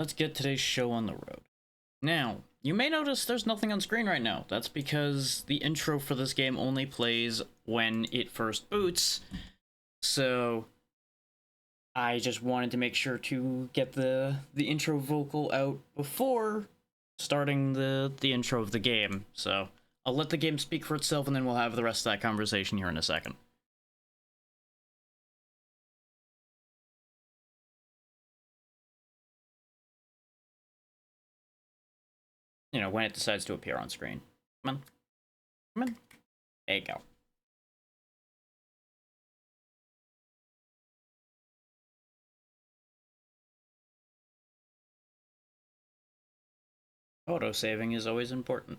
let's get today's show on the road. Now, you may notice there's nothing on screen right now. That's because the intro for this game only plays when it first boots. So I just wanted to make sure to get the intro vocal out before starting the intro of the game. So I'll let the game speak for itself, and then we'll have the rest of that conversation here in a second. You know, when it decides to appear on screen. Come on. Come on. There you go. Auto-saving is always important.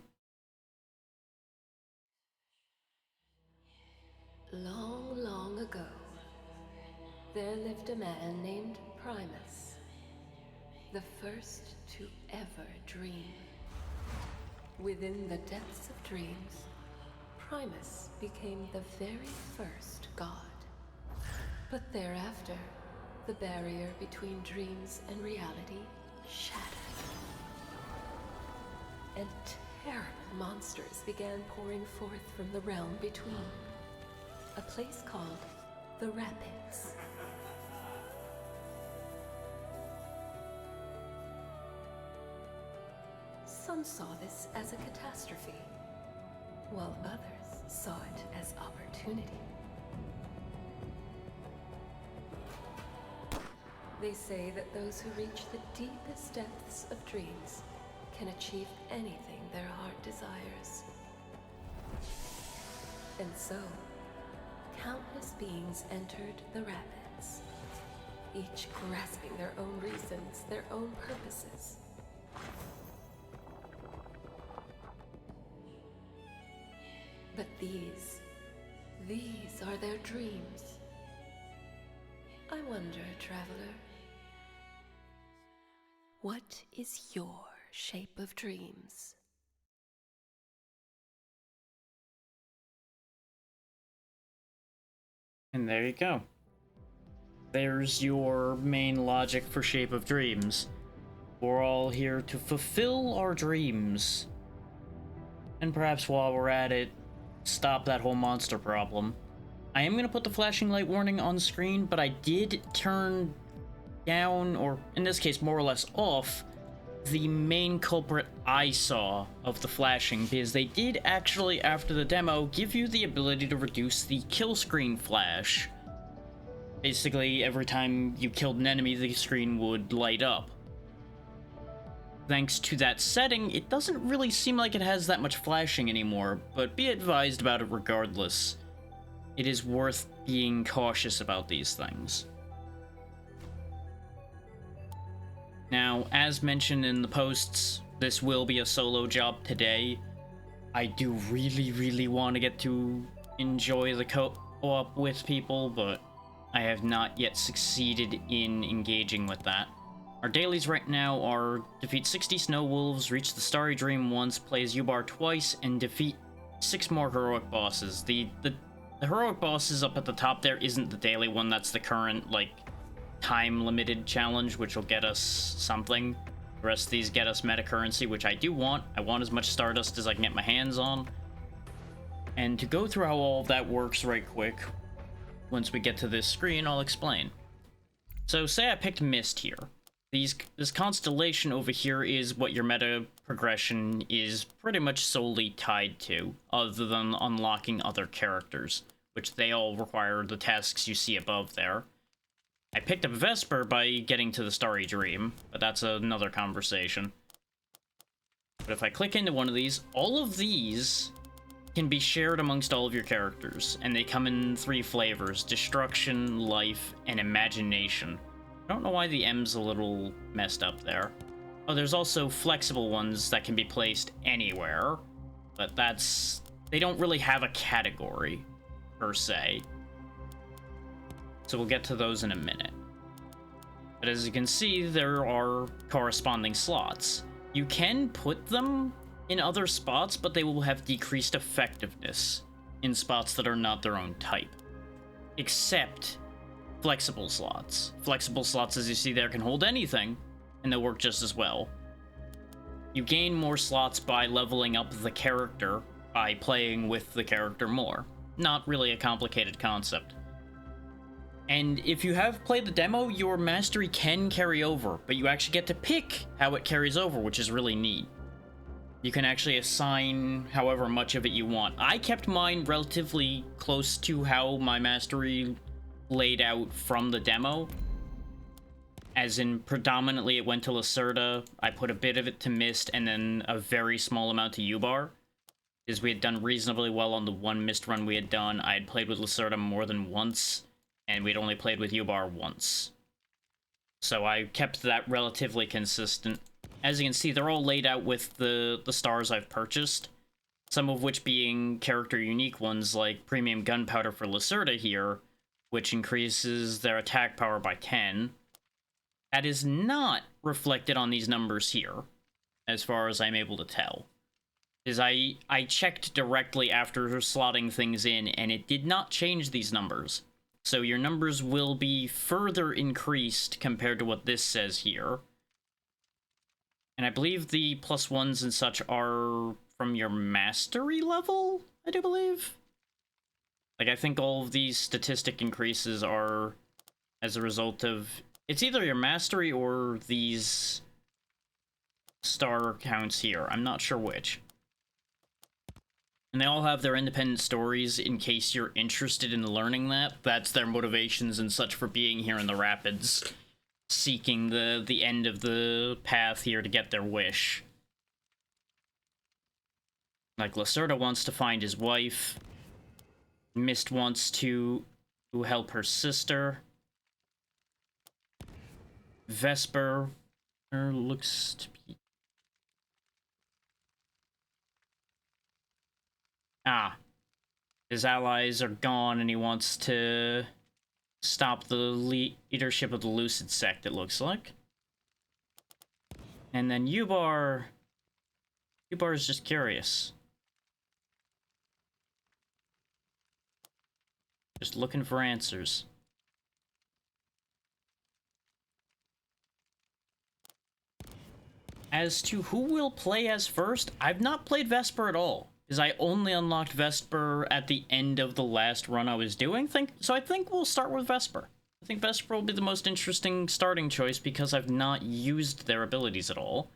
Long, long ago, there lived a man named Primus, the first to ever dream. Within the depths of dreams, Primus became the very first god. But thereafter, the barrier between dreams and reality shattered. And terrible monsters began pouring forth from the realm between. A place called the Rapids. Some saw this as a catastrophe, while others saw it as opportunity. They say that those who reach the deepest depths of dreams can achieve anything their heart desires. And so, countless beings entered the Rapids, each grasping their own reasons, their own purposes. But these are their dreams. I wonder, traveler, what is your shape of dreams? And there you go. There's your main logic for Shape of Dreams. We're all here to fulfill our dreams. And perhaps while we're at it, stop that whole monster problem. I am going to put the flashing light warning on screen, but I did turn down, or in this case more or less off, the main culprit I saw of the flashing, because they did actually, after the demo, give you the ability to reduce the kill screen flash. Basically, every time you killed an enemy, the screen would light up. Thanks to that setting, it doesn't really seem like it has that much flashing anymore, but be advised about it regardless. It is worth being cautious about these things. Now, as mentioned in the posts, this will be a solo job today. I do really want to get to enjoy the co-op with people, but I have not yet succeeded in engaging with that. Our dailies right now are defeat 60 snow wolves, reach the Starry Dream once, play as Ubar twice, and defeat 6 more heroic bosses. The heroic bosses up at the top there isn't the daily one, that's the current, like, time-limited challenge, which will get us something. The rest of these get us meta currency, which I do want. I want as much Stardust as I can get my hands on. And to go through how all of that works right quick, once we get to this screen, I'll explain. So say I picked Mist here. This constellation over here is what your meta progression is pretty much solely tied to, other than unlocking other characters, which they all require the tasks you see above there. I picked up Vesper by getting to the Starry Dream, but that's another conversation. But if I click into one of these, all of these can be shared amongst all of your characters, and they come in 3 flavors: Destruction, Life, and Imagination. I don't know why the M's a little messed up there. Oh, there's also flexible ones that can be placed anywhere, but they don't really have a category, per se. So we'll get to those in a minute. But as you can see, there are corresponding slots. You can put them in other spots, but they will have decreased effectiveness in spots that are not their own type. Except flexible slots. Flexible slots, as you see there, can hold anything, and they'll work just as well. You gain more slots by leveling up the character by playing with the character more. Not really a complicated concept. And if you have played the demo, your mastery can carry over, but you actually get to pick how it carries over, which is really neat. You can actually assign however much of it you want. I kept mine relatively close to how my mastery laid out from the demo. As in, predominantly it went to Lacerda, I put a bit of it to Mist, and then a very small amount to Yubar. Because we had done reasonably well on the one Mist run we had done. I had played with Lacerda more than once, and we'd only played with Yubar once. So I kept that relatively consistent. As you can see, they're all laid out with the stars I've purchased, some of which being character unique ones like Premium Gunpowder for Lacerda here, which increases their attack power by 10. That is not reflected on these numbers here, as far as I'm able to tell. Because I checked directly after slotting things in, and it did not change these numbers. So your numbers will be further increased compared to what this says here. And I believe the +1s and such are from your mastery level, I do believe? Like, I think all of these statistic increases are as a result of... It's either your mastery or these star counts here. I'm not sure which. And they all have their independent stories in case you're interested in learning that. That's their motivations and such for being here in the Rapids, seeking the end of the path here to get their wish. Like, Lacerda wants to find his wife. Mist wants to help her sister. Vesper looks to be... His allies are gone and he wants to stop the leadership of the Lucid sect, it looks like. And then Yubar is just curious. Just looking for answers. As to who will play as first, I've not played Vesper at all, because I only unlocked Vesper at the end of the last run I was doing, so I think we'll start with Vesper. I think Vesper will be the most interesting starting choice because I've not used their abilities at all.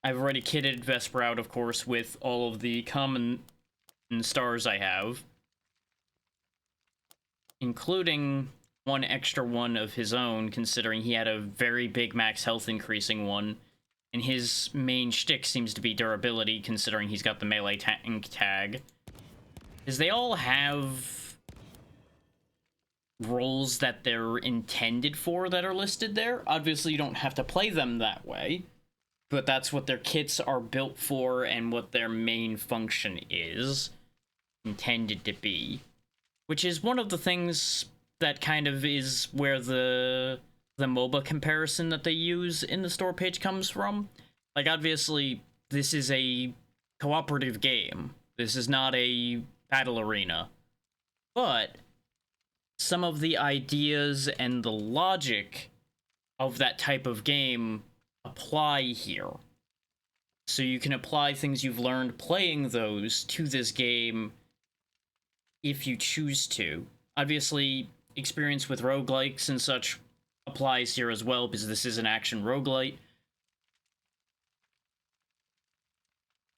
I've already kitted Vesper out, of course, with all of the common stars I have, including one extra one of his own, considering he had a very big max health increasing one, and his main shtick seems to be durability, considering he's got the melee tank tag. Because they all have roles that they're intended for that are listed there. Obviously, you don't have to play them that way, but that's what their kits are built for and what their main function is intended to be. Which is one of the things that kind of is where the MOBA comparison that they use in the store page comes from. Like, obviously, this is a cooperative game. This is not a battle arena. But some of the ideas and the logic of that type of game apply here. So you can apply things you've learned playing those to this game if you choose to. Obviously, experience with roguelikes and such applies here as well, because this is an action roguelite.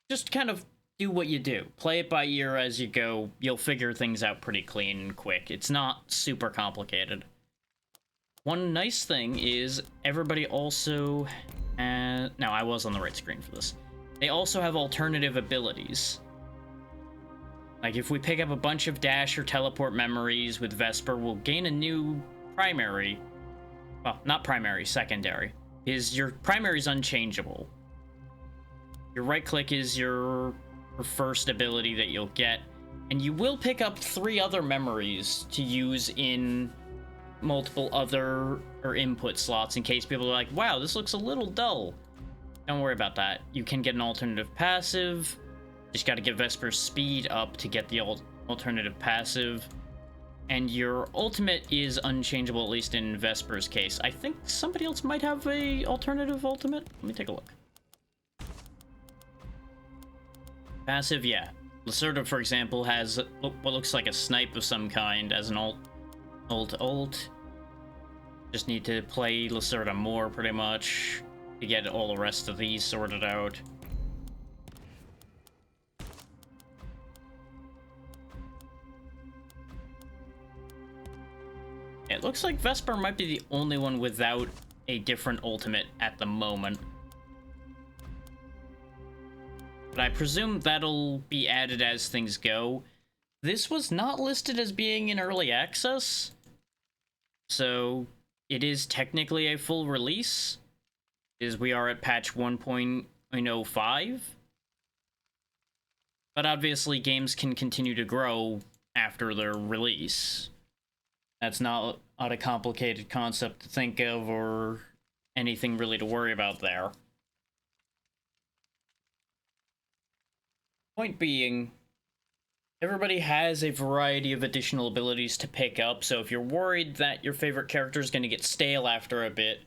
Just kind of do what you do. Play it by ear as you go. You'll figure things out pretty clean and quick. It's not super complicated. One nice thing is everybody also... no, I was on the right screen for this. They also have alternative abilities. Like, if we pick up a bunch of dash or teleport memories with Vesper, we'll gain a new primary. Well, not primary, secondary. Your primary is unchangeable. Your right click is your first ability that you'll get, and you will pick up 3 other memories to use in multiple other or input slots in case people are like, wow, this looks a little dull. Don't worry about that. You can get an alternative passive. Just got to get Vesper's speed up to get the alternative passive. And your ultimate is unchangeable, at least in Vesper's case. I think somebody else might have a alternative ultimate. Let me take a look. Passive, yeah. Lacerda, for example, has what looks like a snipe of some kind as an ult. Just need to play Lacerda more, pretty much, to get all the rest of these sorted out. It looks like Vesper might be the only one without a different ultimate at the moment. But I presume that'll be added as things go. This was not listed as being in early access, so it is technically a full release, as we are at patch 1.05. But obviously games can continue to grow after their release. That's not a complicated concept to think of or anything really to worry about there. Point being, everybody has a variety of additional abilities to pick up, so if you're worried that your favorite character is going to get stale after a bit,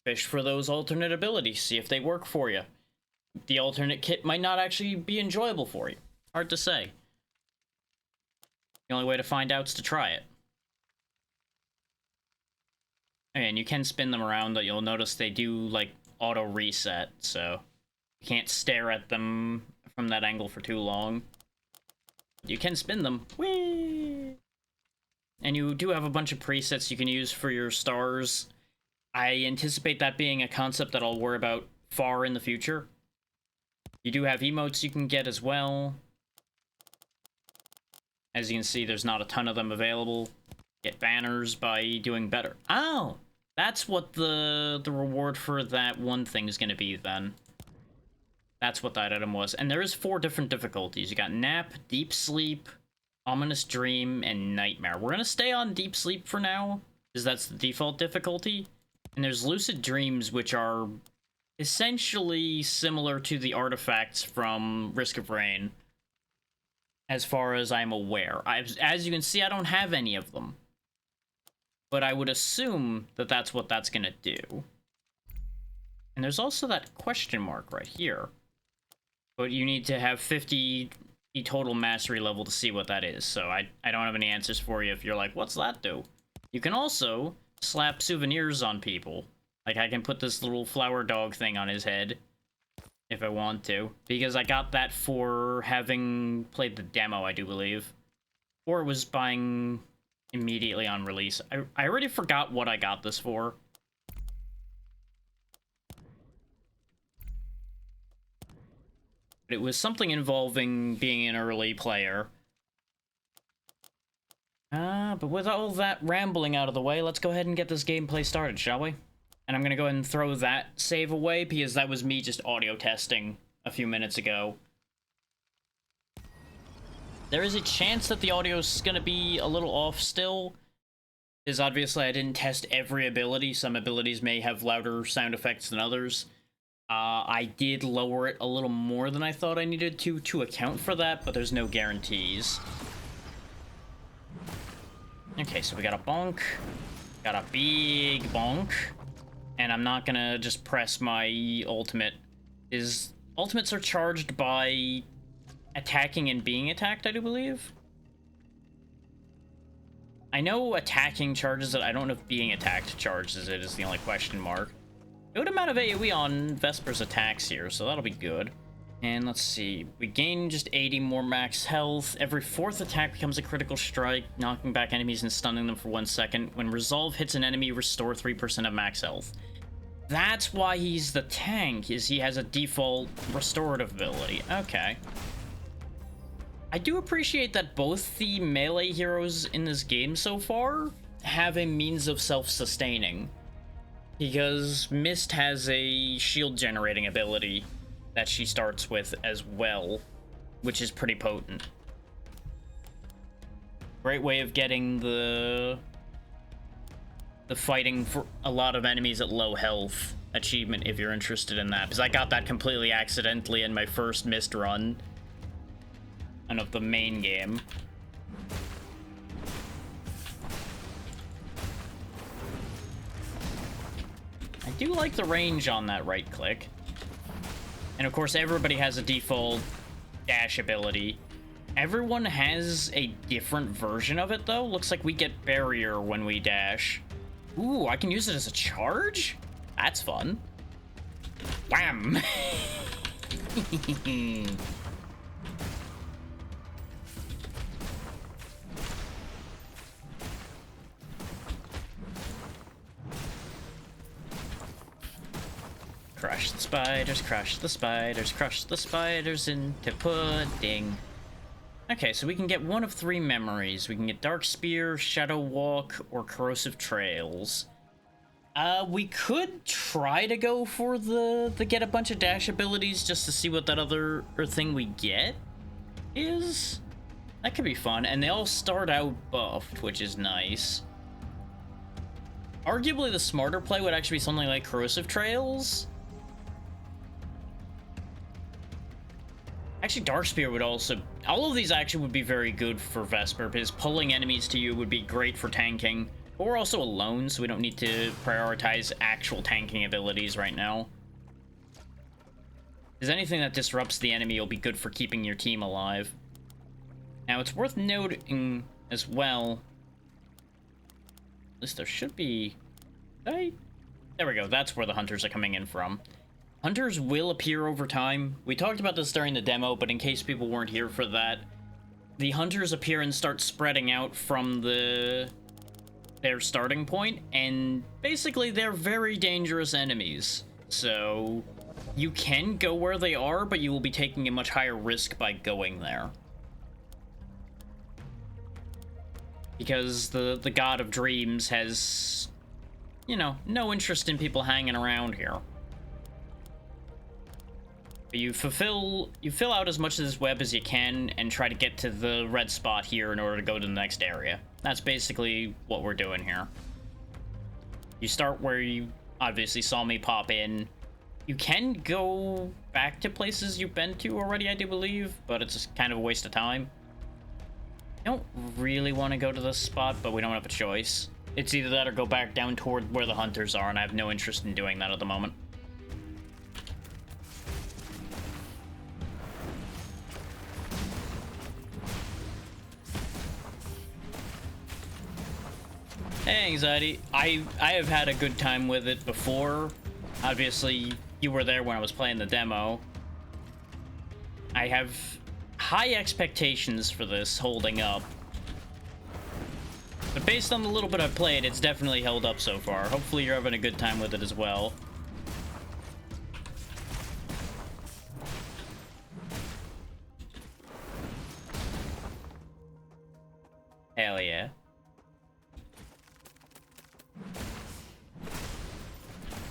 fish for those alternate abilities, see if they work for you. The alternate kit might not actually be enjoyable for you. Hard to say. The only way to find out is to try it. And you can spin them around, but you'll notice they do, like, auto-reset, so you can't stare at them from that angle for too long. You can spin them. Whee! And you do have a bunch of presets you can use for your stars. I anticipate that being a concept that I'll worry about far in the future. You do have emotes you can get as well. As you can see, there's not a ton of them available. Get banners by doing better. Oh! That's what the reward for that one thing is going to be, then. That's what that item was. And there is 4 different difficulties. You got Nap, Deep Sleep, Ominous Dream, and Nightmare. We're going to stay on Deep Sleep for now, because that's the default difficulty. And there's Lucid Dreams, which are essentially similar to the artifacts from Risk of Rain, as far as I'm aware. As you can see, I don't have any of them. But I would assume that that's what that's going to do. And there's also that question mark right here. But you need to have 50 total mastery level to see what that is. So I don't have any answers for you if you're like, what's that do? You can also slap souvenirs on people. Like, I can put this little flower dog thing on his head if I want to. Because I got that for having played the demo, I do believe. Or it was buying immediately on release. I already forgot what I got this for. But it was something involving being an early player. But with all that rambling out of the way, let's go ahead and get this gameplay started, shall we? And I'm gonna go ahead and throw that save away, because that was me just audio testing a few minutes ago. There is a chance that the audio's gonna be a little off still, because obviously I didn't test every ability. Some abilities may have louder sound effects than others. I did lower it a little more than I thought I needed to account for that, but there's no guarantees. Okay, so we got a bonk. Got a big bonk. And I'm not gonna just press my ultimate. Ultimates are charged by attacking and being attacked, I do believe. I know attacking charges it. I don't know if being attacked charges it is the only question mark. Good amount of AoE on Vesper's attacks here, so that'll be good. And let's see, we gain just 80 more max health. Every 4th attack becomes a critical strike, knocking back enemies and stunning them for 1 second. When Resolve hits an enemy, restore 3% of max health. That's why he's the tank, is he has a default restorative ability. Okay. I do appreciate that both the melee heroes in this game so far have a means of self-sustaining. Because Mist has a shield generating ability that she starts with as well, which is pretty potent. Great way of getting the fighting for a lot of enemies at low health achievement if you're interested in that, because I got that completely accidentally in my first Mist run and of the main game. do like the range on that right click. And of course, everybody has a default dash ability. Everyone has a different version of it, though. Looks like we get barrier when we dash. Ooh, I can use it as a charge? That's fun. Wham! Crush the spiders, crush the spiders, crush the spiders into pudding. Okay, so we can get one of 3 memories. We can get Dark Spear, Shadow Walk, or Corrosive Trails. We could try to go for the get a bunch of dash abilities just to see what that other thing we get is. That could be fun, and they all start out buffed, which is nice. Arguably, the smarter play would actually be something like Corrosive Trails. Actually, Dark Spear would also... All of these actually would be very good for Vesper, because pulling enemies to you would be great for tanking. But we're also alone, so we don't need to prioritize actual tanking abilities right now. Because anything that disrupts the enemy will be good for keeping your team alive. Now, it's worth noting as well... At least there should be... Hey? There we go, that's where the hunters are coming in from. Hunters will appear over time. We talked about this during the demo, but in case people weren't here for that, the hunters appear and start spreading out from their starting point, and basically they're very dangerous enemies. So you can go where they are, but you will be taking a much higher risk by going there. Because the God of Dreams has, you know, no interest in people hanging around here. But you fill out as much of this web as you can and try to get to the red spot here in order to go to the next area. That's basically what we're doing here. You start where you obviously saw me pop in. You can go back to places you've been to already, I do believe, but it's just kind of a waste of time. I don't really want to go to this spot, but we don't have a choice. It's either that or go back down toward where the hunters are, and I have no interest in doing that at the moment. Hey, Anxiety. I have had a good time with it before. Obviously, you were there when I was playing the demo. I have high expectations for this holding up. But based on the little bit I've played, it's definitely held up so far. Hopefully you're having a good time with it as well. Hell yeah.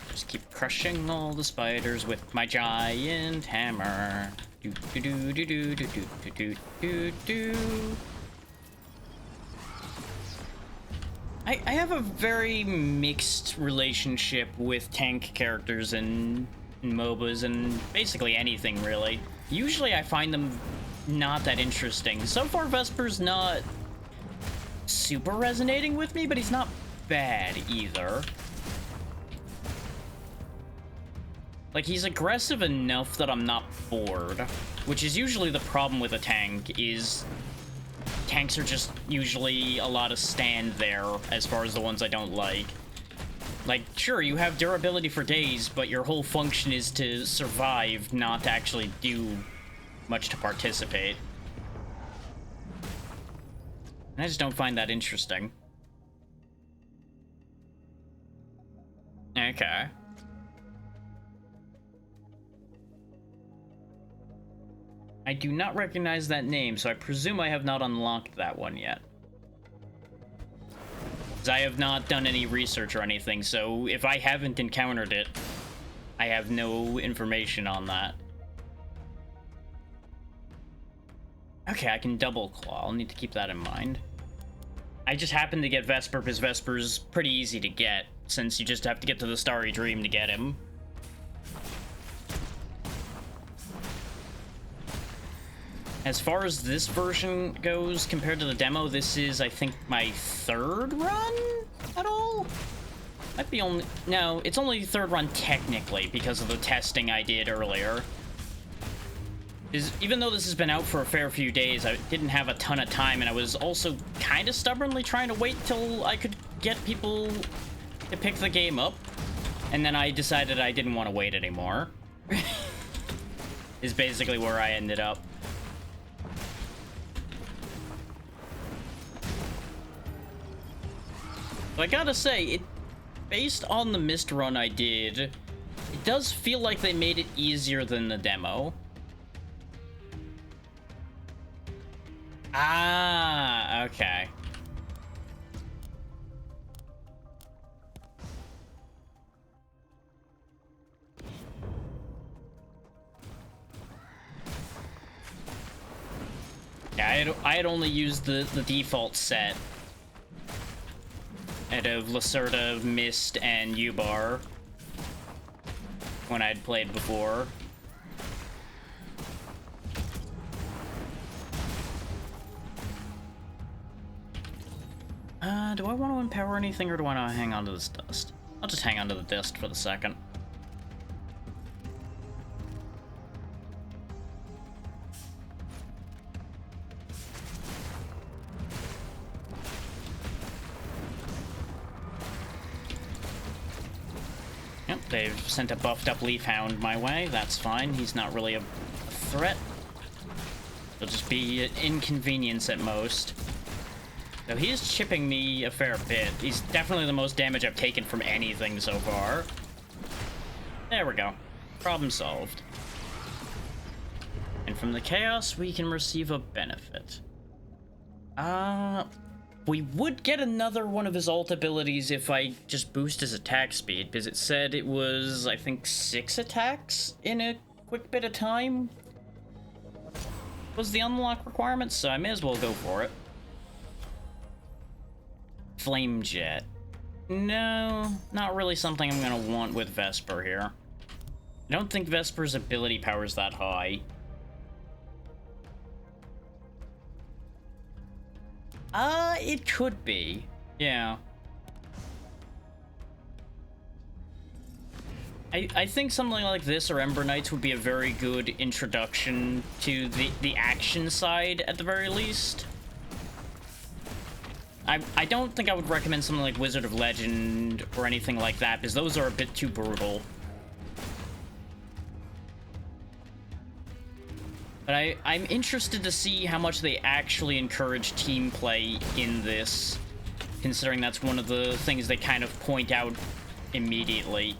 Just keep crushing all the spiders with my giant hammer. Do do do do do do do do do do. I have a very mixed relationship with tank characters in MOBAs and basically anything really. Usually I find them not that interesting. So far Vesper's not super resonating with me, but he's not bad either. Like, he's aggressive enough that I'm not bored, which is usually the problem with a tank, is tanks are just usually a lot of stand there as far as the ones I don't like. Like, sure, you have durability for days, but your whole function is to survive, not to actually do much to participate. And I just don't find that interesting. Okay. I do not recognize that name, so I presume I have not unlocked that one yet. Because I have not done any research or anything, so if I haven't encountered it, I have no information on that. Okay, I can double claw. I'll need to keep that in mind. I just happened to get Vesper because Vesper's pretty easy to get, since you just have to get to the Starry Dream to get him. As far as this version goes, compared to the demo, this is, I think, my third run at all? Might be only... No, it's only the third run technically because of the testing I did earlier. Even though this has been out for a fair few days, I didn't have a ton of time, and I was also kind of stubbornly trying to wait till I could get people to pick the game up. And then I decided I didn't want to wait anymore. Is basically where I ended up. But I gotta say, based on the mist run I did, it does feel like they made it easier than the demo. Ah, okay. Yeah, I had only used the default set out of Lacerda, Mist, and Ubar when I'd played before. Do I want to empower anything, or do I want to hang on to this dust? I'll just hang on to the dust for the second. Yep, they've sent a buffed up Leafhound my way. That's fine. He's not really a threat. He'll just be an inconvenience at most. So he is chipping me a fair bit. He's definitely the most damage I've taken from anything so far. There we go. Problem solved. And from the chaos, we can receive a benefit. We would get another one of his ult abilities if I just boost his attack speed, because it said it was, I think, 6 attacks in a quick bit of time was the unlock requirement, so I may as well go for it. Flame Jet. No, not really something I'm gonna want with Vesper here. I don't think Vesper's ability power is that high. It could be. Yeah. I think something like this or Ember Knights would be a very good introduction to the action side at the very least. I don't think I would recommend something like Wizard of Legend or anything like that, because those are a bit too brutal. But I'm interested to see how much they actually encourage team play in this, considering that's one of the things they kind of point out immediately.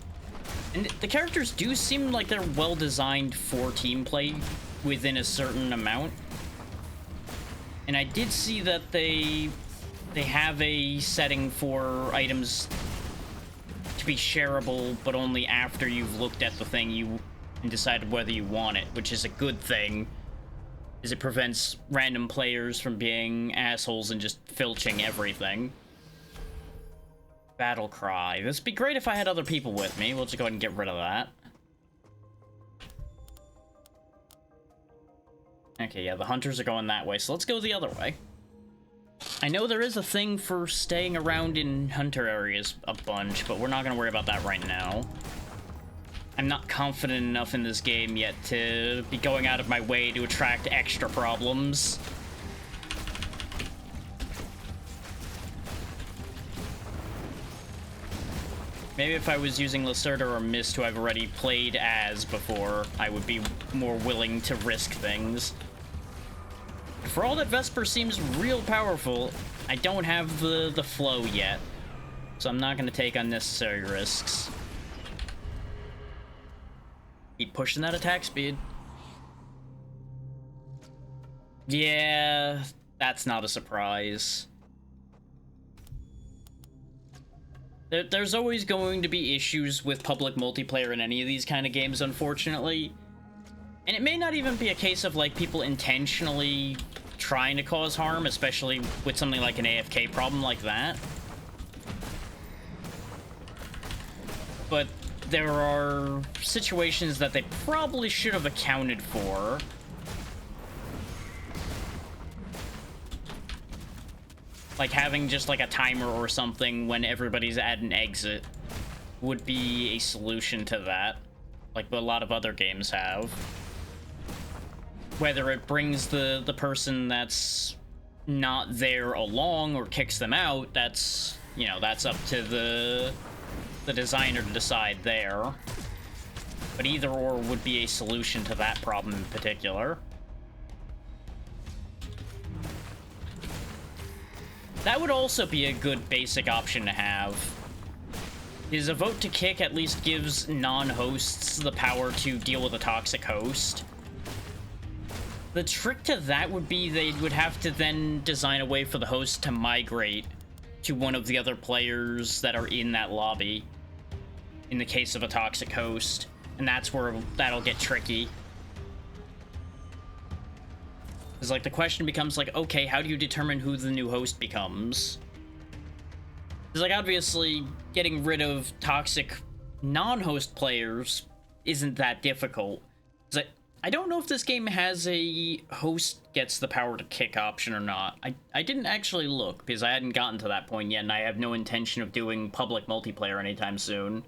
And the characters do seem like they're well designed for team play within a certain amount. And I did see that they have a setting for items to be shareable, but only after you've looked at the thing and decided whether you want it, which is a good thing, as it prevents random players from being assholes and just filching everything. Battle Cry. This would be great if I had other people with me. We'll just go ahead and get rid of that. Okay, yeah, the hunters are going that way, so let's go the other way. I know there is a thing for staying around in hunter areas a bunch, but we're not going to worry about that right now. I'm not confident enough in this game yet to be going out of my way to attract extra problems. Maybe if I was using Lacerda or Mist, who I've already played as before, I would be more willing to risk things. For all that Vesper seems real powerful, I don't have the flow yet, so I'm not going to take unnecessary risks. Keep pushing that attack speed. Yeah, that's not a surprise. There's always going to be issues with public multiplayer in any of these kind of games, unfortunately. And it may not even be a case of, like, people intentionally trying to cause harm, especially with something like an AFK problem like that. But there are situations that they probably should have accounted for. Like having just like a timer or something when everybody's at an exit would be a solution to that, like a lot of other games have. Whether it brings the person that's not there along or kicks them out, that's, you know, that's up to the designer to decide there. But either or would be a solution to that problem in particular. That would also be a good basic option to have. Is a vote to kick at least gives non-hosts the power to deal with a toxic host. The trick to that would be they would have to then design a way for the host to migrate to one of the other players that are in that lobby in the case of a toxic host, and that's where that'll get tricky. Because, like, the question becomes, like, okay, how do you determine who the new host becomes? Because, like, obviously, getting rid of toxic non-host players isn't that difficult. It's like, I don't know if this game has a host gets the power to kick option or not. I didn't actually look, because I hadn't gotten to that point yet, and I have no intention of doing public multiplayer anytime soon.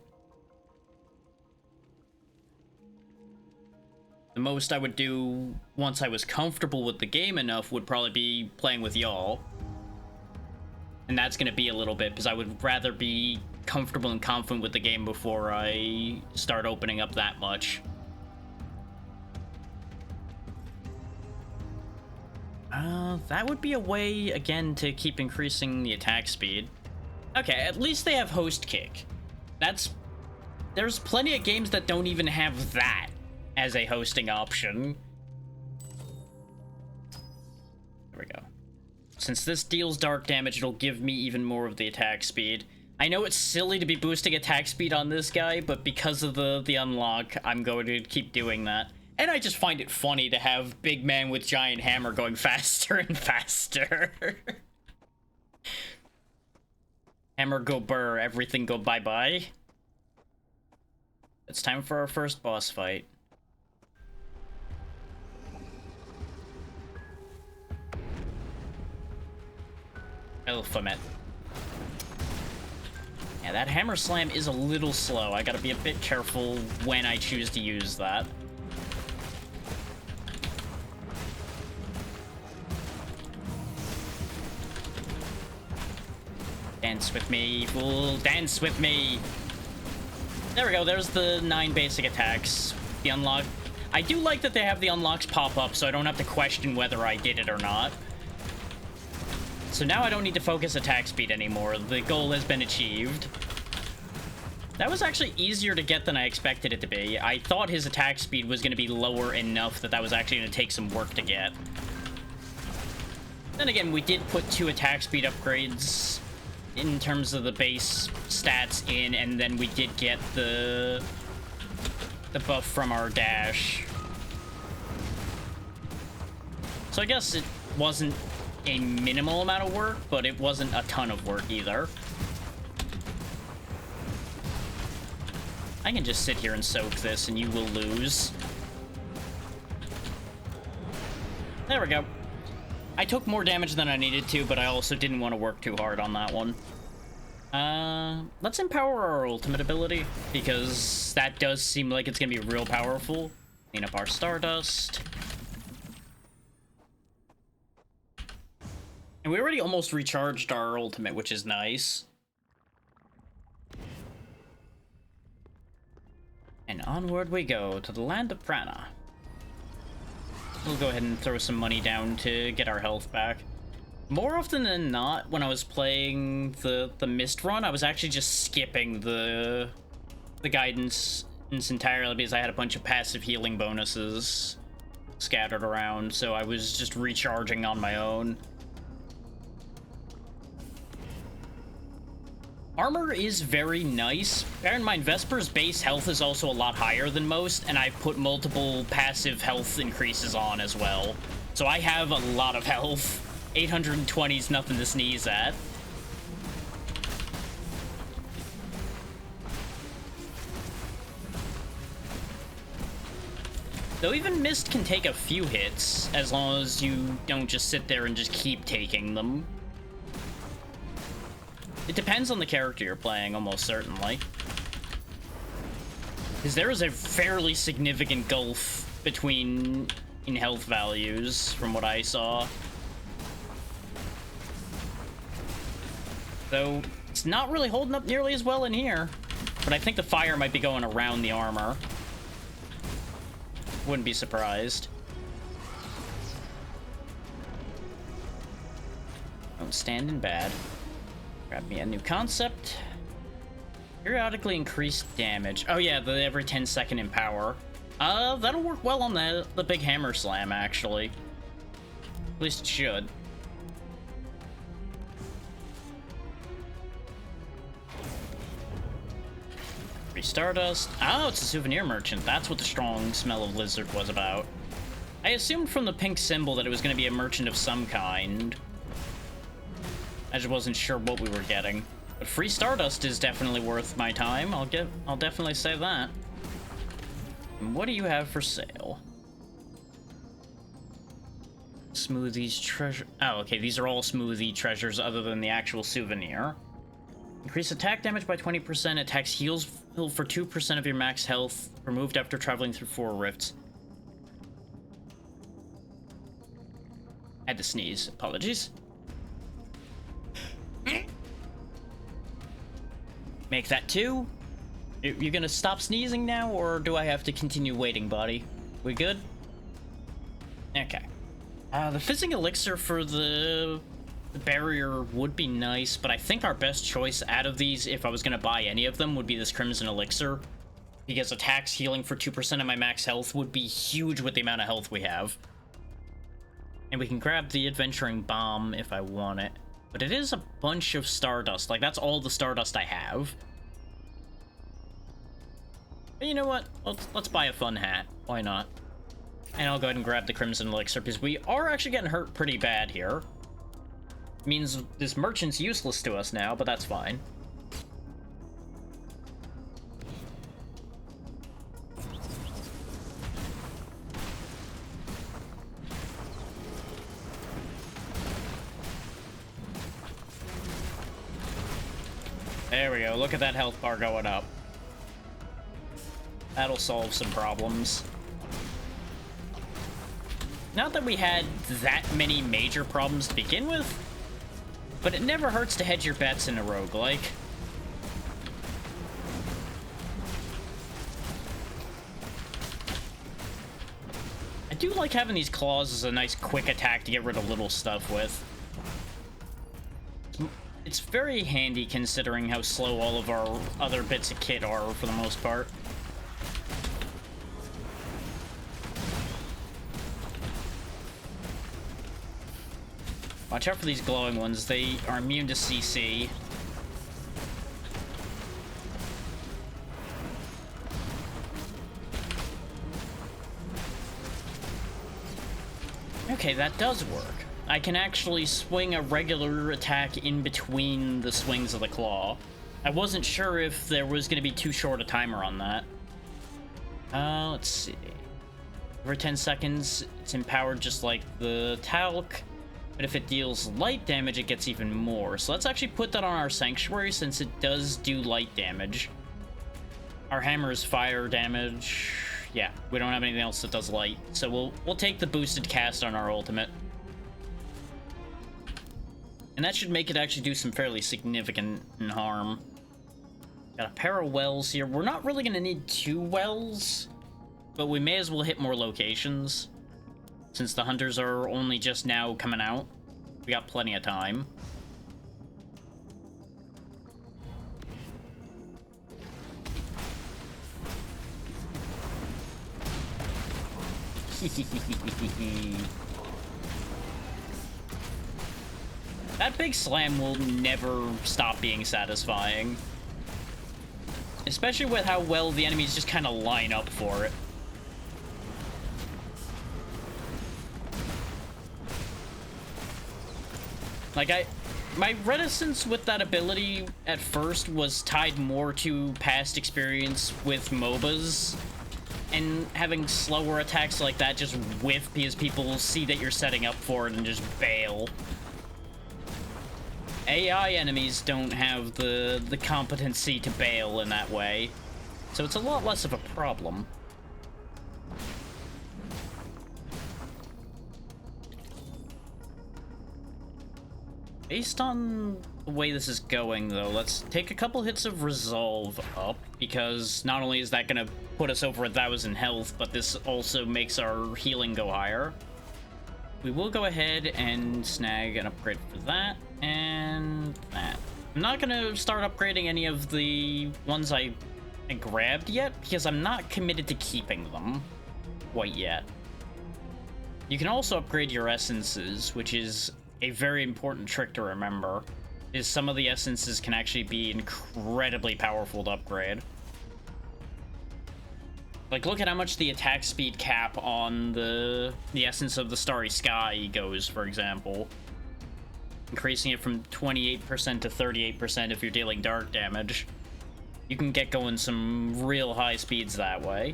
The most I would do once I was comfortable with the game enough would probably be playing with y'all. And that's going to be a little bit, because I would rather be comfortable and confident with the game before I start opening up that much. That would be a way, again, to keep increasing the attack speed. Okay, at least they have host kick. There's plenty of games that don't even have that as a hosting option. There we go. Since this deals dark damage, it'll give me even more of the attack speed. I know it's silly to be boosting attack speed on this guy, but because of the unlock, I'm going to keep doing that. And I just find it funny to have big man with giant hammer going faster and faster. Hammer go burr, everything go bye-bye. It's time for our first boss fight. Elphamet. Yeah, that hammer slam is a little slow. I gotta be a bit careful when I choose to use that. Dance with me, fool, dance with me. There we go, there's the 9 basic attacks. The unlock. I do like that they have the unlocks pop up so I don't have to question whether I did it or not. So now I don't need to focus attack speed anymore. The goal has been achieved. That was actually easier to get than I expected it to be. I thought his attack speed was going to be lower enough that was actually going to take some work to get. Then again, we did put 2 attack speed upgrades in terms of the base stats in, and then we did get the buff from our dash. So I guess it wasn't a minimal amount of work, but it wasn't a ton of work either. I can just sit here and soak this and you will lose. There we go. I took more damage than I needed to, but I also didn't want to work too hard on that one. Let's empower our ultimate ability, because that does seem like it's gonna be real powerful. Clean up our Stardust. And we already almost recharged our ultimate, which is nice. And onward we go to the land of Prana. We'll go ahead and throw some money down to get our health back. More often than not, when I was playing the Mist run, I was actually just skipping the guidance entirely because I had a bunch of passive healing bonuses scattered around, so I was just recharging on my own. Armor is very nice. Bear in mind, Vesper's base health is also a lot higher than most, and I've put multiple passive health increases on as well. So I have a lot of health. 820 is nothing to sneeze at. Though even Mist can take a few hits, as long as you don't just sit there and just keep taking them. It depends on the character you're playing, almost certainly. Because there is a fairly significant gulf between in health values from what I saw. Though it's not really holding up nearly as well in here. But I think the fire might be going around the armor. Wouldn't be surprised. Don't stand in bad. Grab me a new concept. Periodically increased damage. Oh yeah, the every 10-second empower. That'll work well on the big hammer slam, actually. At least it should. Free Stardust. Oh, it's a souvenir merchant. That's what the strong smell of lizard was about. I assumed from the pink symbol that it was going to be a merchant of some kind. I just wasn't sure what we were getting. But free Stardust is definitely worth my time. I'll definitely say that. And what do you have for sale? Smoothies treasure. Oh, okay. These are all smoothie treasures other than the actual souvenir. Increase attack damage by 20%. Attacks heal for 2% of your max health. Removed after traveling through 4 rifts. Had to sneeze. Apologies. Make that 2. You gonna stop sneezing now, or do I have to continue waiting, buddy? We good? Okay. The fizzing elixir for the barrier would be nice, but I think our best choice out of these, if I was gonna buy any of them, would be this crimson elixir. Because attacks healing for 2% of my max health would be huge with the amount of health we have. And we can grab the adventuring bomb if I want it. But it is a bunch of Stardust. Like, that's all the Stardust I have. But you know what? Let's buy a fun hat. Why not? And I'll go ahead and grab the Crimson Elixir, because we are actually getting hurt pretty bad here. Means this merchant's useless to us now, but that's fine. There we go. Look at that health bar going up. That'll solve some problems. Not that we had that many major problems to begin with, but it never hurts to hedge your bets in a roguelike. I do like having these claws as a nice quick attack to get rid of little stuff with. It's very handy considering how slow all of our other bits of kit are for the most part. Watch out for these glowing ones. They are immune to CC. Okay, that does work. I can actually swing a regular attack in between the swings of the claw. I wasn't sure if there was going to be too short a timer on that. Let's see. Every 10 seconds, it's empowered just like the talc. But if it deals light damage, it gets even more. So let's actually put that on our Sanctuary, since it does do light damage. Our hammer is fire damage. Yeah, we don't have anything else that does light. So we'll take the boosted cast on our ultimate. And that should make it actually do some fairly significant harm. Got a pair of wells here. We're not really going to need 2 wells, but we may as well hit more locations. Since the hunters are only just now coming out, we got plenty of time. That big slam will never stop being satisfying. Especially with how well the enemies just kind of line up for it. Like, my reticence with that ability at first was tied more to past experience with MOBAs. And having slower attacks like that just whiff because people see that you're setting up for it and just bail. AI enemies don't have the competency to bail in that way. So it's a lot less of a problem. Based on the way this is going, though, let's take a couple hits of Resolve up, because not only is that going to put us over 1,000 health, but this also makes our healing go higher. We will go ahead and snag an upgrade for that, and that. I'm not going to start upgrading any of the ones I grabbed yet, because I'm not committed to keeping them quite yet. You can also upgrade your essences, which is a very important trick to remember, is some of the essences can actually be incredibly powerful to upgrade. Like, look at how much the attack speed cap on the Essence of the Starry Sky goes, for example. Increasing it from 28% to 38% if you're dealing dark damage. You can get going some real high speeds that way.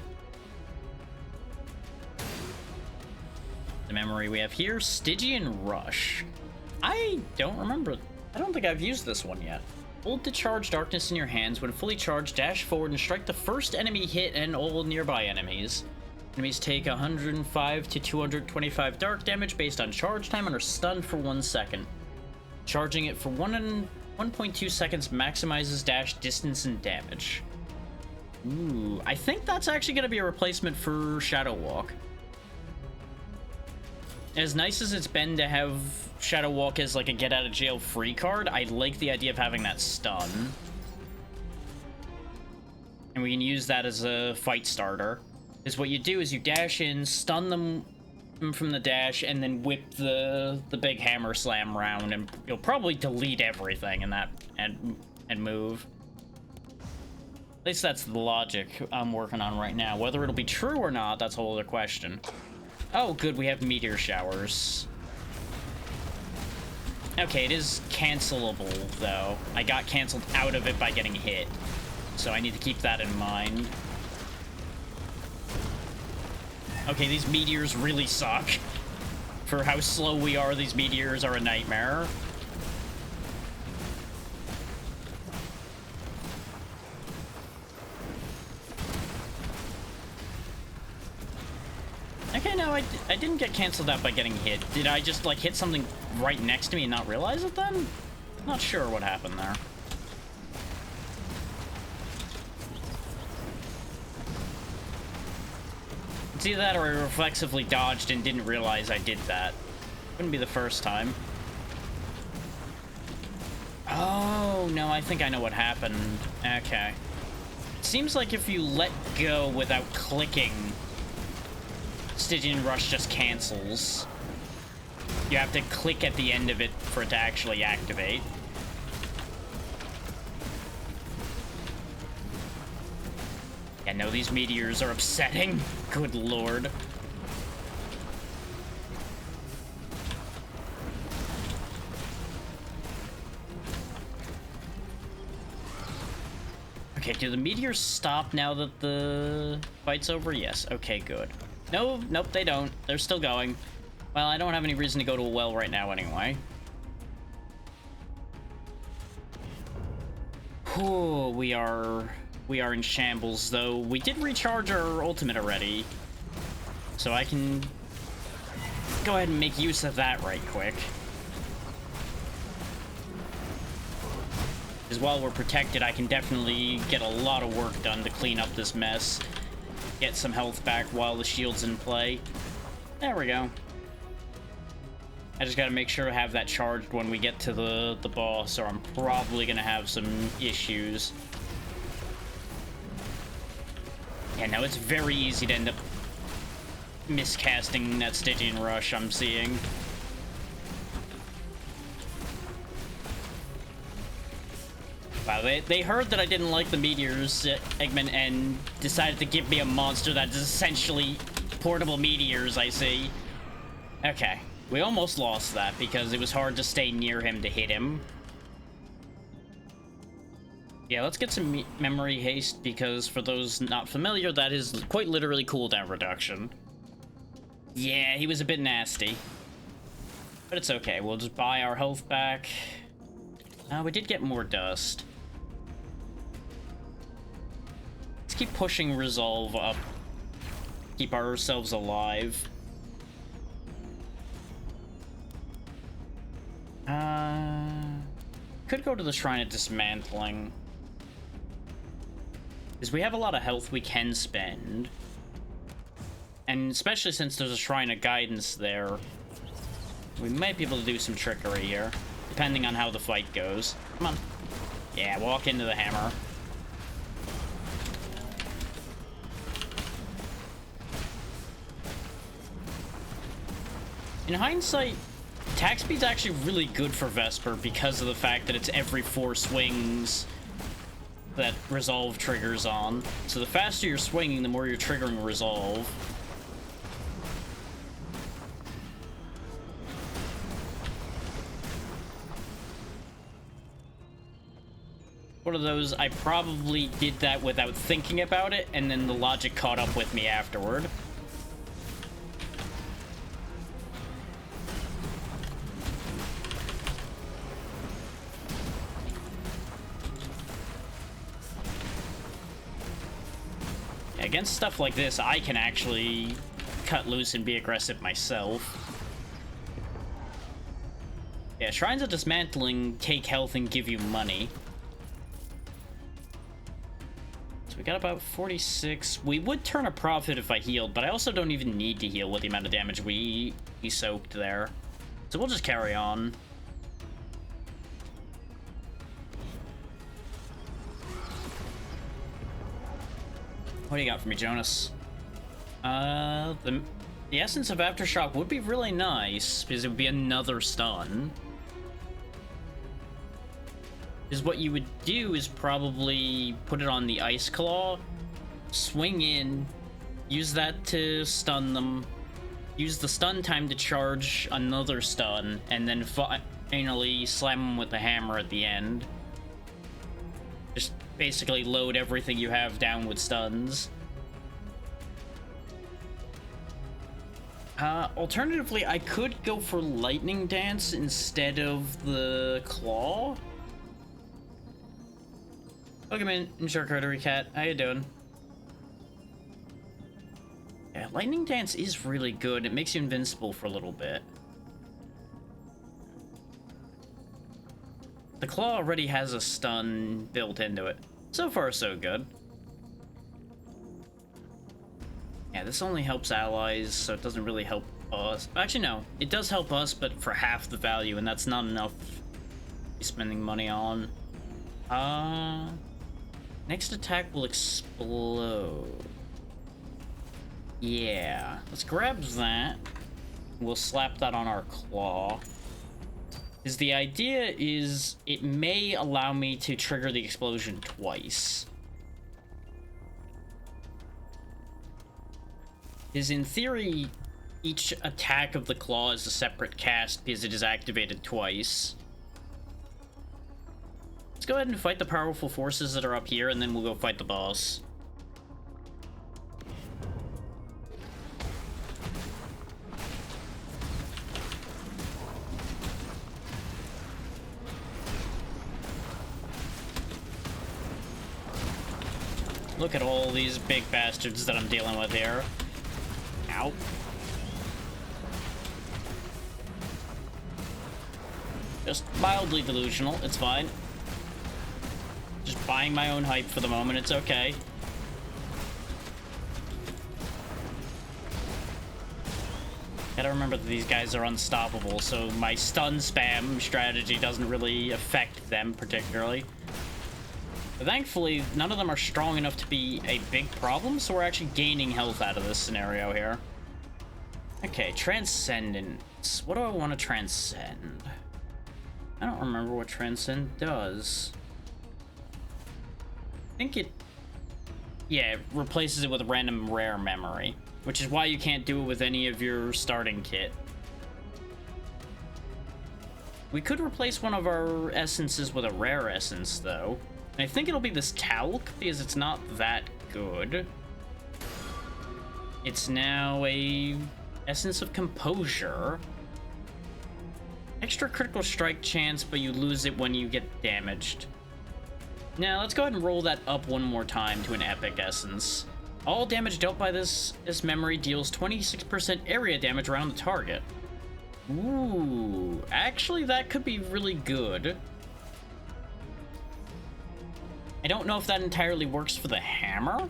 The memory we have here, Stygian Rush. I don't remember. I don't think I've used this one yet. Hold to charge darkness in your hands. When fully charged, dash forward and strike the first enemy hit and all nearby enemies. Enemies take 105 to 225 dark damage based on charge time and are stunned for 1 second. Charging it for 1.2 seconds maximizes dash distance and damage. Ooh, I think that's actually going to be a replacement for Shadow Walk. As nice as it's been to have Shadow Walk as like a get out of jail free card, I like the idea of having that stun. And we can use that as a fight starter. Is what you do is you dash in, stun them from the dash, and then whip the big hammer slam round, and you'll probably delete everything in that and move. At least that's the logic I'm working on right now. Whether it'll be true or not, that's a whole other question. Oh, good, we have meteor showers. Okay, it is cancelable, though. I got canceled out of it by getting hit, so I need to keep that in mind. Okay, these meteors really suck. For how slow we are, these meteors are a nightmare. Okay, no, I didn't get canceled out by getting hit. Did I just, like, hit something right next to me and not realize it then? Not sure what happened there. It's either that or I reflexively dodged and didn't realize I did that. Wouldn't be the first time. Oh, no, I think I know what happened. Okay. It seems like if you let go without clicking, Stygian Rush just cancels. You have to click at the end of it for it to actually activate. Yeah, no, these meteors are upsetting. Good lord. Okay, do the meteors stop now that the fight's over? Yes, okay, good. No, nope, they don't. They're still going. Well, I don't have any reason to go to a well right now anyway. Whew, we are in shambles, though. We did recharge our ultimate already, so I can go ahead and make use of that right quick. Because while we're protected, I can definitely get a lot of work done to clean up this mess. Get some health back while the shield's in play. There we go. I just gotta make sure I have that charged when we get to the boss, or I'm probably gonna have some issues. Yeah, no, it's very easy to end up miscasting that Stygian Rush I'm seeing. Wow, they heard that I didn't like the meteors, Eggman, and decided to give me a monster that is essentially portable meteors, I see. Okay, we almost lost that because it was hard to stay near him to hit him. Yeah, let's get some memory haste, because for those not familiar, that is quite literally cooldown reduction. Yeah, he was a bit nasty. But it's okay, we'll just buy our health back. We did get more dust. Let's keep pushing resolve up. Keep ourselves alive. Could go to the Shrine of Dismantling. Because we have a lot of health we can spend. And especially since there's a Shrine of Guidance there, we might be able to do some trickery here, depending on how the fight goes. Come on. Yeah, walk into the hammer. In hindsight, attack speed's actually really good for Vesper because of the fact that it's every 4 swings that resolve triggers on. So the faster you're swinging, the more you're triggering resolve. One of those, I probably did that without thinking about it, and then the logic caught up with me afterward. Against stuff like this, I can actually cut loose and be aggressive myself. Yeah, Shrines of Dismantling take health and give you money. So we got about 46. We would turn a profit if I healed, but I also don't even need to heal with the amount of damage we soaked there. So we'll just carry on. What do you got for me, Jonas? The Essence of Aftershock would be really nice, because it would be another stun. Because what you would do is probably put it on the Ice Claw, swing in, use that to stun them, use the stun time to charge another stun, and then finally slam them with the hammer at the end. Just basically load everything you have down with stuns. Alternatively, I could go for Lightning Dance instead of the Claw. Welcome in, Charcuterie Cat. How you doing? Yeah, Lightning Dance is really good. It makes you invincible for a little bit. The Claw already has a stun built into it. So far, so good. Yeah, this only helps allies, so it doesn't really help us. Actually, no. It does help us, but for half the value, and that's not enough to be spending money on. Next attack will explode. Yeah. Let's grab that. We'll slap that on our claw. Because the idea is it may allow me to trigger the explosion twice. Because in theory, each attack of the claw is a separate cast because it is activated twice. Let's go ahead and fight the powerful forces that are up here, and then we'll go fight the boss. Look at all these big bastards that I'm dealing with here. Ow. Just mildly delusional, it's fine. Just buying my own hype for the moment, it's okay. Gotta remember that these guys are unstoppable, so my stun spam strategy doesn't really affect them particularly. But thankfully, none of them are strong enough to be a big problem, so we're actually gaining health out of this scenario here. Okay, Transcendence. What do I want to transcend? I don't remember what Transcend does. I think it... yeah, it replaces it with random rare memory, which is why you can't do it with any of your starting kit. We could replace one of our essences with a rare essence, though. And I think it'll be this Talc, because it's not that good. It's now a Essence of Composure. Extra critical strike chance, but you lose it when you get damaged. Now, let's go ahead and roll that up one more time to an epic essence. All damage dealt by this memory deals 26% area damage around the target. Ooh, actually, that could be really good. I don't know if that entirely works for the hammer,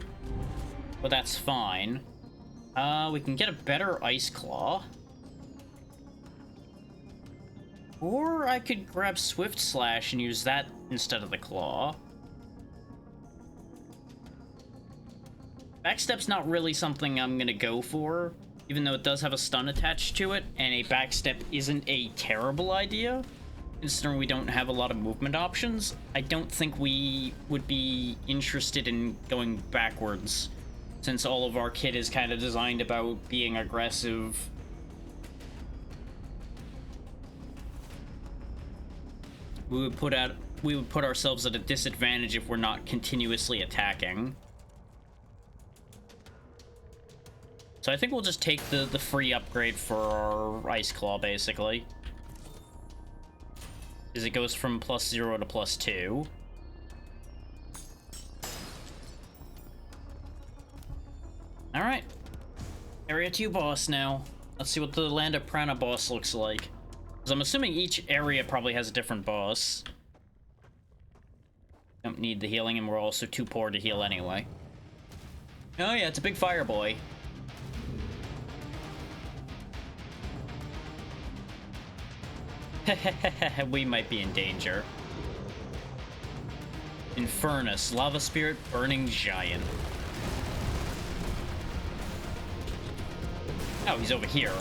but that's fine. We can get a better Ice Claw. Or I could grab Swift Slash and use that instead of the Claw. Backstep's not really something I'm gonna go for, even though it does have a stun attached to it, and a backstep isn't a terrible idea, considering we don't have a lot of movement options. I don't think we would be interested in going backwards, since all of our kit is kind of designed about being aggressive. We would put ourselves at a disadvantage if we're not continuously attacking. So I think we'll just take the free upgrade for our Ice Claw, basically. As it goes from +0 to +2. Alright. Area 2 boss now. Let's see what the Land of Prana boss looks like. Because I'm assuming each area probably has a different boss. Don't need the healing, and we're also too poor to heal anyway. Oh yeah, it's a big fire boy. We might be in danger. Infernus, Lava Spirit, Burning Giant. Oh, he's over here.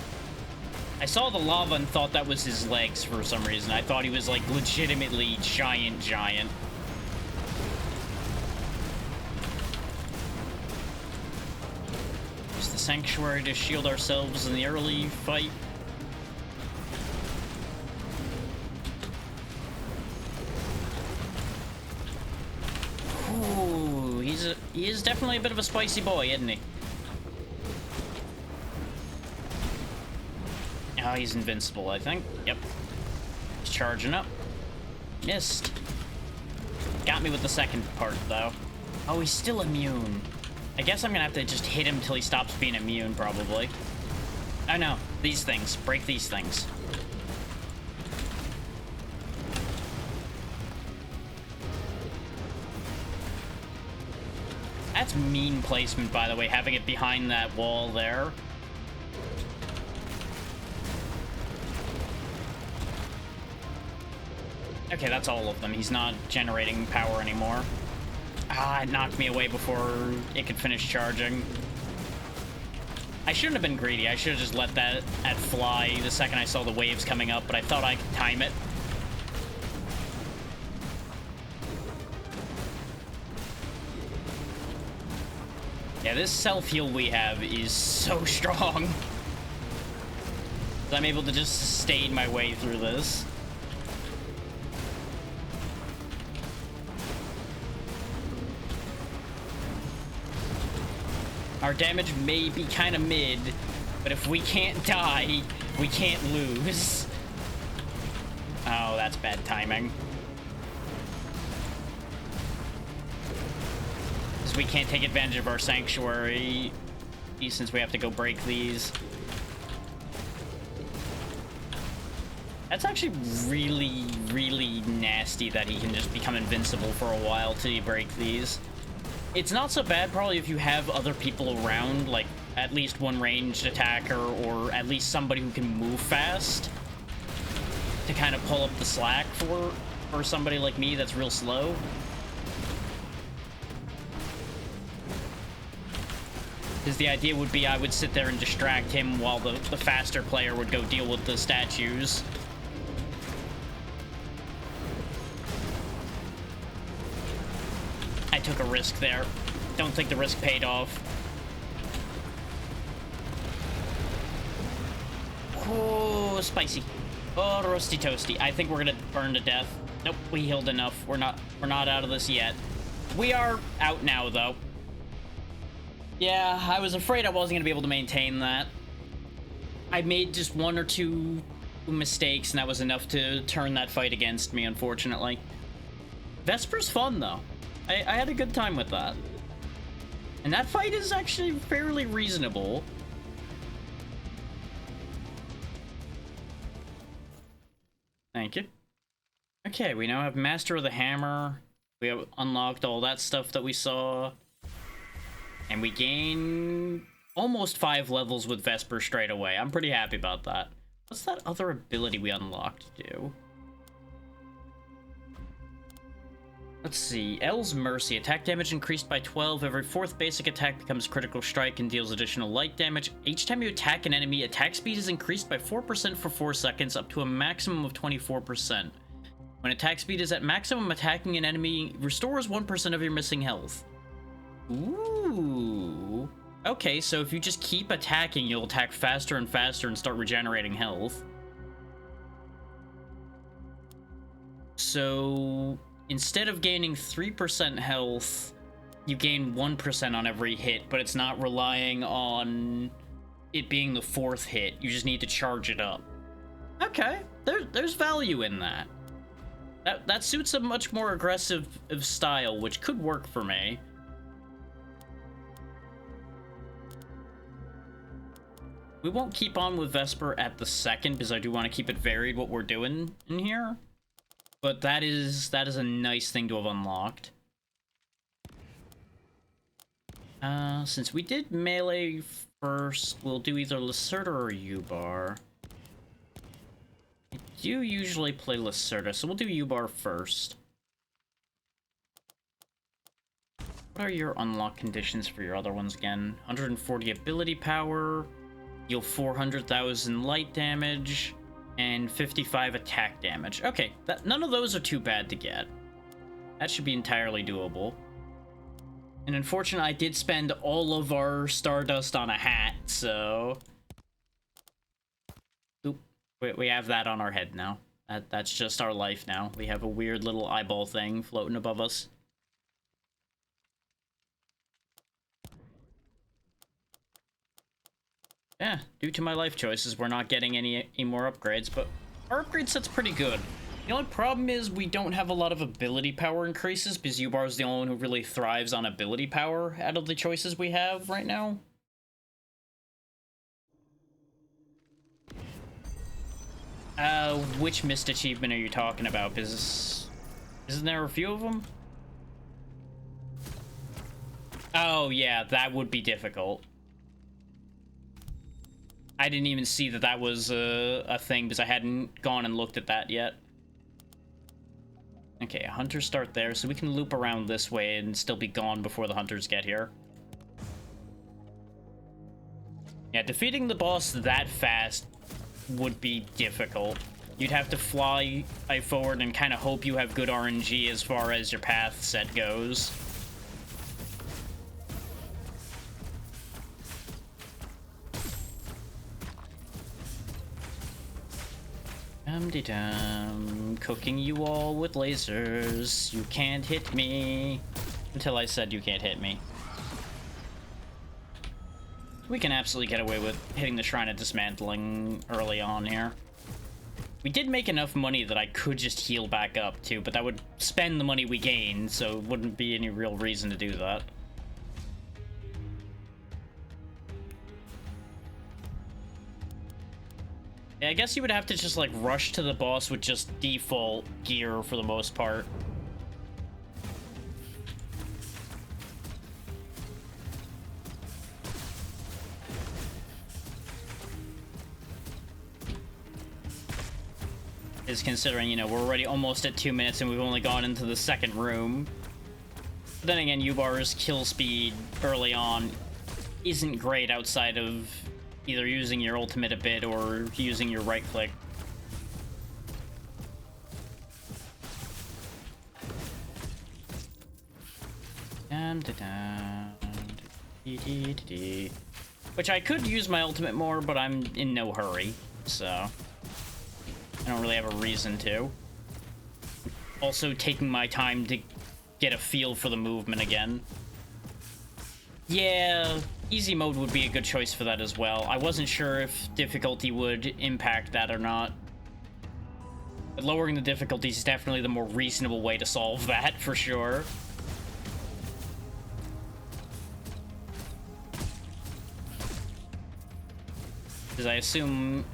I saw the lava and thought that was his legs for some reason. I thought he was, like, legitimately giant. Use the Sanctuary to shield ourselves in the early fight. Ooh, he is definitely a bit of a spicy boy, isn't he? Oh, he's invincible, I think. Yep. He's charging up. Missed. Got me with the second part, though. Oh, he's still immune. I guess I'm gonna have to just hit him till he stops being immune, probably. Oh, no. These things. Break these things. That's mean placement, by the way, having it behind that wall there. Okay, that's all of them. He's not generating power anymore. Ah, it knocked me away before it could finish charging. I shouldn't have been greedy. I should have just let that fly the second I saw the waves coming up, but I thought I could time it. Yeah, this self-heal we have is so strong. I'm able to just sustain my way through this. Our damage may be kind of mid, but if we can't die, we can't lose. Oh, that's bad timing. Because we can't take advantage of our Sanctuary, since we have to go break these. That's actually really, really nasty that he can just become invincible for a while till you break these. It's not so bad probably if you have other people around, like at least one ranged attacker or at least somebody who can move fast to kind of pull up the slack for somebody like me that's real slow. Because the idea would be I would sit there and distract him while the faster player would go deal with the statues. I took a risk there. Don't think the risk paid off. Oh, spicy. Oh, roasty toasty. I think we're gonna burn to death. Nope, we healed enough. We're not out of this yet. We are out now, though. Yeah, I was afraid I wasn't gonna be able to maintain that. I made just one or two mistakes, and that was enough to turn that fight against me, unfortunately. Vesper's fun, though. I had a good time with that. And that fight is actually fairly reasonable. Thank you. Okay, we now have Master of the Hammer. We have unlocked all that stuff that we saw. And we gain almost 5 levels with Vesper straight away. I'm pretty happy about that. What's that other ability we unlocked do? Let's see. L's Mercy. Attack damage increased by 12. Every 4th basic attack becomes critical strike and deals additional light damage. Each time you attack an enemy, attack speed is increased by 4% for 4 seconds, up to a maximum of 24%. When attack speed is at maximum, attacking an enemy restores 1% of your missing health. Ooh. Okay, so if you just keep attacking, you'll attack faster and faster and start regenerating health. So instead of gaining 3% health, you gain 1% on every hit, but it's not relying on it being the 4th hit. You just need to charge it up. Okay, there's value in that. That suits a much more aggressive style, which could work for me. We won't keep on with Vesper at the second, because I do want to keep it varied what we're doing in here. But that is a nice thing to have unlocked. Since we did melee first, we'll do either Lacerda or U-Bar. I do usually play Lacerda, so we'll do U-Bar first. What are your unlock conditions for your other ones again? 140 ability power, deal 400,000 light damage, and 55 attack damage. Okay, none of those are too bad to get. That should be entirely doable. And unfortunately, I did spend all of our Stardust on a hat, so... Oop. We have that on our head now. That's just our life now. We have a weird little eyeball thing floating above us. Yeah, due to my life choices, we're not getting any more upgrades, but our upgrade set's pretty good. The only problem is we don't have a lot of ability power increases, because U-Bar is the only one who really thrives on ability power out of the choices we have right now. Which missed achievement are you talking about? Because isn't there a few of them? Oh, yeah, that would be difficult. I didn't even see that was a thing, because I hadn't gone and looked at that yet. Okay, hunters start there, so we can loop around this way and still be gone before the hunters get here. Yeah, defeating the boss that fast would be difficult. You'd have to fly forward and kind of hope you have good RNG as far as your path set goes. Dum-de-dum, cooking you all with lasers. You can't hit me. Until I said you can't hit me. We can absolutely get away with hitting the Shrine of Dismantling early on here. We did make enough money that I could just heal back up too, but that would spend the money we gained, so it wouldn't be any real reason to do that. Yeah, I guess you would have to just, like, rush to the boss with just default gear for the most part. Is considering, you know, we're already almost at 2 minutes and we've only gone into the second room. But then again, U-Bar's kill speed early on isn't great outside of either using your ultimate a bit or using your right click. Which I could use my ultimate more, but I'm in no hurry, so I don't really have a reason to. Also taking my time to get a feel for the movement again. Yeah, easy mode would be a good choice for that as well. I wasn't sure if difficulty would impact that or not. But lowering the difficulty is definitely the more reasonable way to solve that, for sure. Because I assume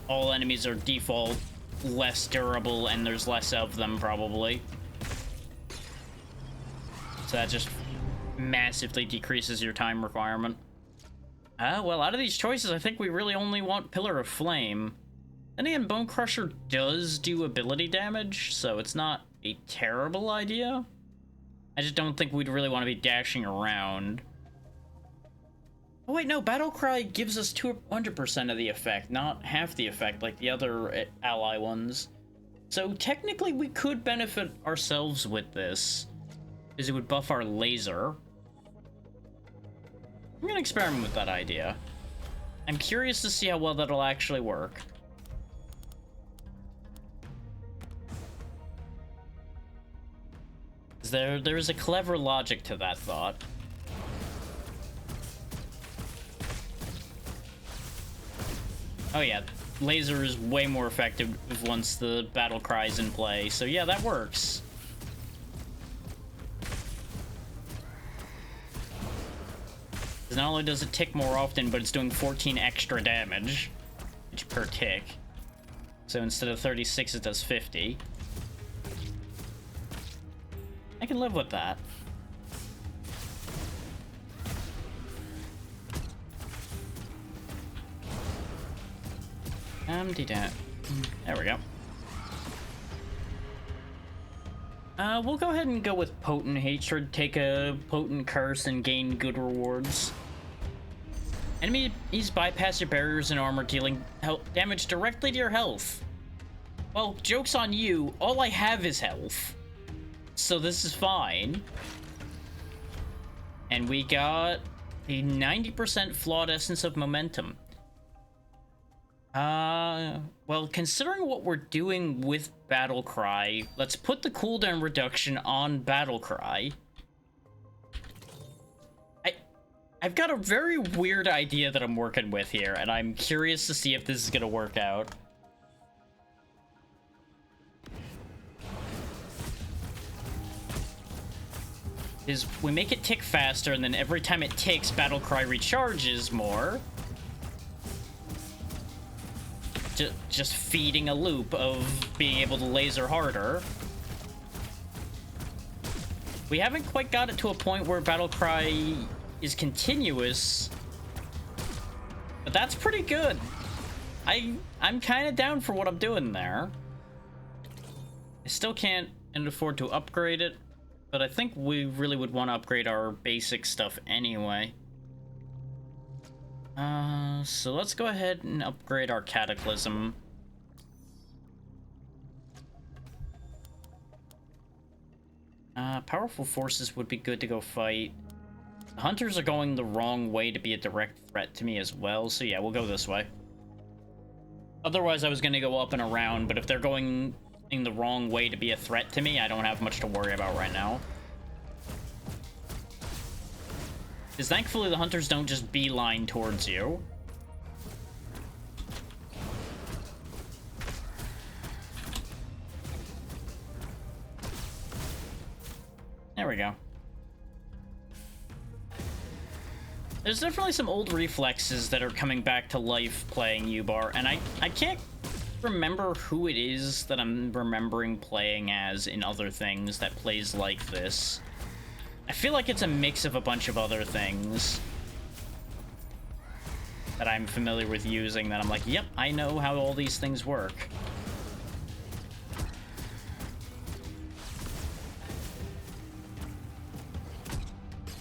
all enemies are default less durable and there's less of them, probably. So that just massively decreases your time requirement. Well, out of these choices, I think we really only want Pillar of Flame. Then again, Bone Crusher does do ability damage, so it's not a terrible idea. I just don't think we'd really want to be dashing around. Oh wait, no, Battle Cry gives us 200% of the effect, not half the effect like the other ally ones. So technically we could benefit ourselves with this, because it would buff our laser. I'm gonna experiment with that idea. I'm curious to see how well that'll actually work. There is a clever logic to that thought. Oh yeah, laser is way more effective once the battle cry is in play, so yeah, that works. Because not only does it tick more often, but it's doing 14 extra damage per tick. So instead of 36, it does 50. I can live with that. There we go. We'll go ahead and go with Potent Hatred, take a Potent Curse, and gain good rewards. Enemies bypass your barriers and armor, dealing damage directly to your health. Well, joke's on you, all I have is health. So this is fine. And we got a 90% flawed Essence of Momentum. Well, considering what we're doing with Battle Cry, let's put the cooldown reduction on Battle Cry. I've got a very weird idea that I'm working with here, and I'm curious to see if this is gonna work out. Is we make it tick faster, and then every time it ticks, Battle Cry recharges more. Just feeding a loop of being able to laser harder. We haven't quite got it to a point where Battle Cry is continuous, but that's pretty good. I'm kind of down for what I'm doing there. I still can't afford to upgrade it, but I think we really would want to upgrade our basic stuff anyway. So let's go ahead and upgrade our Cataclysm. Powerful forces would be good to go fight. The hunters are going the wrong way to be a direct threat to me as well, so yeah, we'll go this way. Otherwise, I was gonna go up and around, but if they're going in the wrong way to be a threat to me, I don't have much to worry about right now. Because thankfully the hunters don't just beeline towards you. There we go. There's definitely some old reflexes that are coming back to life playing U-Bar, and I can't remember who it is that I'm remembering playing as in other things that plays like this. I feel like it's a mix of a bunch of other things that I'm familiar with using that I'm like, yep, I know how all these things work.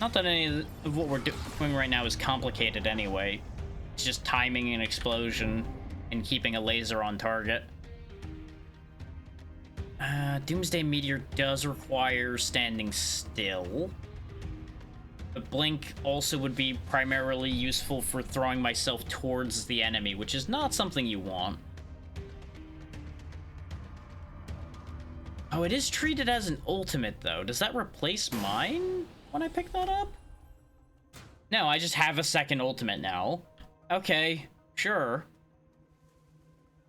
Not that any of what we're doing right now is complicated anyway. It's just timing an explosion and keeping a laser on target. Doomsday Meteor does require standing still. But Blink also would be primarily useful for throwing myself towards the enemy, which is not something you want. Oh, it is treated as an ultimate, though. Does that replace mine when I pick that up? No, I just have a second ultimate now. Okay, sure.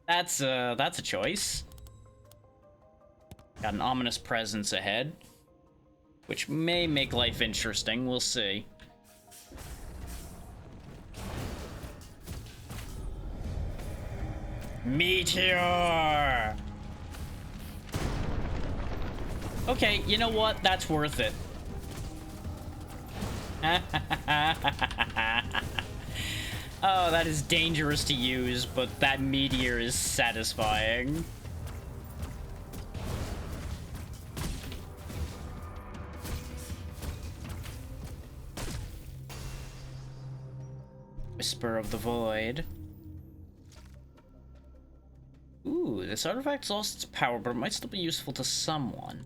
That's a choice. Got an ominous presence ahead, which may make life interesting. We'll see. Meteor! Okay, you know what? That's worth it. Oh, that is dangerous to use, but that meteor is satisfying. Whisper of the Void. Ooh, this artifact's lost its power, but it might still be useful to someone.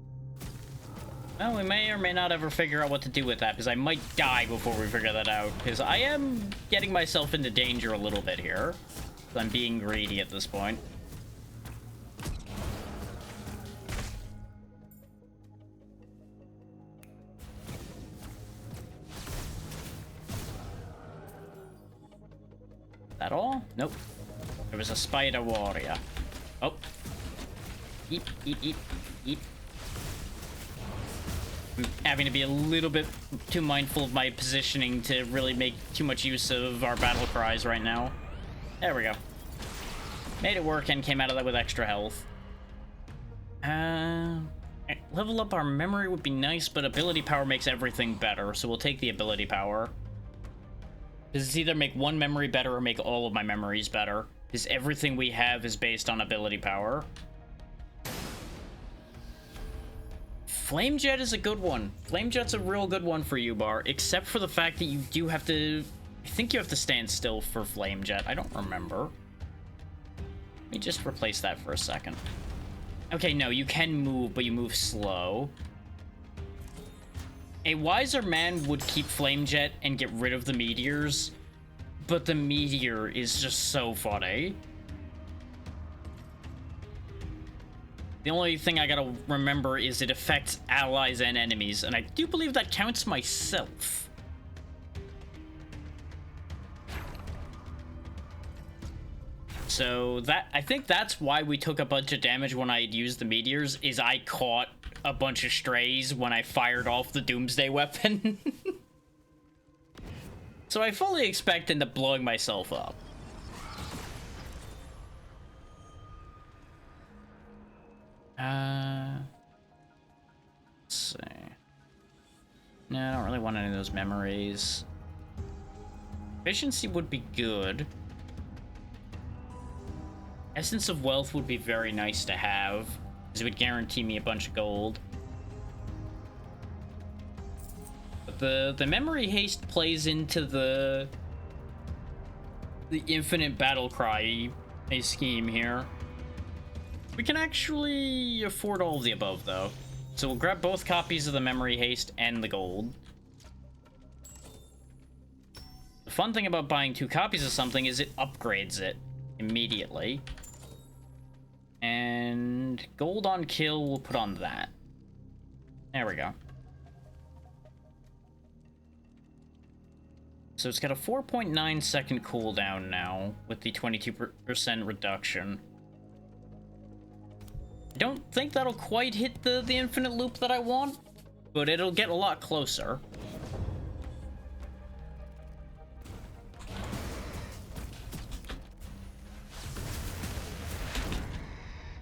Well, we may or may not ever figure out what to do with that, because I might die before we figure that out, because I am getting myself into danger a little bit here. I'm being greedy at this point. That all? Nope. There was a spider warrior. Oh. Eep, eep, eep, eep. I'm having to be a little bit too mindful of my positioning to really make too much use of our battle cries right now. There we go. Made it work and came out of that with extra health. Level up our memory would be nice, but ability power makes everything better, so we'll take the ability power. Because it's either make one memory better or make all of my memories better. Because everything we have is based on ability power. Flame Jet is a good one. Flame Jet's a real good one for you, Bar, except for the fact that you do have to... I think you have to stand still for Flame Jet. I don't remember. Let me just replace that for a second. Okay, no, you can move, but you move slow. A wiser man would keep Flame Jet and get rid of the meteors, but the meteor is just so funny. The only thing I gotta remember is it affects allies and enemies, and I do believe that counts myself. So that, I think that's why we took a bunch of damage when I had used the meteors, is I caught a bunch of strays when I fired off the Doomsday weapon. So I fully expect to end up blowing myself up. Let's see. No, I don't really want any of those memories. Efficiency would be good. Essence of Wealth would be very nice to have, because it would guarantee me a bunch of gold. But the memory haste plays into the infinite battle cry scheme here. We can actually afford all of the above, though. So we'll grab both copies of the memory haste and the gold. The fun thing about buying 2 copies of something is it upgrades it immediately. And gold on kill, we'll put on that. There we go. So it's got a 4.9 second cooldown now with the 22% reduction. I don't think that'll quite hit the infinite loop that I want, but it'll get a lot closer.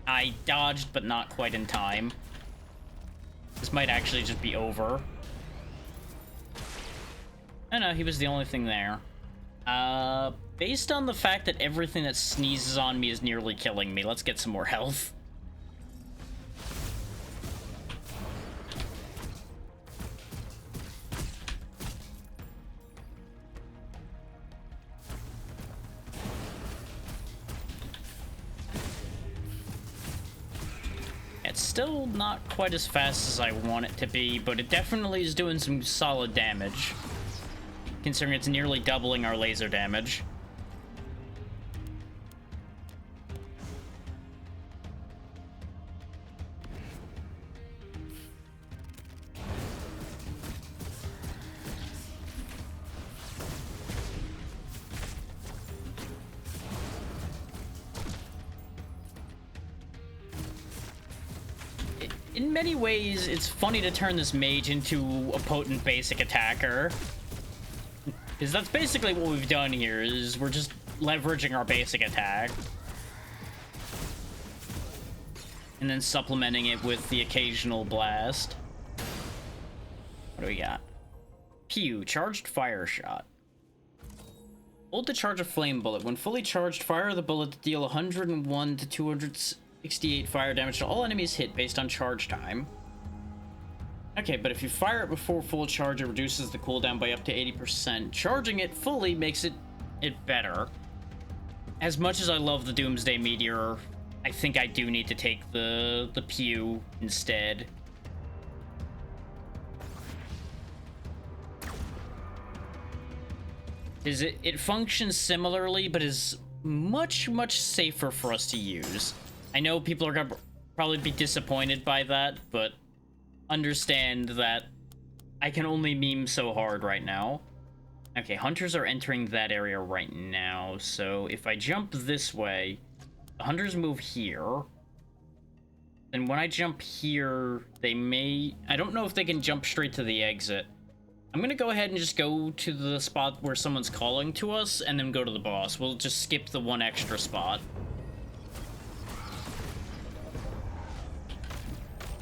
I dodged, but not quite in time. This might actually just be over. Oh no, he was the only thing there. Based on the fact that everything that sneezes on me is nearly killing me, let's get some more health. It's still not quite as fast as I want it to be, but it definitely is doing some solid damage, considering it's nearly doubling our laser damage. In many ways, it's funny to turn this mage into a potent basic attacker. Because that's basically what we've done here, is we're just leveraging our basic attack. and then supplementing it with the occasional blast. What do we got? Pew, charged fire shot. Hold to charge a flame bullet. When fully charged, fire the bullet to deal 101 to 268 fire damage to all enemies hit based on charge time. Okay, but if you fire it before full charge, it reduces the cooldown by up to 80%. Charging it fully makes it better. As much as I love the Doomsday Meteor, I think I do need to take the Pew instead. It functions similarly, but is much, much safer for us to use. I know people are gonna probably be disappointed by that, but understand that I can only meme so hard right now. Okay, hunters are entering that area right now, so if I jump this way, the hunters move here. And when I jump here, they may... I don't know if they can jump straight to the exit. I'm gonna go ahead and just go to the spot where someone's calling to us, and then go to the boss. We'll just skip the one extra spot.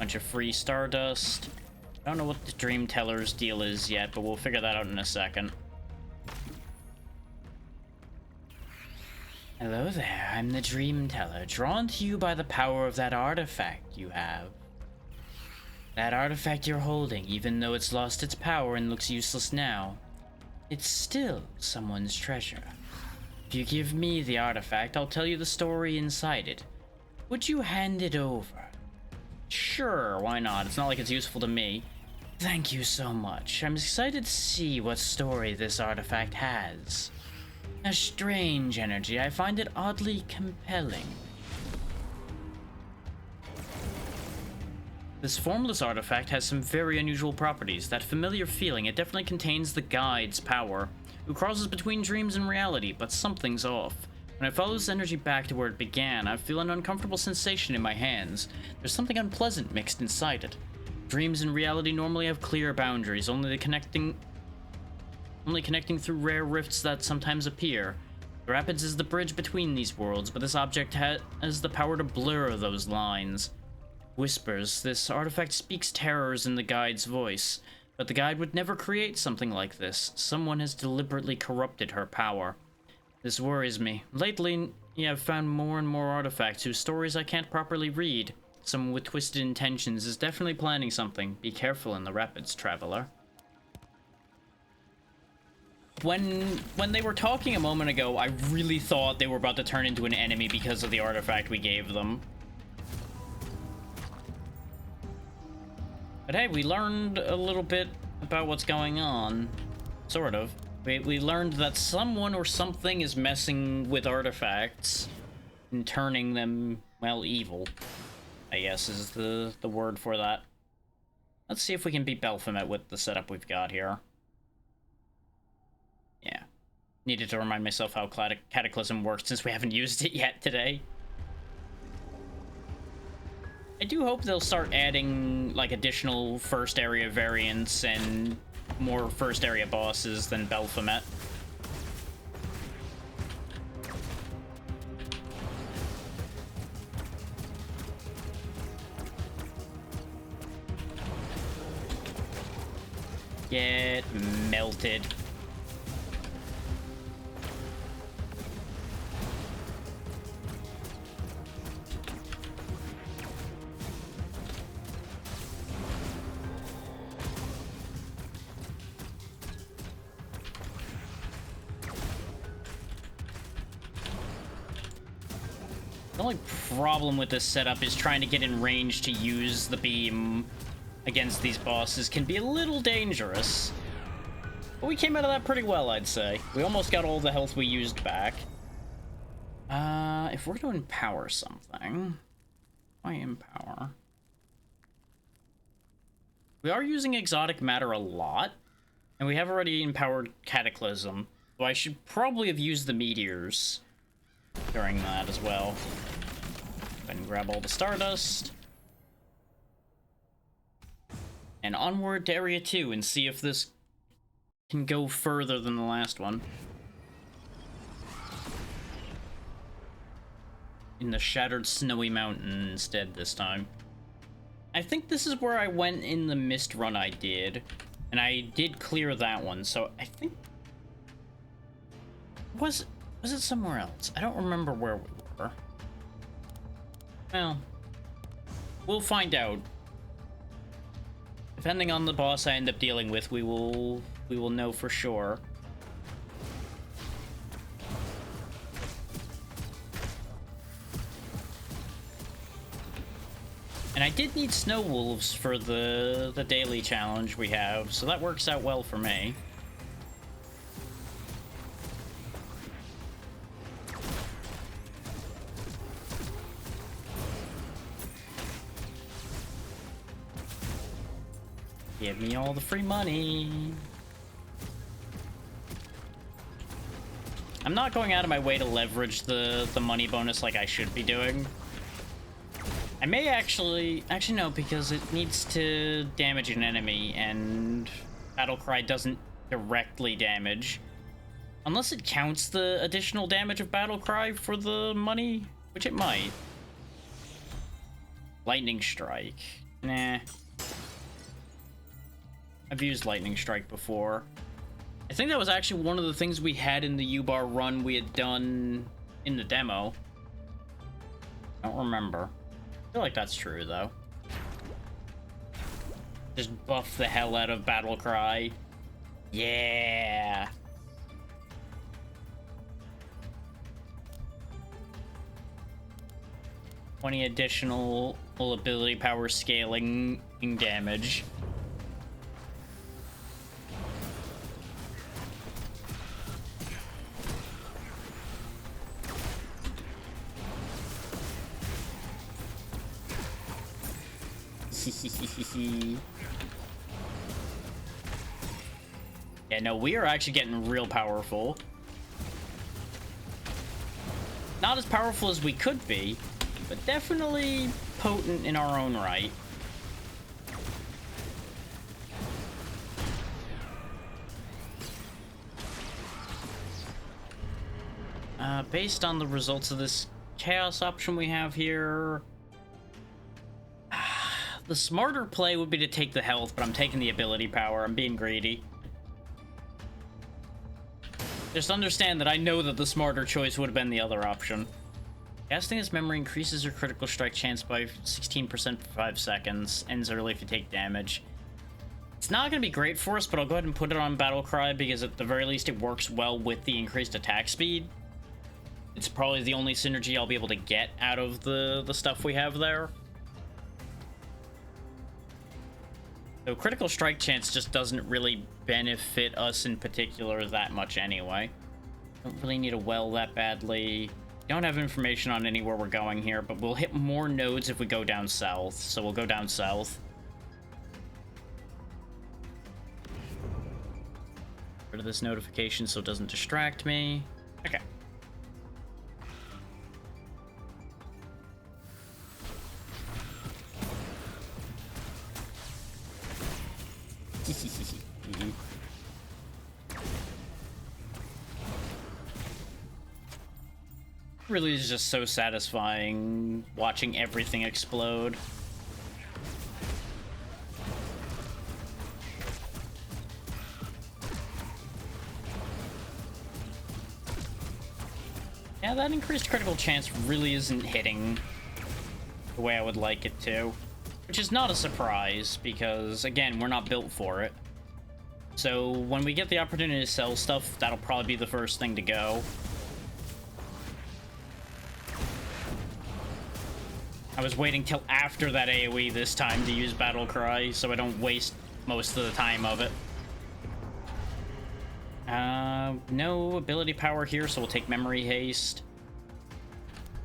Bunch of free Stardust. I don't know what the Dream Teller's deal is yet, but we'll figure that out in a second. Hello there, I'm the Dream Teller, drawn to you by the power of that artifact you have. That artifact you're holding, even though it's lost its power and looks useless now, it's still someone's treasure. If you give me the artifact, I'll tell you the story inside it. Would you hand it over? Sure, why not? It's not like it's useful to me. Thank you so much. I'm excited to see what story this artifact has. A strange energy. I find it oddly compelling. This formless artifact has some very unusual properties. That familiar feeling, it definitely contains the guide's power, who crosses between dreams and reality, but something's off. When I follow this energy back to where it began, I feel an uncomfortable sensation in my hands. There's something unpleasant mixed inside it. Dreams and reality normally have clear boundaries, only connecting through rare rifts that sometimes appear. The rapids is the bridge between these worlds, but this object has the power to blur those lines. Whispers, this artifact speaks terrors in the guide's voice, but the guide would never create something like this. Someone has deliberately corrupted her power. This worries me. Lately, I've found more and more artifacts whose stories I can't properly read. Someone with twisted intentions is definitely planning something. Be careful in the rapids, traveler. When they were talking a moment ago, I really thought they were about to turn into an enemy because of the artifact we gave them. But hey, we learned a little bit about what's going on. Sort of. We learned that someone or something is messing with artifacts and turning them, well, evil, I guess is the word for that. Let's see if we can beat Baphomet with the setup we've got here. Yeah. Needed to remind myself how Cataclysm works since we haven't used it yet today. I do hope they'll start adding, like, additional first area variants and more first area bosses than Baphomet. Get melted. The only problem with this setup is trying to get in range to use the beam against these bosses can be a little dangerous. But we came out of that pretty well, I'd say. We almost got all the health we used back. If we're to empower something... Why empower? We are using exotic matter a lot, and we have already empowered Cataclysm, so I should probably have used the meteors during that as well. Go ahead and grab all the Stardust. And onward to Area 2 and see if this can go further than the last one. in the Shattered Snowy Mountain instead this time. I think this is where I went in the mist run I did, and I did clear that one, so I think... Was it somewhere else? I don't remember where we were. Well, we'll find out. Depending on the boss I end up dealing with, we will know for sure. And I did need snow wolves for the daily challenge we have, so that works out well for me. Give me all the free money. I'm not going out of my way to leverage the money bonus like I should be doing. I may actually no, because it needs to damage an enemy, and Battlecry doesn't directly damage. Unless it counts the additional damage of Battlecry for the money, which it might. Lightning Strike. Nah. I've used Lightning Strike before. I think that was actually one of the things we had in the U-Bar run we had done in the demo. I don't remember. I feel like that's true, though. Just buff the hell out of Battlecry. Yeah! 20 additional ability power scaling damage. Yeah, no, we are actually getting real powerful. Not as powerful as we could be, but definitely potent in our own right. Based on the results of this chaos option we have here, the smarter play would be to take the health, but I'm taking the ability power. I'm being greedy. Just understand that I know that the smarter choice would have been the other option. Casting this memory increases your critical strike chance by 16% for 5 seconds. Ends early if you take damage. It's not going to be great for us, but I'll go ahead and put it on Battlecry because at the very least it works well with the increased attack speed. It's probably the only synergy I'll be able to get out of the stuff we have there. So critical strike chance just doesn't really benefit us in particular that much anyway. Don't really need a well that badly. Don't have information on anywhere we're going here, but we'll hit more nodes if we go down south. So we'll go down south. Rid of this notification so it doesn't distract me. Okay. Really is just so satisfying watching everything explode. Yeah, that increased critical chance really isn't hitting the way I would like it to. Which is not a surprise, because, again, we're not built for it. So, when we get the opportunity to sell stuff, that'll probably be the first thing to go. I was waiting till after that AoE this time to use Battlecry, so I don't waste most of the time of it. No ability power here, so we'll take Memory Haste.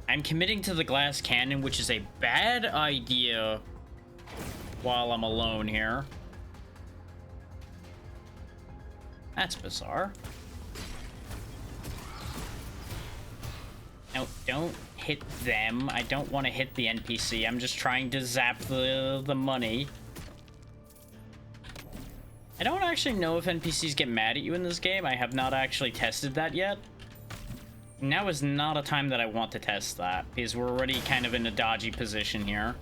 I'm committing to the Glass Cannon, which is a bad idea while I'm alone here. That's bizarre. No, don't hit them. I don't want to hit the NPC. I'm just trying to zap the money. I don't actually know if NPCs get mad at you in this game. I have not actually tested that yet. Now is not a time that I want to test that, because we're already kind of in a dodgy position here.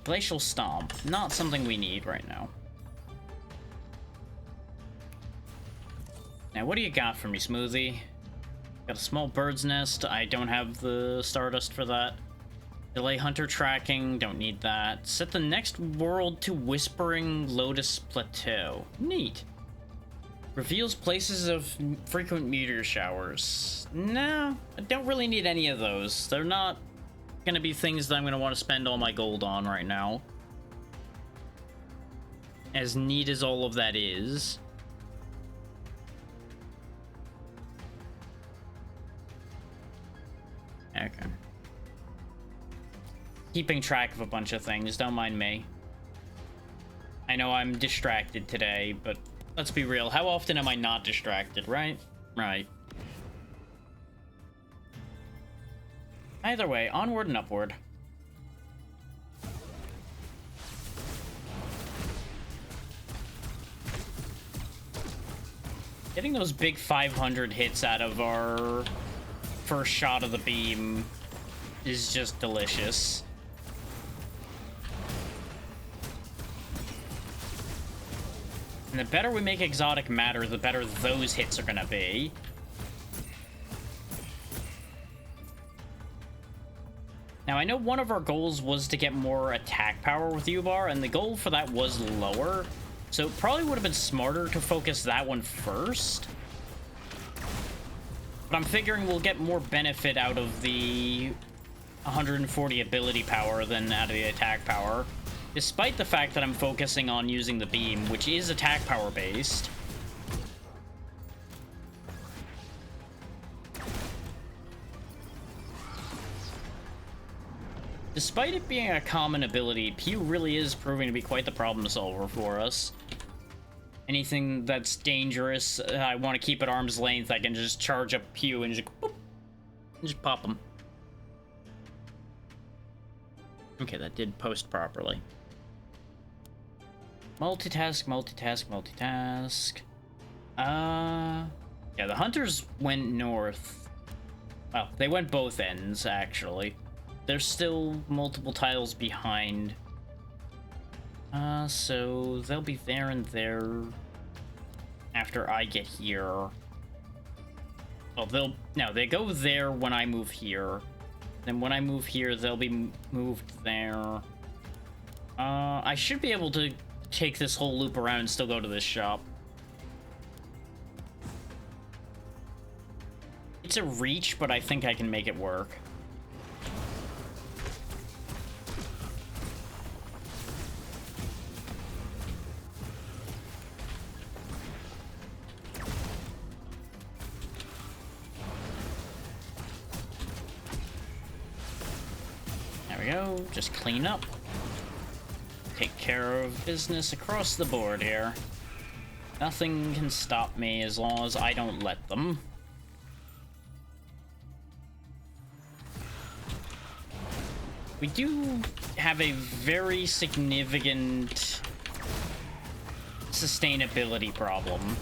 Glacial Stomp, not something we need right now. Now, what do you got for me, Smoothie? Got a small bird's nest. I don't have the Stardust for that. Delay hunter tracking, don't need that. Set the next world to Whispering Lotus Plateau. Neat. Reveals places of frequent meteor showers. No, I don't really need any of those. They're not gonna be things that I'm gonna want to spend all my gold on right now. As neat as all of that is. Okay. Keeping track of a bunch of things, don't mind me. I know I'm distracted today, but let's be real. How often am I not distracted, right? Right. Either way, onward and upward. Getting those big 500 hits out of our first shot of the beam is just delicious. And the better we make exotic matter, the better those hits are gonna be. Now, I know one of our goals was to get more attack power with U-Bar, and the goal for that was lower. So it probably would have been smarter to focus that one first. But I'm figuring we'll get more benefit out of the 140 ability power than out of the attack power. Despite the fact that I'm focusing on using the beam, which is attack power based. Despite it being a common ability, Pew really is proving to be quite the problem solver for us. Anything that's dangerous, I want to keep at arm's length, I can just charge up Pew and just, boop, and just pop them. Okay, that did post properly. Multitask, multitask, multitask. Yeah, the hunters went north. Well, they went both ends, actually. There's still multiple tiles behind. So they'll be there and there after I get here. Oh, they go there when I move here. Then when I move here, they'll be moved there. I should be able to take this whole loop around and still go to this shop. It's a reach, but I think I can make it work. There we go, just clean up. Take care of business across the board here. Nothing can stop me as long as I don't let them. We do have a very significant sustainability problem.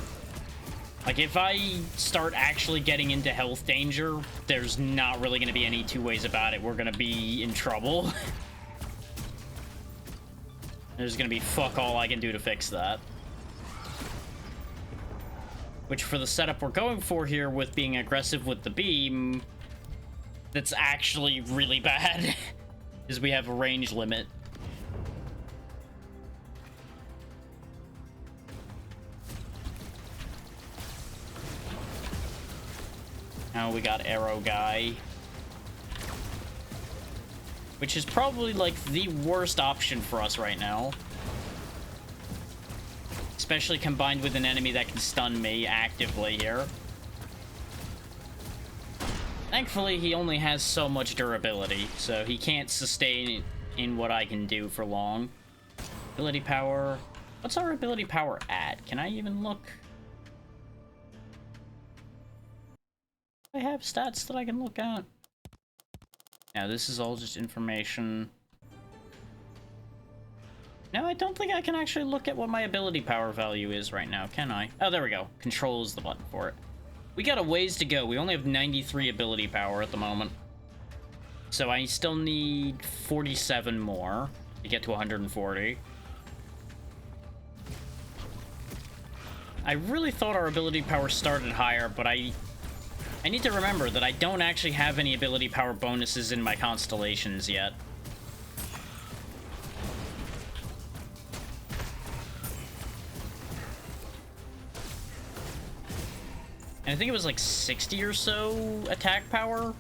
Like, if I start actually getting into health danger, there's not really going to be any two ways about it. We're going to be in trouble. There's going to be fuck all I can do to fix that. Which, for the setup we're going for here with being aggressive with the beam, that's actually really bad. Is we have a range limit. Now we got Arrow Guy. Which is probably, like, the worst option for us right now. Especially combined with an enemy that can stun me actively here. Thankfully, he only has so much durability, so he can't sustain in what I can do for long. Ability power. What's our ability power at? Can I even look? Do I have stats that I can look at? Now, this is all just information. No, I don't think I can actually look at what my ability power value is right now, can I? Oh, there we go. Control is the button for it. we got a ways to go. We only have 93 ability power at the moment. So I still need 47 more to get to 140. I really thought our ability power started higher, but I need to remember that I don't actually have any ability power bonuses in my constellations yet. And I think it was like 60 or so attack power.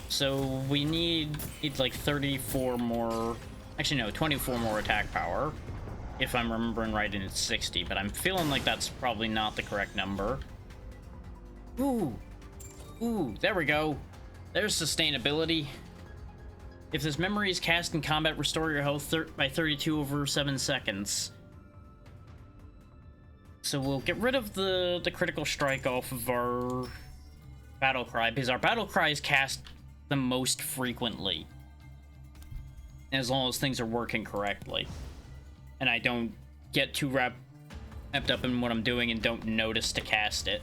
So we need like 34 more... Actually, no, 24 more attack power. If I'm remembering right, and it's 60. But I'm feeling like that's probably not the correct number. Ooh. Ooh, there we go. There's sustainability. If this memory is cast in combat, restore your health by 32 over 7 seconds. So we'll get rid of the critical strike off of our battle cry, because our battle cry is cast the most frequently, as long as things are working correctly, and I don't get too wrapped up in what I'm doing and don't notice to cast it.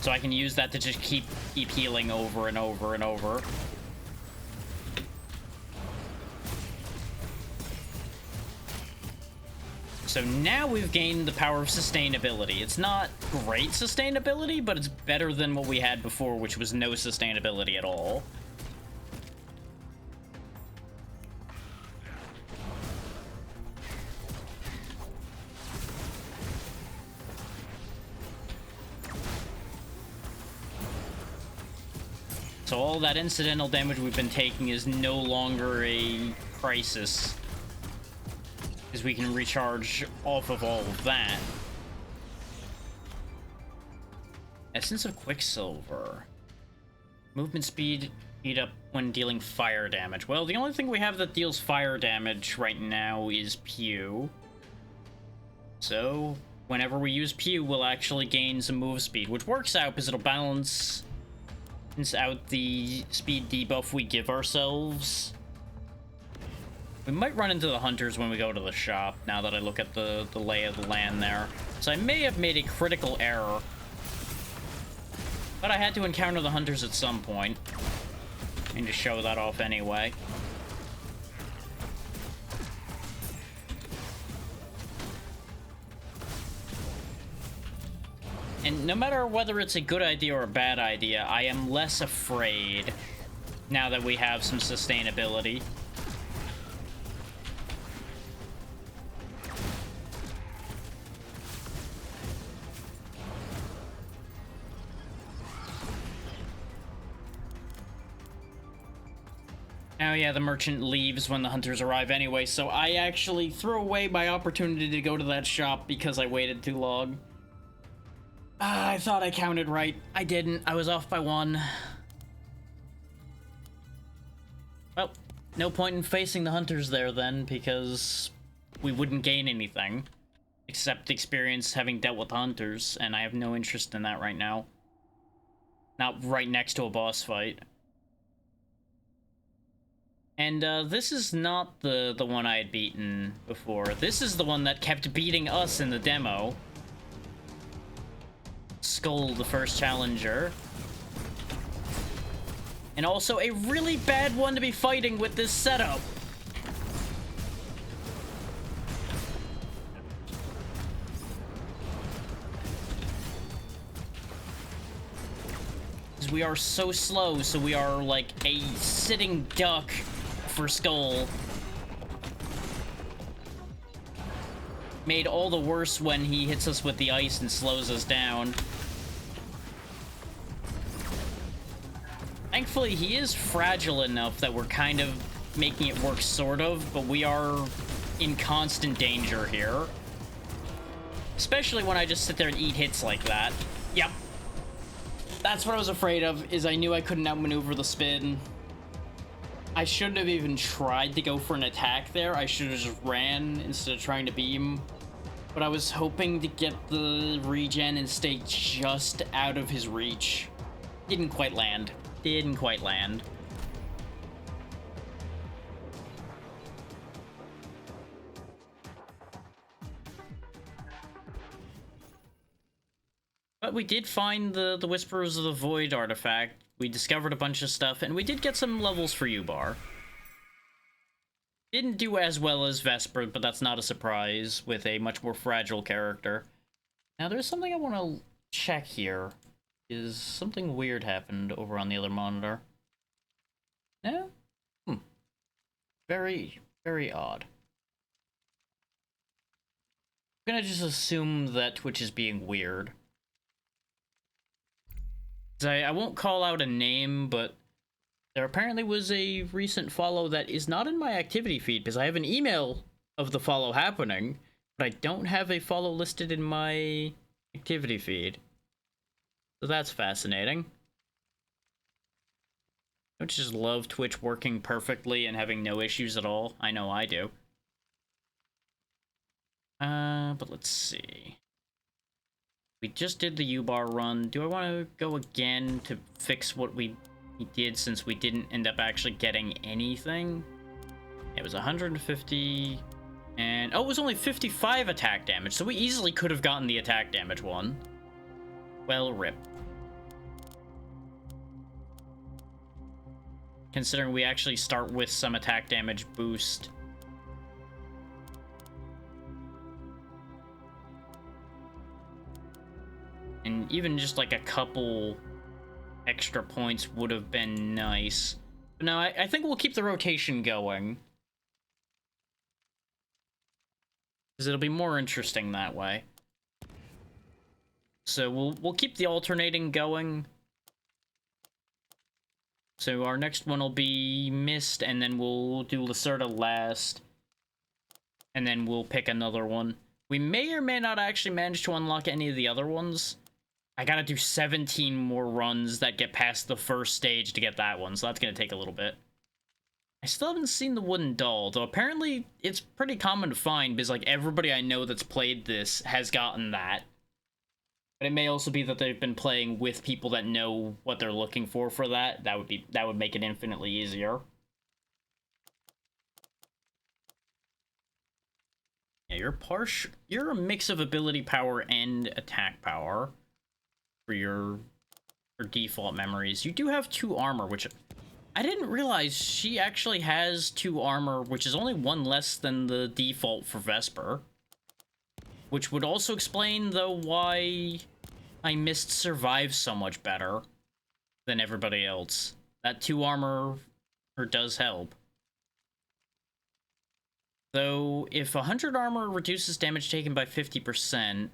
So I can use that to just keep healing over and over and over. So now we've gained the power of sustainability. It's not great sustainability, but it's better than what we had before, which was no sustainability at all. So all that incidental damage we've been taking is no longer a crisis, because we can recharge off of all of that. Essence of Quicksilver. Movement speed up when dealing fire damage. Well, the only thing we have that deals fire damage right now is Pew. So whenever we use Pew, we'll actually gain some move speed, which works out because it'll balance out the speed debuff we give ourselves. We might run into the hunters when we go to the shop, now that I look at the lay of the land there. So I may have made a critical error, but I had to encounter the hunters at some point. I need to show that off anyway. And no matter whether it's a good idea or a bad idea, I am less afraid now that we have some sustainability. Oh yeah, the merchant leaves when the hunters arrive anyway, so I actually threw away my opportunity to go to that shop because I waited too long. I thought I counted right. I didn't. I was off by 1. Well, no point in facing the hunters there then, because we wouldn't gain anything except experience having dealt with hunters, and I have no interest in that right now. Not right next to a boss fight. And this is not the one I had beaten before. This is the one that kept beating us in the demo. Skull, the first challenger. And also a really bad one to be fighting with this setup. Because we are so slow, so we are like a sitting duck for Skull. Made all the worse when he hits us with the ice and slows us down. Thankfully, he is fragile enough that we're kind of making it work, sort of, but we are in constant danger here. Especially when I just sit there and eat hits like that. Yep. That's what I was afraid of, is I knew I couldn't outmaneuver the spin. I shouldn't have even tried to go for an attack there. I should have just ran instead of trying to beam. But I was hoping to get the regen and stay just out of his reach. Didn't quite land. Didn't quite land. But we did find the Whisperers of the Void artifact. We discovered a bunch of stuff, and we did get some levels for Ubar. Didn't do as well as Vesper, but that's not a surprise with a much more fragile character. Now, there's something I want to check here. Is something weird happened over on the other monitor? No? Very, very odd. I'm gonna just assume that Twitch is being weird. I won't call out a name, but there apparently was a recent follow that is not in my activity feed, because I have an email of the follow happening, but I don't have a follow listed in my activity feed. So that's fascinating. Don't you just love Twitch working perfectly and having no issues at all? I know I do. But let's see. We just did the U-bar run. Do I want to go again to fix what we did, since we didn't end up actually getting anything? It was 150, and oh, it was only 55 attack damage, so we easily could have gotten the attack damage one. Well, rip. Considering we actually start with some attack damage boost. And even just like a couple extra points would have been nice. But no, I think we'll keep the rotation going, because it'll be more interesting that way. So we'll keep the alternating going. So our next one will be Mist, and then we'll do Lacerda last. And then we'll pick another one. We may or may not actually manage to unlock any of the other ones. I gotta do 17 more runs that get past the first stage to get that one, so that's gonna take a little bit. I still haven't seen the Wooden Doll, though apparently it's pretty common to find, because like everybody I know that's played this has gotten that. But it may also be that they've been playing with people that know what they're looking for that. That would make it infinitely easier. Yeah, you're a mix of ability power and attack power for your default memories. You do have 2 armor, which I didn't realize she actually has 2 armor, which is only 1 less than the default for Vesper. Which would also explain, though, why I Mist survives so much better than everybody else. That 2 armor does help. Though, if 100 armor reduces damage taken by 50%,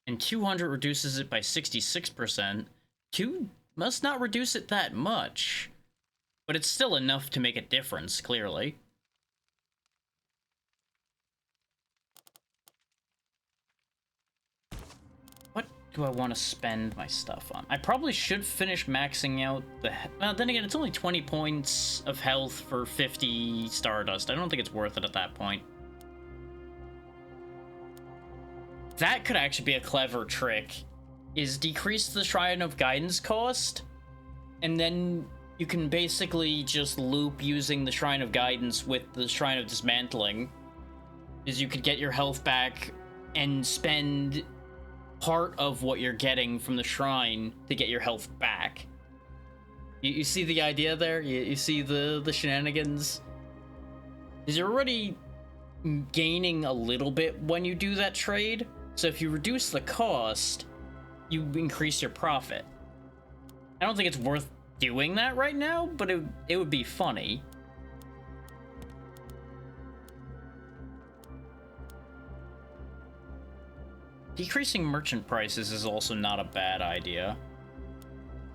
and 200 reduces it by 66%, 2 must not reduce it that much. But it's still enough to make a difference, clearly. What do I want to spend my stuff on? I probably should finish maxing out the... Well, then again, it's only 20 points of health for 50 Stardust. I don't think it's worth it at that point. That could actually be a clever trick, is decrease the Shrine of Guidance cost, and then you can basically just loop using the Shrine of Guidance with the Shrine of Dismantling, is you could get your health back and spend part of what you're getting from the shrine to get your health back. You see the idea there? You see the shenanigans? Because you're already gaining a little bit when you do that trade, so if you reduce the cost, you increase your profit. I don't think it's worth doing that right now, but it would be funny. Decreasing merchant prices is also not a bad idea.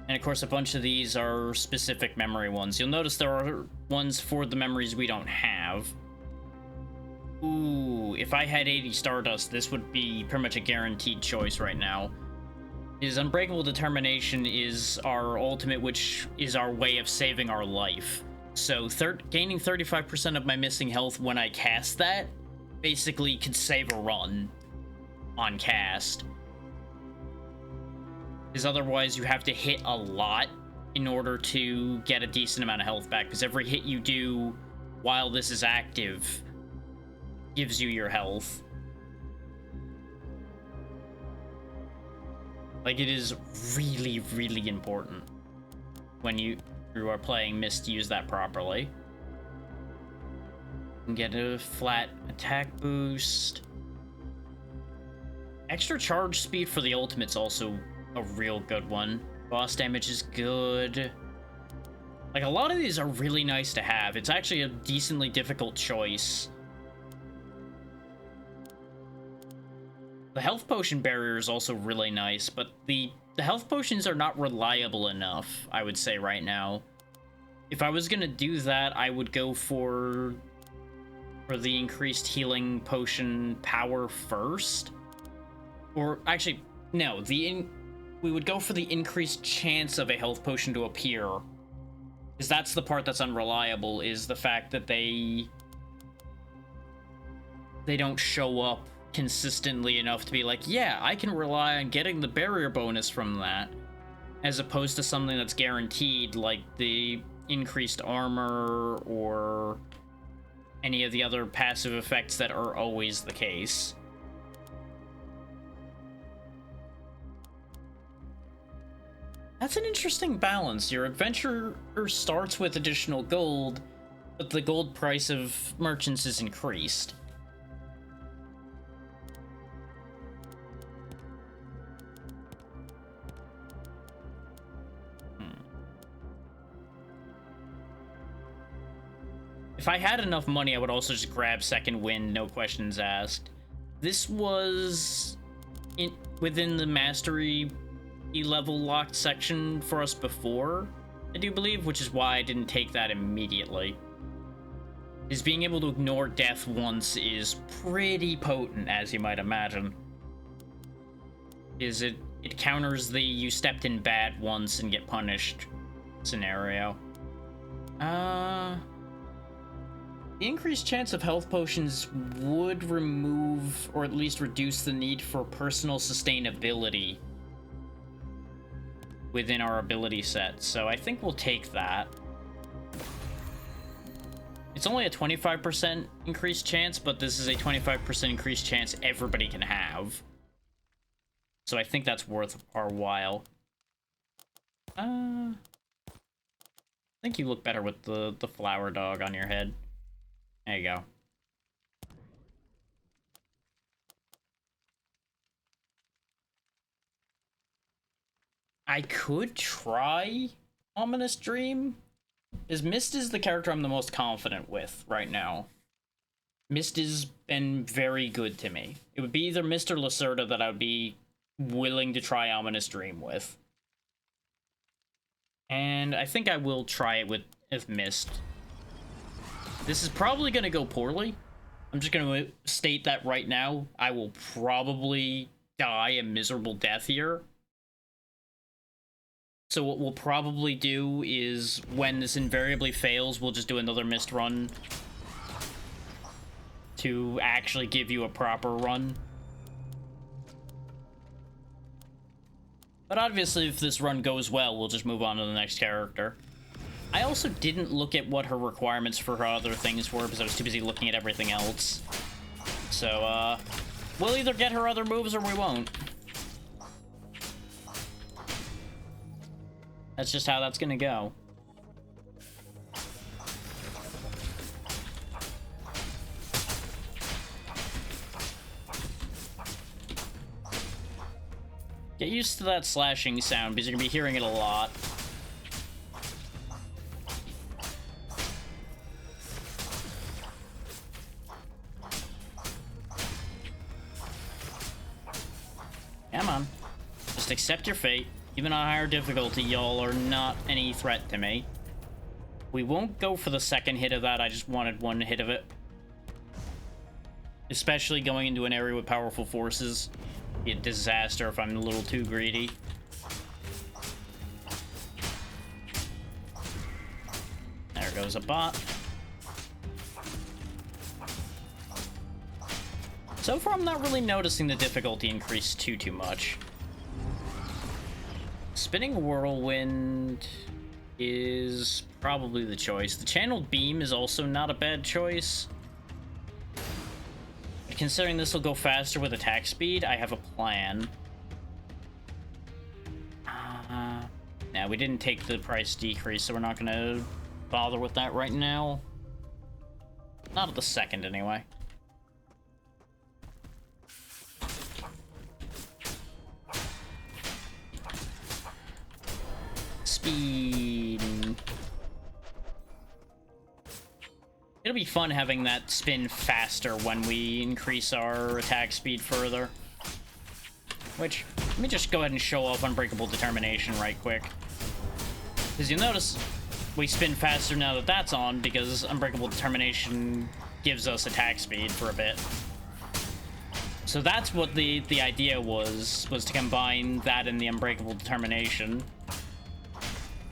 And of course, a bunch of these are specific memory ones. You'll notice there are ones for the memories we don't have. Ooh, if I had 80 Stardust, this would be pretty much a guaranteed choice right now. His Unbreakable Determination is our ultimate, which is our way of saving our life. So gaining 35% of my missing health when I cast that basically could save a run on cast. Because otherwise you have to hit a lot in order to get a decent amount of health back, because every hit you do while this is active gives you your health. Like, it is really, really important when you are playing Mist to use that properly. And get a flat attack boost. Extra charge speed for the ultimate's also a real good one. Boss damage is good. Like, a lot of these are really nice to have. It's actually a decently difficult choice. The health potion barrier is also really nice, but the health potions are not reliable enough, I would say, right now. If I was gonna do that, I would go for the increased healing potion power first. Or, actually, no, we would go for the increased chance of a health potion to appear. Because that's the part that's unreliable, is the fact that they don't show up consistently enough to be like, yeah, I can rely on getting the barrier bonus from that, as opposed to something that's guaranteed, like the increased armor or any of the other passive effects that are always the case. That's an interesting balance. Your adventure starts with additional gold, but the gold price of merchants is increased. If I had enough money, I would also just grab Second Wind, no questions asked. This was within the Mastery level locked section for us before, I do believe, which is why I didn't take that immediately. Is being able to ignore death once is pretty potent, as you might imagine. It counters the you stepped in bad once and get punished scenario. The increased chance of health potions would remove, or at least reduce, the need for personal sustainability within our ability set, so I think we'll take that. It's only a 25% increased chance, but this is a 25% increased chance everybody can have. So I think that's worth our while. I think you look better with the flower dog on your head. There you go. I could try Ominous Dream. Mist is the character I'm the most confident with right now. Mist has been very good to me. It would be either Mist or Lacerda that I would be willing to try Ominous Dream with. And I think I will try it with Mist. This is probably going to go poorly. I'm just going to state that right now. I will probably die a miserable death here. So what we'll probably do is, when this invariably fails, we'll just do another Mist run to actually give you a proper run. But obviously, if this run goes well, we'll just move on to the next character. I also didn't look at what her requirements for her other things were, because I was too busy looking at everything else. So, we'll either get her other moves or we won't. That's just how that's gonna go. Get used to that slashing sound, because you're gonna be hearing it a lot. Come on. Just accept your fate. Even on higher difficulty, y'all are not any threat to me. We won't go for the second hit of that, I just wanted one hit of it. Especially going into an area with powerful forces. Be a disaster if I'm a little too greedy. There goes a bot. So far, I'm not really noticing the difficulty increase too much. Spinning Whirlwind is probably the choice. The Channeled Beam is also not a bad choice. Considering this will go faster with attack speed, I have a plan. Now, we didn't take the price decrease, so we're not gonna bother with that right now. Not at the second, anyway. Speed. It'll be fun having that spin faster when we increase our attack speed further. Which, let me just go ahead and show off Unbreakable Determination right quick. Because you'll notice we spin faster now that that's on, because Unbreakable Determination gives us attack speed for a bit. So that's what the idea was to combine that and the Unbreakable Determination.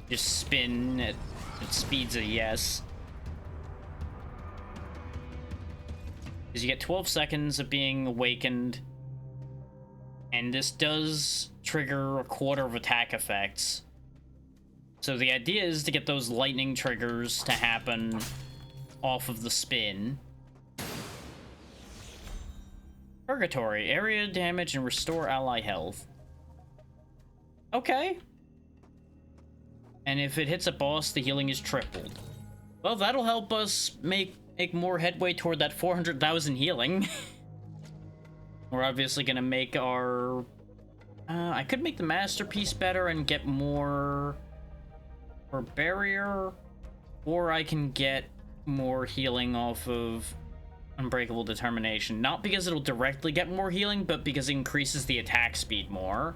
Just spin at speeds of yes. Because you get 12 seconds of being awakened, and this does trigger a quarter of attack effects. So the idea is to get those lightning triggers to happen off of the spin. Purgatory, area damage and restore ally health. Okay. And if it hits a boss, the healing is tripled. Well, that'll help us make more headway toward that 400,000 healing. We're obviously gonna make our... I could make the masterpiece better and get more... for barrier, or I can get more healing off of Unbreakable Determination. Not because it'll directly get more healing, but because it increases the attack speed more.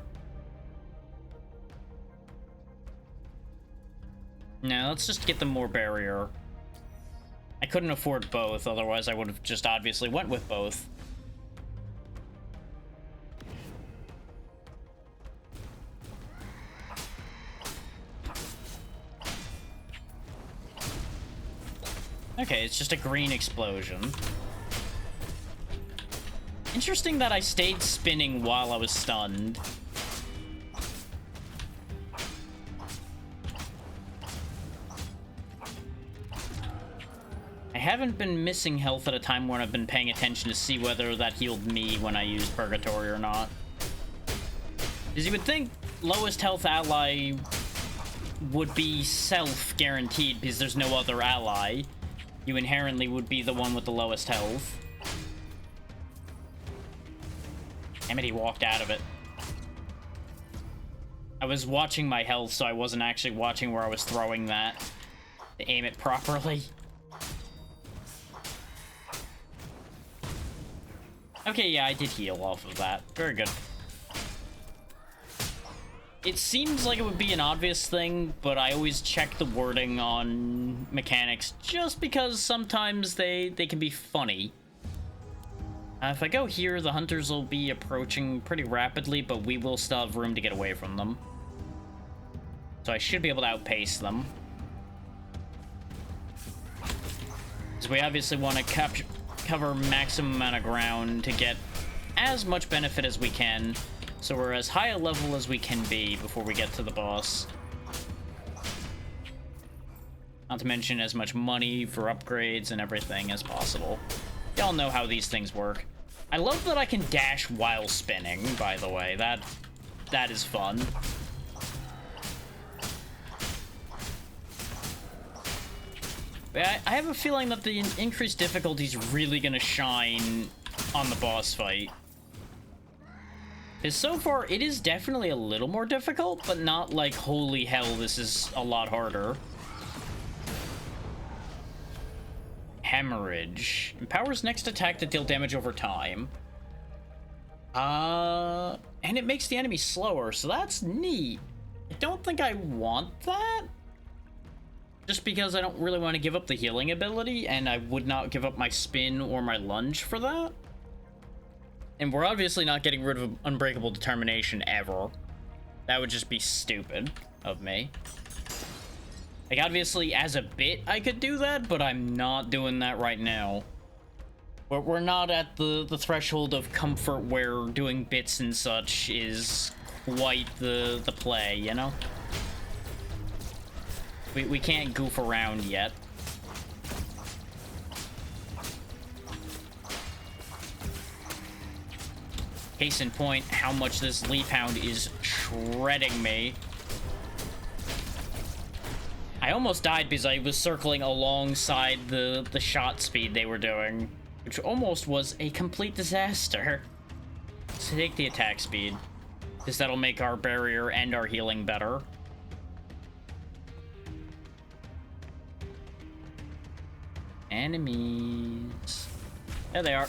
Now, let's just get them more barrier. I couldn't afford both, otherwise I would have just obviously went with both. Okay, it's just a green explosion. Interesting that I stayed spinning while I was stunned. I haven't been missing health at a time when I've been paying attention to see whether that healed me when I used Purgatory or not. Because you would think lowest health ally would be self-guaranteed because there's no other ally. You inherently would be the one with the lowest health. Damn it, he walked out of it. I was watching my health, so I wasn't actually watching where I was throwing that to aim it properly. Okay, yeah, I did heal off of that. Very good. It seems like it would be an obvious thing, but I always check the wording on mechanics just because sometimes they can be funny. If I go here, the hunters will be approaching pretty rapidly, but we will still have room to get away from them. So I should be able to outpace them. So we obviously want to cover maximum amount of ground to get as much benefit as we can. So we're as high a level as we can be before we get to the boss. Not to mention as much money for upgrades and everything as possible. Y'all know how these things work. I love that I can dash while spinning, by the way. That is fun. But I have a feeling that the increased difficulty is really going to shine on the boss fight. Because so far, it is definitely a little more difficult, but not like, holy hell, this is a lot harder. Hemorrhage. Empowers next attack to deal damage over time. And it makes the enemy slower, so that's neat. I don't think I want that. Just because I don't really want to give up the healing ability, and I would not give up my spin or my lunge for that. And we're obviously not getting rid of Unbreakable Determination ever. That would just be stupid of me. Like, obviously, as a bit, I could do that, but I'm not doing that right now. We're not at the threshold of comfort where doing bits and such is quite the play, you know? We can't goof around yet. Case in point, how much this Leaf Hound is shredding me. I almost died because I was circling alongside the shot speed they were doing, which almost was a complete disaster. So take the attack speed, because that'll make our barrier and our healing better. Enemies. There they are.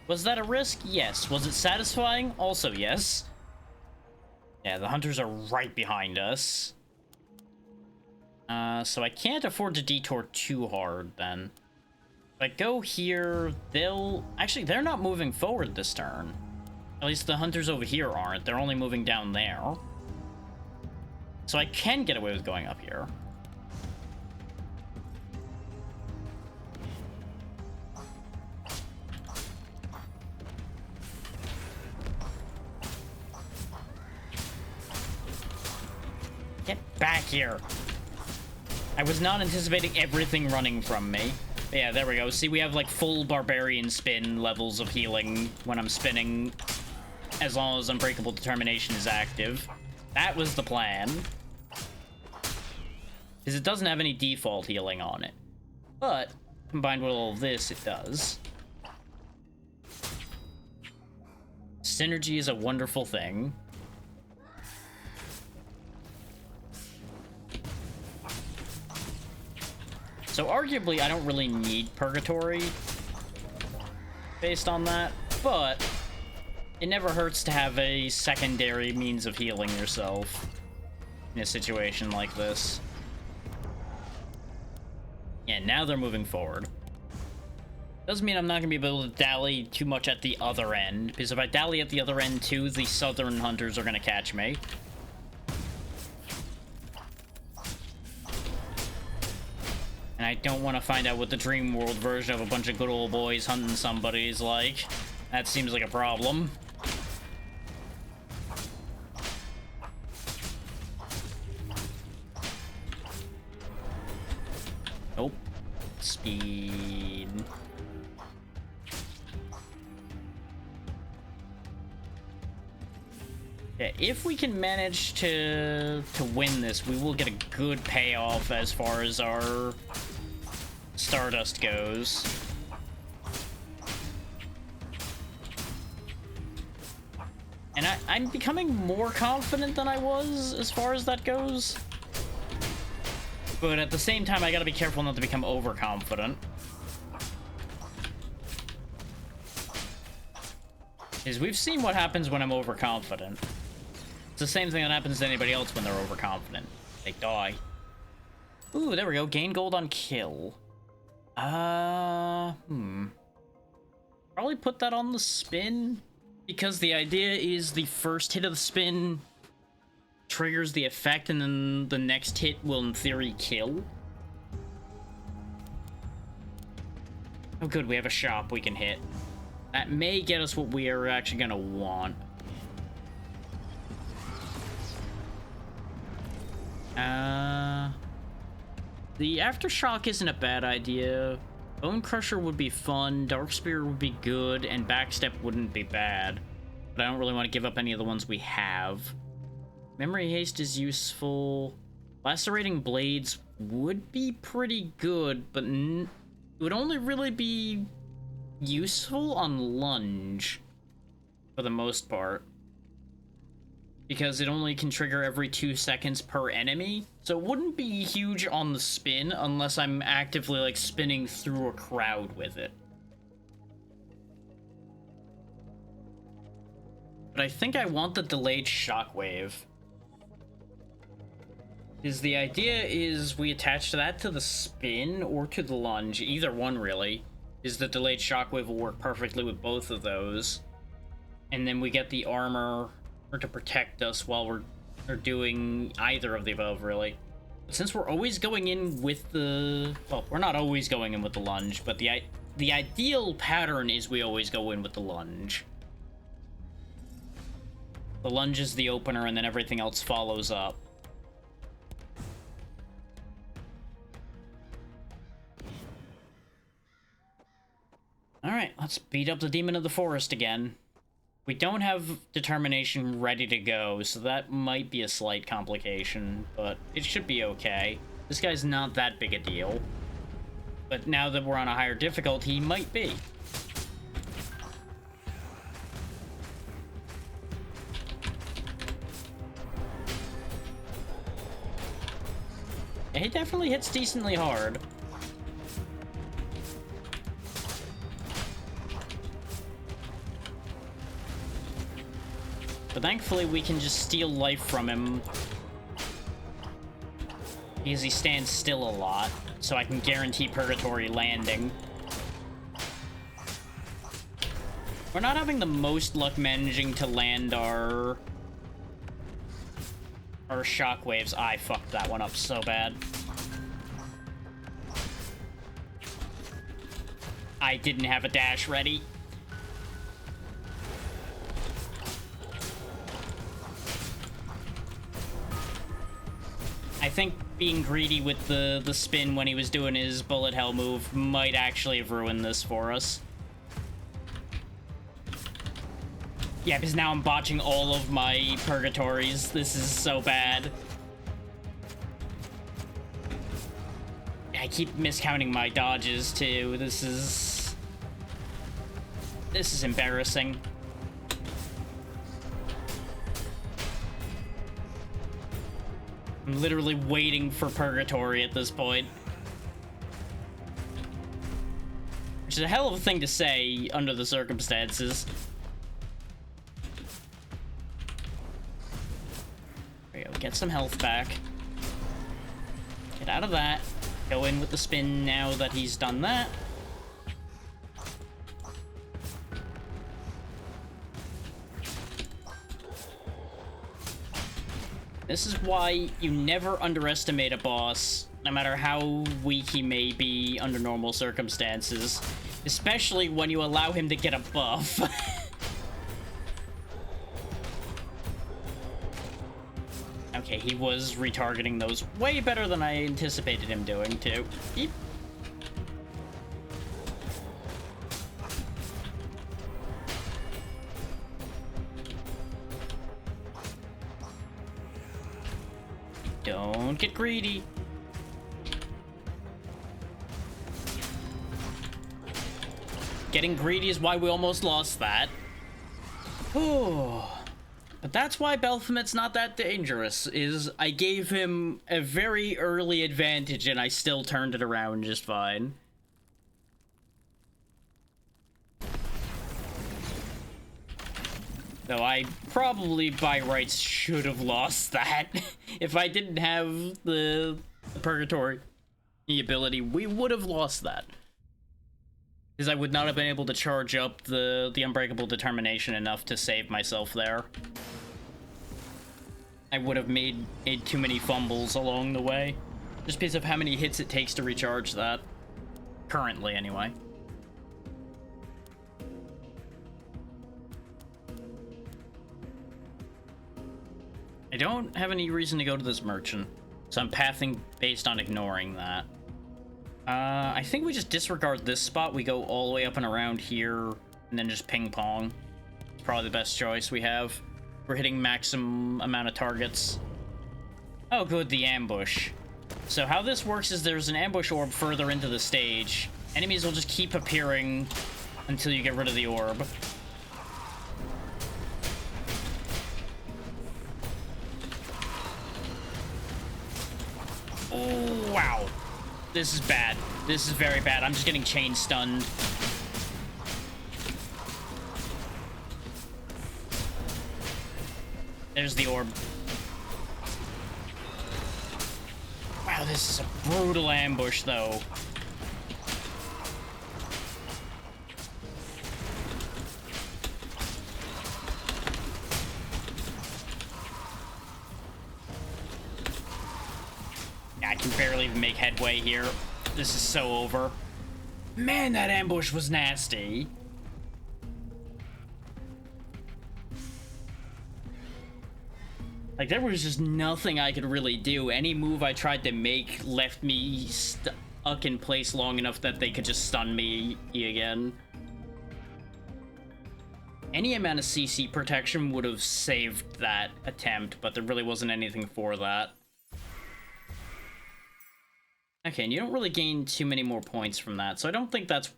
Was that a risk? Yes. Was it satisfying? Also yes. Yeah, the hunters are right behind us. So I can't afford to detour too hard then. If I go here, actually, they're not moving forward this turn. At least the hunters over here aren't. They're only moving down there. So I can get away with going up here. Get back here. I was not anticipating everything running from me. But yeah, there we go. See, we have like full barbarian spin levels of healing when I'm spinning, as long as Unbreakable Determination is active. That was the plan. Because it doesn't have any default healing on it. But, combined with all of this, it does. Synergy is a wonderful thing. So arguably, I don't really need Purgatory based on that, but it never hurts to have a secondary means of healing yourself in a situation like this. Yeah, now they're moving forward. Doesn't mean I'm not going to be able to dally too much at the other end, because if I dally at the other end too, the southern hunters are going to catch me. And I don't want to find out what the Dream World version of a bunch of good old boys hunting somebody is like. That seems like a problem. Nope. Speed. Yeah, if we can manage to win this, we will get a good payoff as far as our Stardust goes. And I'm becoming more confident than I was as far as that goes. But at the same time, I gotta be careful not to become overconfident. Because we've seen what happens when I'm overconfident. It's the same thing that happens to anybody else when they're overconfident. They die. Ooh, there we go. Gain gold on kill. Probably put that on the spin. Because the idea is the first hit of the spin triggers the effect, and then the next hit will, in theory, kill. Oh, good. We have a shop we can hit. That may get us what we are actually gonna want. The Aftershock isn't a bad idea. Bone Crusher would be fun, Dark Spear would be good, and Backstep wouldn't be bad. But I don't really want to give up any of the ones we have. Memory Haste is useful. Lacerating Blades would be pretty good, but it would only really be useful on Lunge, for the most part. Because it only can trigger every 2 seconds per enemy. So it wouldn't be huge on the spin unless I'm actively, like, spinning through a crowd with it. But I think I want the delayed shockwave. Because the idea is we attach that to the spin or to the lunge, either one really, is the delayed shockwave will work perfectly with both of those. And then we get the armor to protect us while we're doing either of the above, really. But since we're always going in with the... Well, we're not always going in with the lunge, but the ideal pattern is we always go in with the lunge. The lunge is the opener, and then everything else follows up. All Alright, let's beat up the Demon of the Forest again. We don't have Determination ready to go, so that might be a slight complication, but it should be okay. This guy's not that big a deal. But now that we're on a higher difficulty, he might be. He definitely hits decently hard. But thankfully we can just steal life from him because he stands still a lot, so I can guarantee Purgatory landing. We're not having the most luck managing to land our shockwaves. I fucked that one up so bad. I didn't have a dash ready. I think being greedy with the spin when he was doing his bullet hell move might actually have ruined this for us. Yeah, because now I'm botching all of my Purgatories. This is so bad. I keep miscounting my dodges too. This is embarrassing. I'm literally waiting for Purgatory at this point. Which is a hell of a thing to say under the circumstances. There we go, get some health back. Get out of that. Go in with the spin now that he's done that. This is why you never underestimate a boss, no matter how weak he may be under normal circumstances. Especially when you allow him to get a buff. Okay, he was retargeting those way better than I anticipated him doing, too. Eep. Don't get greedy. Getting greedy is why we almost lost that. Oh, but that's why Belphomet's not that dangerous, is I gave him a very early advantage and I still turned it around just fine. Though I probably, by rights, should have lost that. If I didn't have the Purgatory ability, we would have lost that. Because I would not have been able to charge up the Unbreakable Determination enough to save myself there. I would have made too many fumbles along the way. Just because of how many hits it takes to recharge that. Currently, anyway. I don't have any reason to go to this merchant, so I'm pathing based on ignoring that. I think we just disregard this spot. We go all the way up and around here, and then just ping pong. It's probably the best choice we have. We're hitting maximum amount of targets. Oh, good, the ambush. So how this works is there's an ambush orb further into the stage. Enemies will just keep appearing until you get rid of the orb. Oh, wow. This is bad. This is very bad. I'm just getting chain stunned. There's the orb. Wow, this is a brutal ambush, though. I can barely even make headway here. This is so over. Man, that ambush was nasty. Like, there was just nothing I could really do. Any move I tried to make left me stuck in place long enough that they could just stun me again. Any amount of CC protection would have saved that attempt, but there really wasn't anything for that. Okay, and you don't really gain too many more points from that, so I don't think that's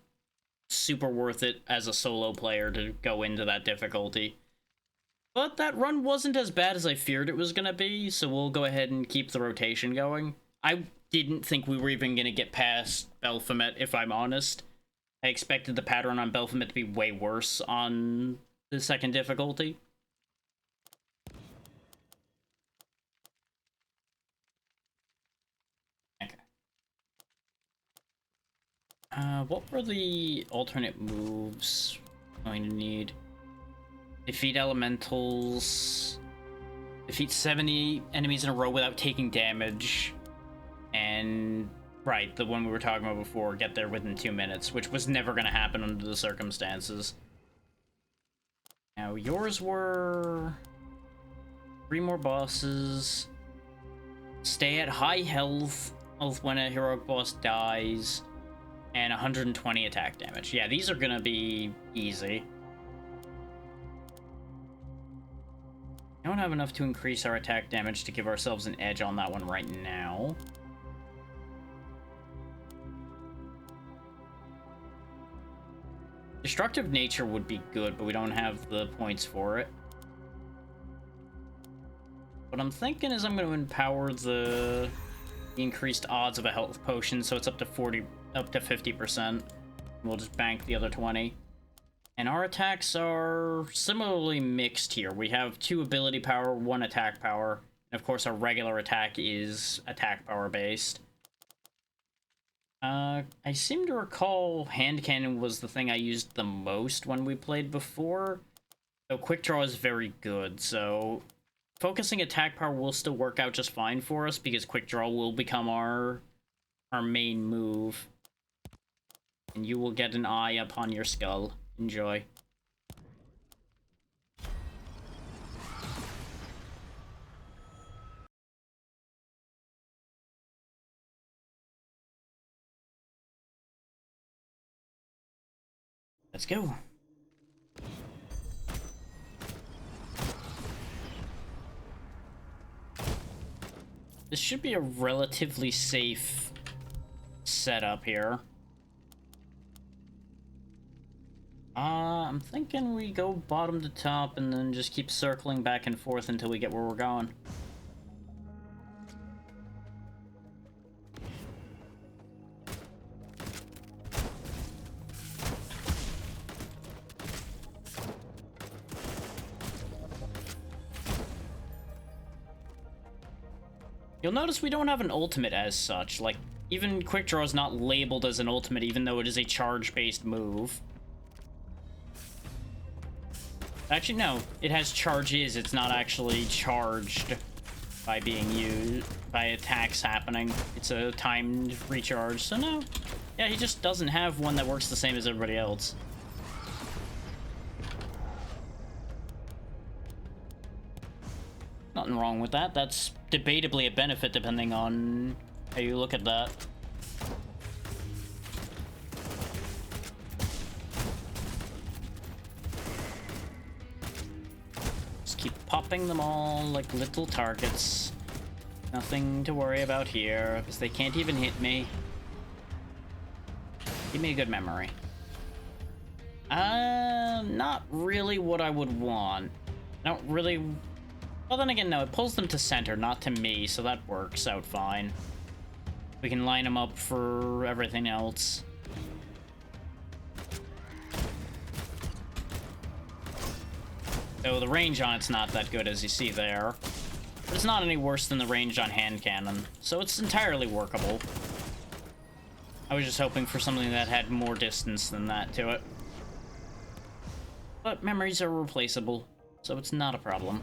super worth it as a solo player to go into that difficulty. But that run wasn't as bad as I feared it was gonna be, so we'll go ahead and keep the rotation going. I didn't think we were even gonna get past Belphomet, if I'm honest. I expected the pattern on Belphomet to be way worse on the second difficulty. Okay. What were the alternate moves I'm going to need? Defeat elementals. Defeat 70 enemies in a row without taking damage. And, right, the one we were talking about before, get there within 2 minutes, which was never going to happen under the circumstances. Now, yours were 3 more bosses. Stay at high health when a heroic boss dies. And 120 attack damage. Yeah, these are going to be easy. I don't have enough to increase our attack damage to give ourselves an edge on that one right now. Destructive Nature would be good, but we don't have the points for it. What I'm thinking is I'm going to empower the increased odds of a health potion, so it's up to 50%. We'll just bank the other 20. And our attacks are similarly mixed here. We have 2 ability power, 1 attack power. And of course, our regular attack is attack power based. I seem to recall hand cannon was the thing I used the most when we played before. So quick draw is very good, so focusing attack power will still work out just fine for us because quick draw will become our main move. And you will get an eye upon your skull. Enjoy. Let's go. This should be a relatively safe setup here. I'm thinking we go bottom to top and then just keep circling back and forth until we get where we're going. You'll notice we don't have an ultimate as such. Like, even Quick Draw is not labeled as an ultimate, even though it is a charge-based move. Actually, no. It has charges. It's not actually charged by being used, by attacks happening. It's a timed recharge, so no. Yeah, he just doesn't have one that works the same as everybody else. Nothing wrong with that. That's debatably a benefit depending on how you look at that. Just keep popping them all like little targets. Nothing to worry about here, because they can't even hit me. Give me a good memory. Not really what I would want. I don't really... Well, then again, no, it pulls them to center, not to me, so that works out fine. We can line them up for everything else. So the range on it's not that good, as you see there. But it's not any worse than the range on hand cannon, so it's entirely workable. I was just hoping for something that had more distance than that to it. But memories are replaceable, so it's not a problem.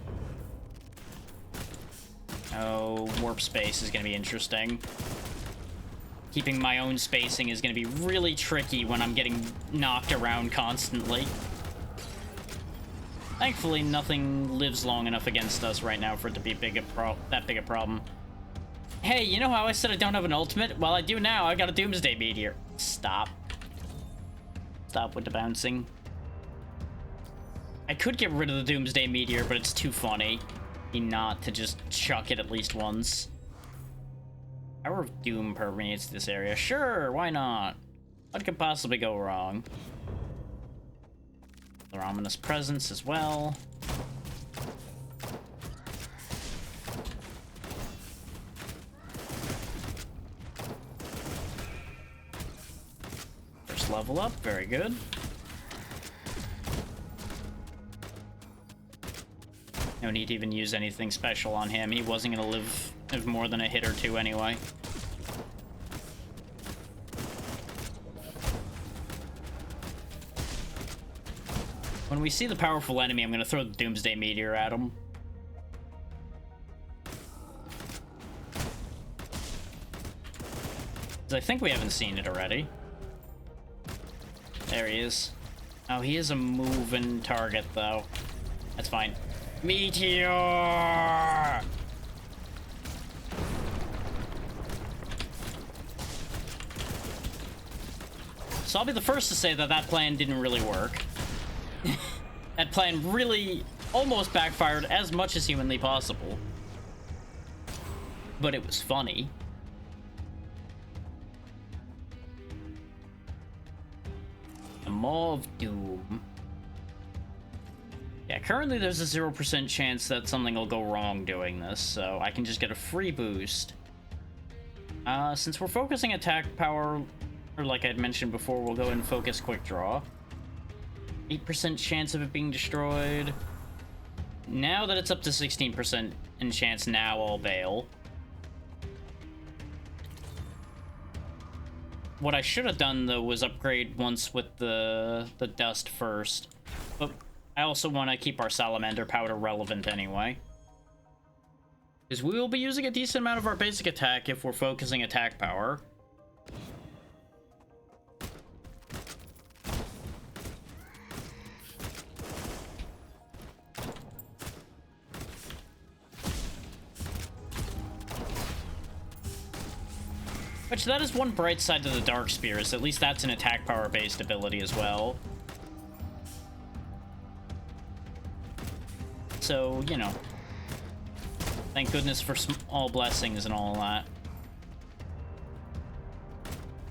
Oh, warp space is going to be interesting. Keeping my own spacing is going to be really tricky when I'm getting knocked around constantly. Thankfully, nothing lives long enough against us right now for it to be that big a problem. Hey, you know how I said I don't have an ultimate? Well, I do now. I got a Doomsday Meteor. Stop. Stop with the bouncing. I could get rid of the Doomsday Meteor, but it's too funny not to just chuck it at least once. Power of Doom permeates this area. Sure, why not? What could possibly go wrong? Their ominous presence as well. First level up, very good. No need to even use anything special on him. He wasn't gonna live more than a hit or two anyway. When we see the powerful enemy, I'm gonna throw the Doomsday Meteor at him. 'Cause I think we haven't seen it already. There he is. Oh, he is a moving target, though. That's fine. Meteor! So I'll be the first to say that that plan didn't really work. That plan really almost backfired as much as humanly possible. But it was funny. The Maw of Doom. Yeah, currently there's a 0% chance that something will go wrong doing this, so I can just get a free boost. Since we're focusing attack power, or like I'd mentioned before, we'll go and focus Quick Draw. 8% chance of it being destroyed. Now that it's up to 16% in chance, now I'll bail. What I should have done, though, was upgrade once with the dust first. But I also want to keep our Salamander Powder relevant anyway. Because we will be using a decent amount of our basic attack if we're focusing attack power. Which, that is one bright side to the Dark Spears. At least that's an attack power-based ability as well. So, you know. Thank goodness for all blessings and all that.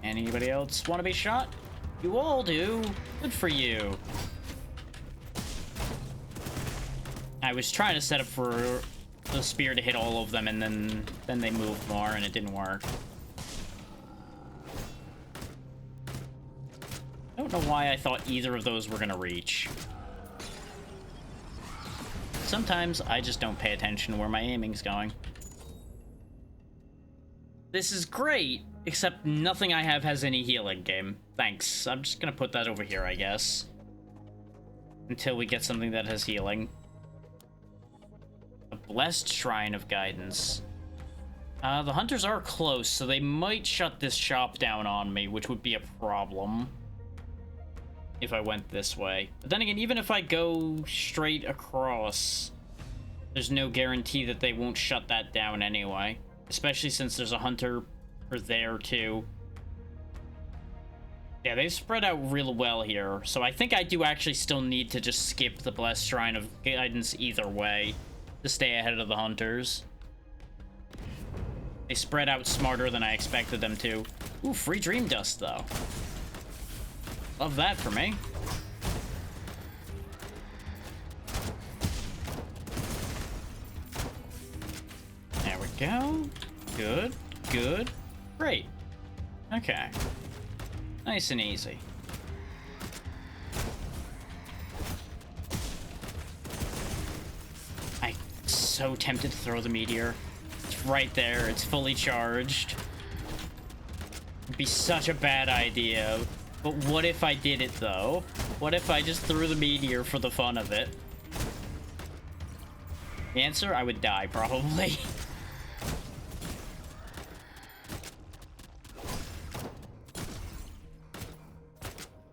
Anybody else want to be shot? You all do. Good for you. I was trying to set up for the spear to hit all of them, and then they moved more, and it didn't work. I don't know why I thought either of those were gonna reach. Sometimes I just don't pay attention to where my aiming's going. This is great, except nothing I have has any healing, game. Thanks. I'm just gonna put that over here, I guess. Until we get something that has healing. A Blessed Shrine of Guidance. The hunters are close, so they might shut this shop down on me, which would be a problem if I went this way. But then again, even if I go straight across, there's no guarantee that they won't shut that down anyway. Especially since there's a hunter there too. Yeah, they've spread out real well here. So I think I do actually still need to just skip the Blessed Shrine of Guidance either way to stay ahead of the hunters. They spread out smarter than I expected them to. Ooh, free Dream Dust though. Love that for me. There we go. Good, good, great. Okay. Nice and easy. I'm so tempted to throw the meteor. It's right there, it's fully charged. It'd be such a bad idea. But what if I did it, though? What if I just threw the meteor for the fun of it? The answer? I would die, probably.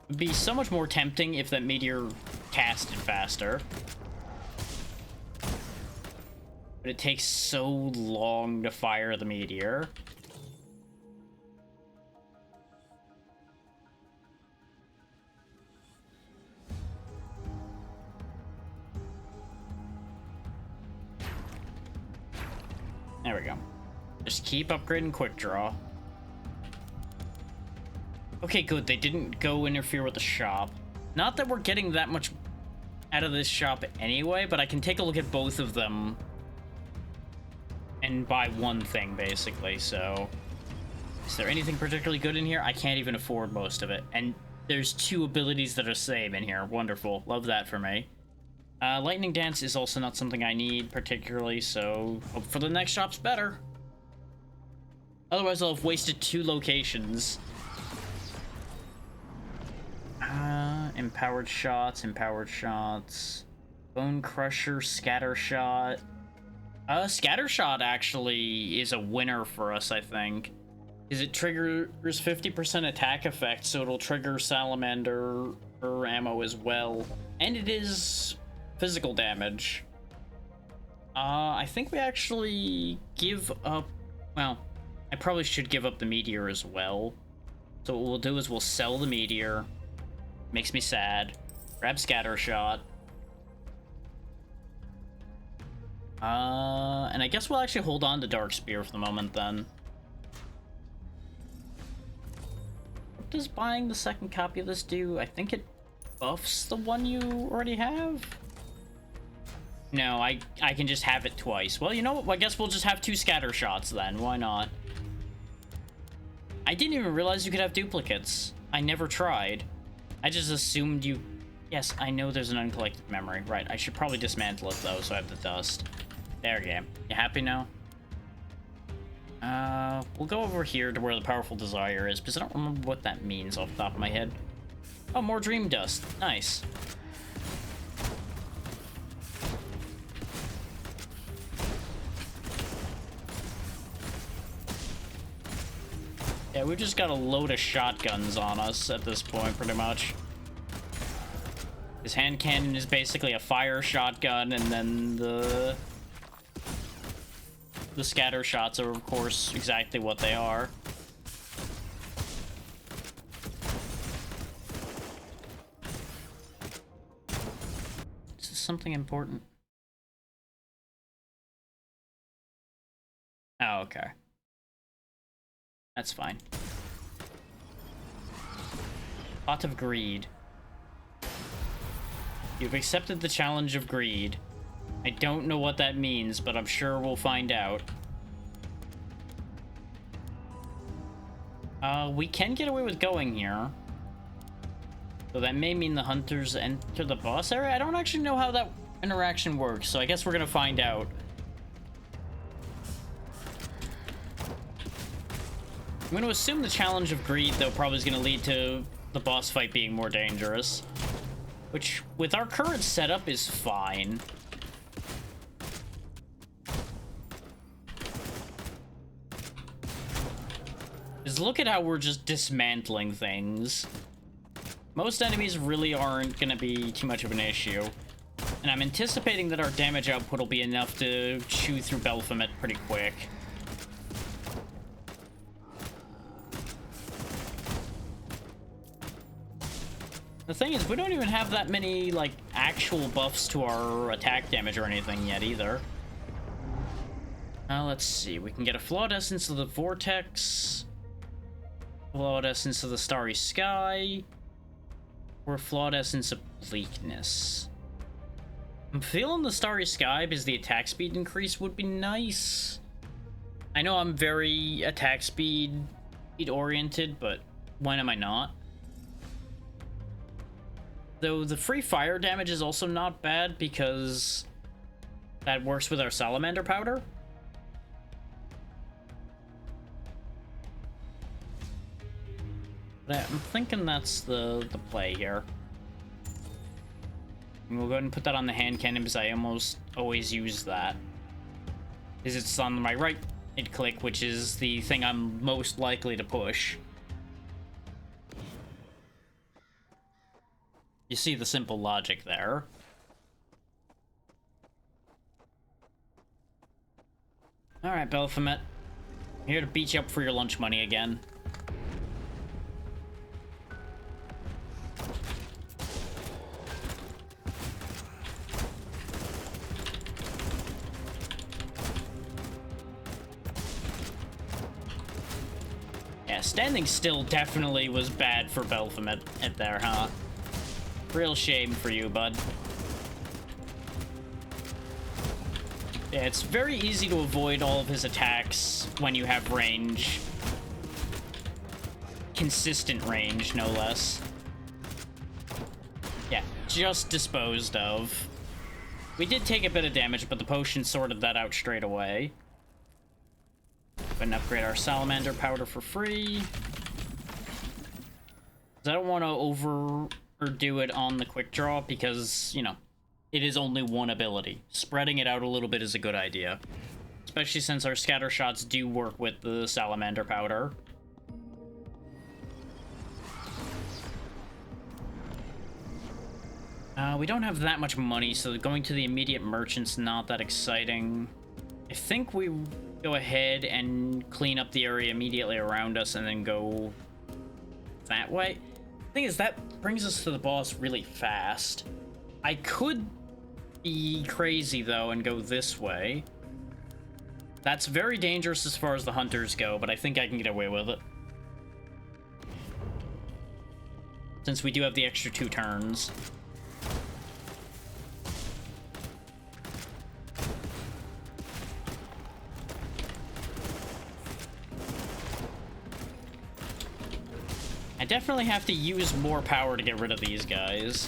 It'd be so much more tempting if that meteor casted faster. But it takes so long to fire the meteor. Just keep upgrading quick draw. Okay, good. They didn't go interfere with the shop. Not that we're getting that much out of this shop anyway, but I can take a look at both of them and buy one thing, basically. So, is there anything particularly good in here? I can't even afford most of it. And there's 2 abilities that are same in here. Wonderful. Love that for me. Lightning Dance is also not something I need particularly, so hope for the next shop's better. Otherwise, I'll have wasted 2 locations. Empowered shots, Bone Crusher, Scatter Shot. Scatter Shot actually is a winner for us, I think. Because it triggers 50% attack effect, so it'll trigger Salamander or ammo as well. And it is physical damage. I think we actually give up... Well, I probably should give up the Meteor as well. So what we'll do is we'll sell the Meteor. Makes me sad. Grab Scatter Shot. And I guess we'll actually hold on to Dark Spear for the moment then. What does buying the second copy of this do? I think it buffs the one you already have? No, I can just have it twice. Well, you know what? I guess we'll just have 2 Scatter Shots then. Why not? I didn't even realize you could have duplicates. I never tried. I just assumed you... Yes, I know there's an uncollected memory. Right, I should probably dismantle it, though, so I have the dust. There we go. You happy now? We'll go over here to where the Powerful Desire is, because I don't remember what that means off the top of my head. Oh, more Dream Dust. Nice. Yeah, we've just got a load of shotguns on us at this point, pretty much. His hand cannon is basically a fire shotgun, and then the scatter shots are, of course, exactly what they are. Is this something important? Oh, okay. That's fine. Pot of Greed. You've accepted the challenge of greed. I don't know what that means, but I'm sure we'll find out. We can get away with going here. So that may mean the hunters enter the boss area. I don't actually know how that interaction works, so I guess we're gonna find out. I'm going to assume the challenge of greed, though, probably is going to lead to the boss fight being more dangerous. Which, with our current setup, is fine. Just look at how we're just dismantling things. Most enemies really aren't going to be too much of an issue. And I'm anticipating that our damage output will be enough to chew through Baphomet pretty quick. The thing is, we don't even have that many, like, actual buffs to our attack damage or anything yet, either. Let's see. We can get a Flawed Essence of the Vortex, Flawed Essence of the Starry Sky, or Flawed Essence of Bleakness. I'm feeling the Starry Sky because the attack speed increase would be nice. I know I'm very attack speed oriented, but when am I not? Though the free fire damage is also not bad because that works with our salamander powder. But I'm thinking that's the play here. And we'll go ahead and put that on the hand cannon because I almost always use that. Because it's on my right click, which is the thing I'm most likely to push. You see the simple logic there. Alright, Baphomet. I'm here to beat you up for your lunch money again. Yeah, standing still definitely was bad for Belphomet at there, huh? Real shame for you, bud. Yeah, it's very easy to avoid all of his attacks when you have range. Consistent range, no less. Yeah, just disposed of. We did take a bit of damage, but the potion sorted that out straight away. Go and upgrade our salamander powder for free. I don't want to overdo it on the quick draw because, you know, it is only one ability. Spreading it out a little bit is a good idea. Especially since our scatter shots do work with the salamander powder. We don't have that much money, so going to the immediate merchant's not that exciting. I think we go ahead and clean up the area immediately around us and then go that way. The thing is, that brings us to the boss really fast. I could be crazy, though, and go this way. That's very dangerous as far as the hunters go, but I think I can get away with it. Since we do have the extra 2 turns. I definitely have to use more power to get rid of these guys.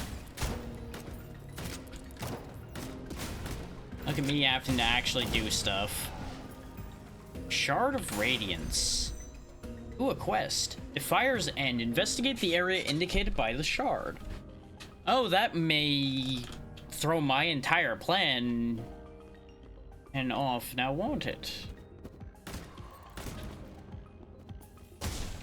Look at me having to actually do stuff. Shard of Radiance. Ooh, a quest. If fires end, investigate the area indicated by the shard. Oh, that may throw my entire plan and off now, won't it?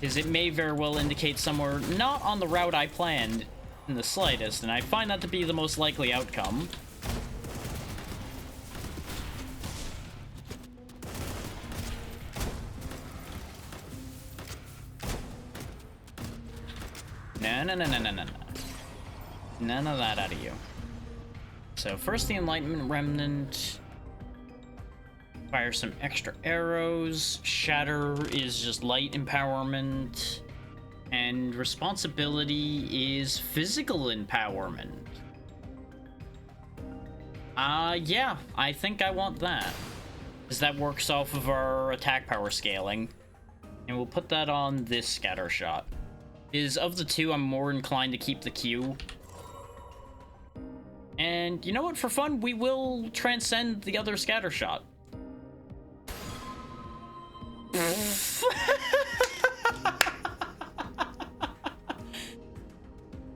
Because it may very well indicate somewhere not on the route I planned in the slightest, and I find that to be the most likely outcome. No. None of that out of you. So first the Enlightenment Remnant. Fire some extra arrows. Shatter is just light empowerment. And responsibility is physical empowerment. Yeah, I think I want that. Because that works off of our attack power scaling. And we'll put that on this scatter shot. Is of the two, I'm more inclined to keep the Q. And you know what? For fun, we will transcend the other scatter shot.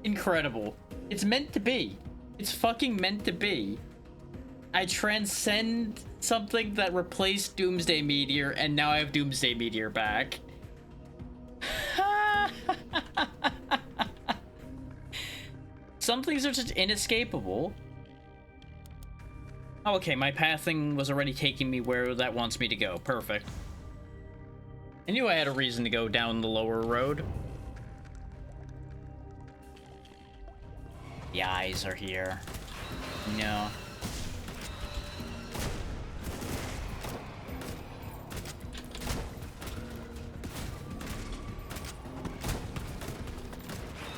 Incredible. It's meant to be. It's fucking meant to be. I transcend something that replaced Doomsday Meteor, and now I have Doomsday Meteor back. Some things are just inescapable. Oh, okay, my pathing was already taking me where that wants me to go. Perfect. I knew I had a reason to go down the lower road. The eyes are here. No.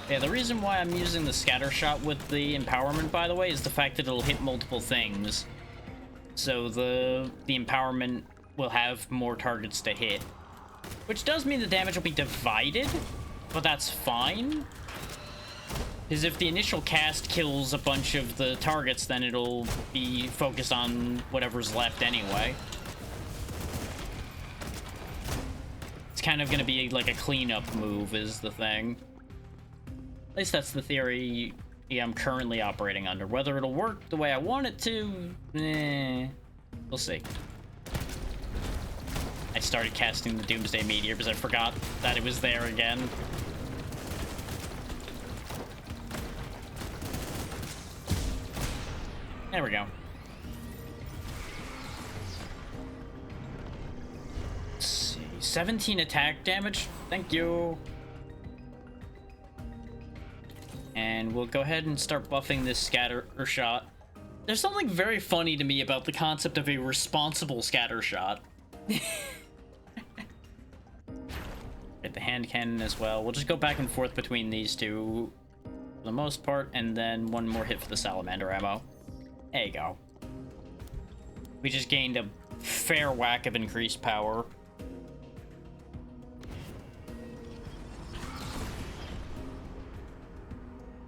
Yeah, the reason why I'm using the scatter shot with the empowerment, by the way, is the fact that it'll hit multiple things. So the empowerment will have more targets to hit. Which does mean the damage will be divided, but that's fine. Because if the initial cast kills a bunch of the targets, then it'll be focused on whatever's left anyway. It's kind of going to be like a cleanup move is the thing. At least that's the theory I'm currently operating under. Whether it'll work the way I want it to, we'll see. I started casting the Doomsday Meteor because I forgot that it was there again. There we go. Let's see. 17 attack damage. Thank you. And we'll go ahead and start buffing this scatter shot. There's something very funny to me about the concept of a responsible scatter shot. Get the hand cannon as well. We'll just go back and forth between these two for the most part, and then one more hit for the salamander ammo. There you go. We just gained a fair whack of increased power.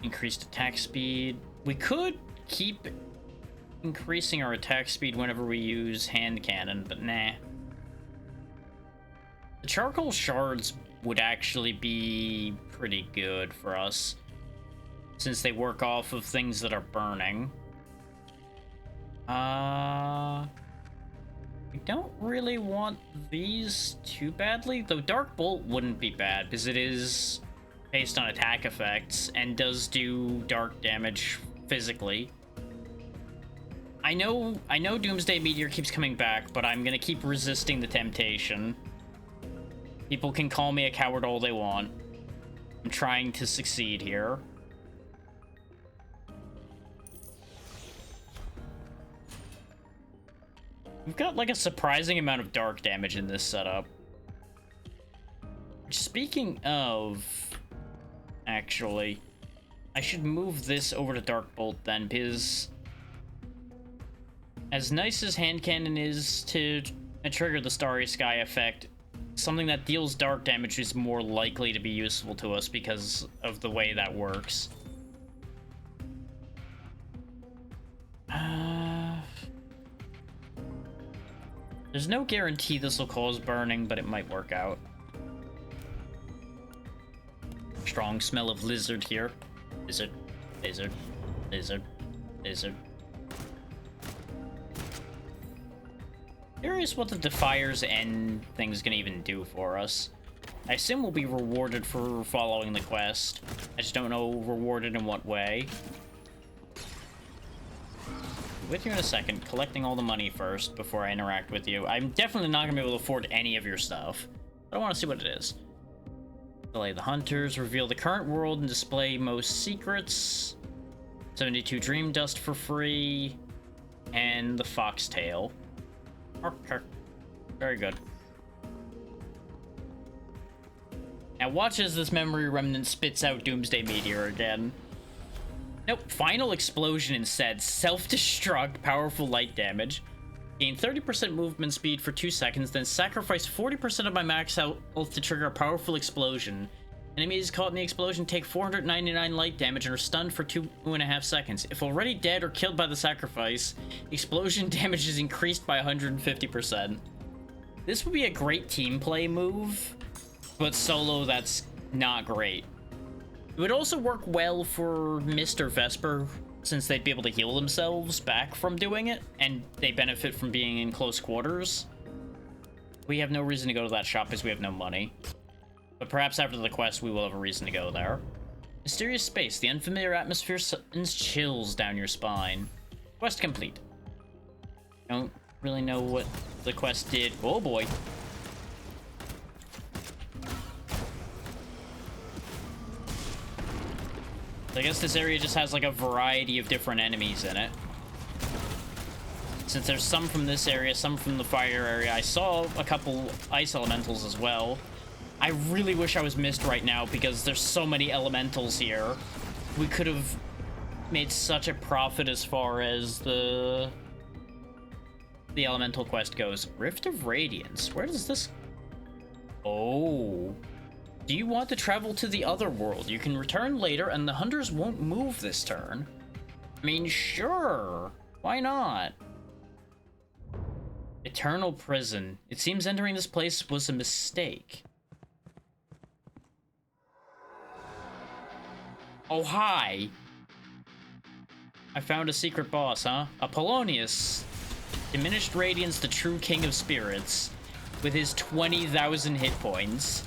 Increased attack speed. We could keep increasing our attack speed whenever we use hand cannon, but nah. The charcoal shards would actually be pretty good for us, since they work off of things that are burning. We don't really want these too badly, though Dark Bolt wouldn't be bad, because it is based on attack effects and does do dark damage physically. I know Doomsday Meteor keeps coming back, but I'm gonna keep resisting the temptation. People can call me a coward all they want. I'm trying to succeed here. We've got like a surprising amount of dark damage in this setup. Speaking of, actually, I should move this over to Dark Bolt then, because as nice as hand cannon is to trigger the Starry Sky effect, something that deals dark damage is more likely to be useful to us because of the way that works. There's no guarantee this will cause burning, but it might work out. Strong smell of lizard here. Lizard, lizard, lizard, lizard. Curious what the Defier's End thing's gonna even do for us. I assume we'll be rewarded for following the quest. I just don't know rewarded in what way. With you in a second, collecting all the money first before I interact with you. I'm definitely not gonna be able to afford any of your stuff, but I want to see what it is. Delay the hunters, reveal the current world, and display most secrets. 72 dream dust for free, and the foxtail. Okay, very good. Now watch as this memory remnant spits out Doomsday Meteor again. Nope, final explosion instead. Self-destruct, powerful light damage. Gain 30% movement speed for 2 seconds, then sacrifice 40% of my max health to trigger a powerful explosion. Enemies caught in the explosion take 499 light damage and are stunned for 2.5 seconds. If already dead or killed by the sacrifice, explosion damage is increased by 150%. This would be a great team play move, but solo that's not great. It would also work well for Mr. Vesper, since they'd be able to heal themselves back from doing it, and they benefit from being in close quarters. We have no reason to go to that shop because we have no money. But perhaps after the quest, we will have a reason to go there. Mysterious space. The unfamiliar atmosphere sends chills down your spine. Quest complete. Don't really know what the quest did. Oh boy. I guess this area just has like a variety of different enemies in it. Since there's some from this area, some from the fire area. I saw a couple ice elementals as well. I really wish I was missed right now because there's so many elementals here. We could have made such a profit as far as the elemental quest goes. Rift of Radiance. Where does this... Oh... Do you want to travel to the other world? You can return later and the hunters won't move this turn. I mean, sure. Why not? Eternal Prison. It seems entering this place was a mistake. Oh, hi. I found a secret boss, huh? Apollonius. Diminished Radiance, the true king of spirits. With his 20,000 hit points.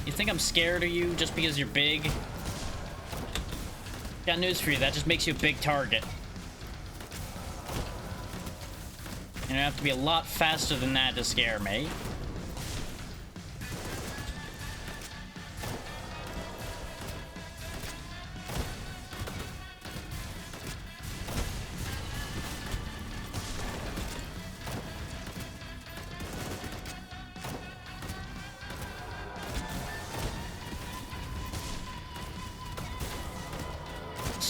You think I'm scared of you just because you're big? Got news for you, that just makes you a big target. And I have to be a lot faster than that to scare me.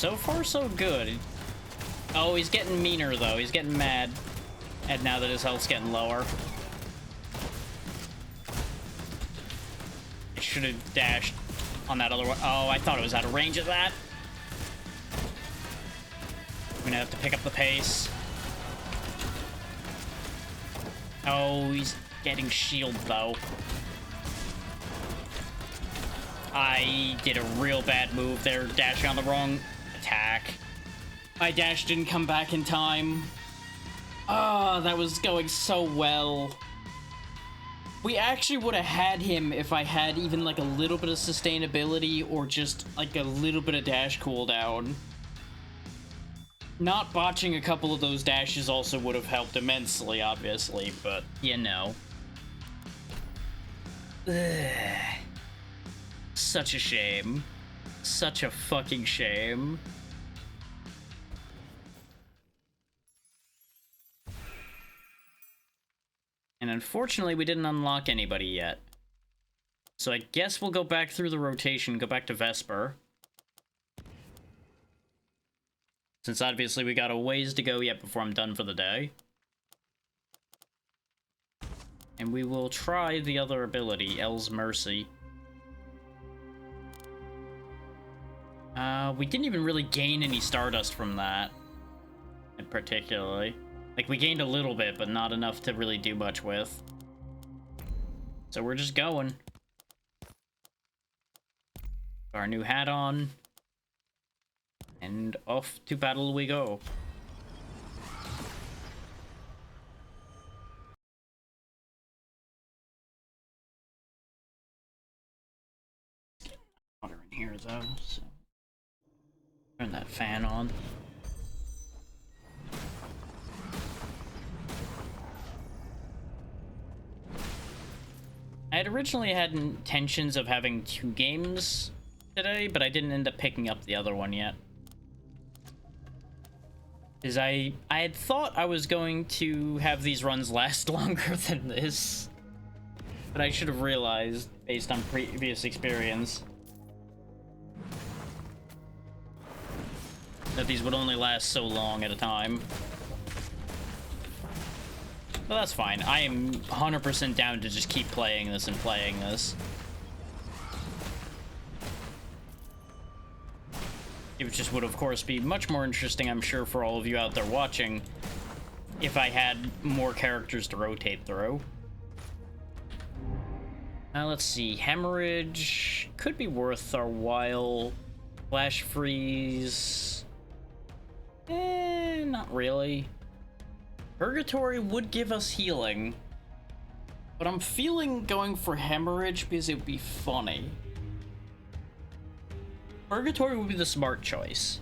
so far so good. Oh, he's getting meaner though. He's getting mad. And now that his health's getting lower. I should have dashed on that other one. Oh, I thought it was out of range of that. I'm gonna have to pick up the pace. Oh, he's getting shield though. I did a real bad move there, dashing on the wrong attack. My dash didn't come back in time. Ah, that was going so well. We actually would have had him if I had even like a little bit of sustainability or just like a little bit of dash cooldown. Not botching a couple of those dashes also would have helped immensely, obviously, but you know. Ugh. Such a shame. Such a fucking shame. And unfortunately, we didn't unlock anybody yet. So I guess we'll go back through the rotation, go back to Vesper. Since obviously we got a ways to go yet before I'm done for the day. And we will try the other ability, El's Mercy. We didn't even really gain any Stardust from that. Particularly. Like, we gained a little bit, but not enough to really do much with. So we're just going. Our new hat on. And off to battle we go. Water in here though, so turn that fan on. I had originally had intentions of having 2 games today, but I didn't end up picking up the other one yet. Because I had thought I was going to have these runs last longer than this. But I should have realized, based on previous experience, that these would only last so long at a time. But that's fine. I am 100% down to just keep playing this and playing this. It just would, of course, be much more interesting, I'm sure, for all of you out there watching, if I had more characters to rotate through. Now, let's see. Hemorrhage could be worth our while. Flash Freeze. Not really. Purgatory would give us healing. But I'm feeling going for Hemorrhage because it would be funny. Purgatory would be the smart choice.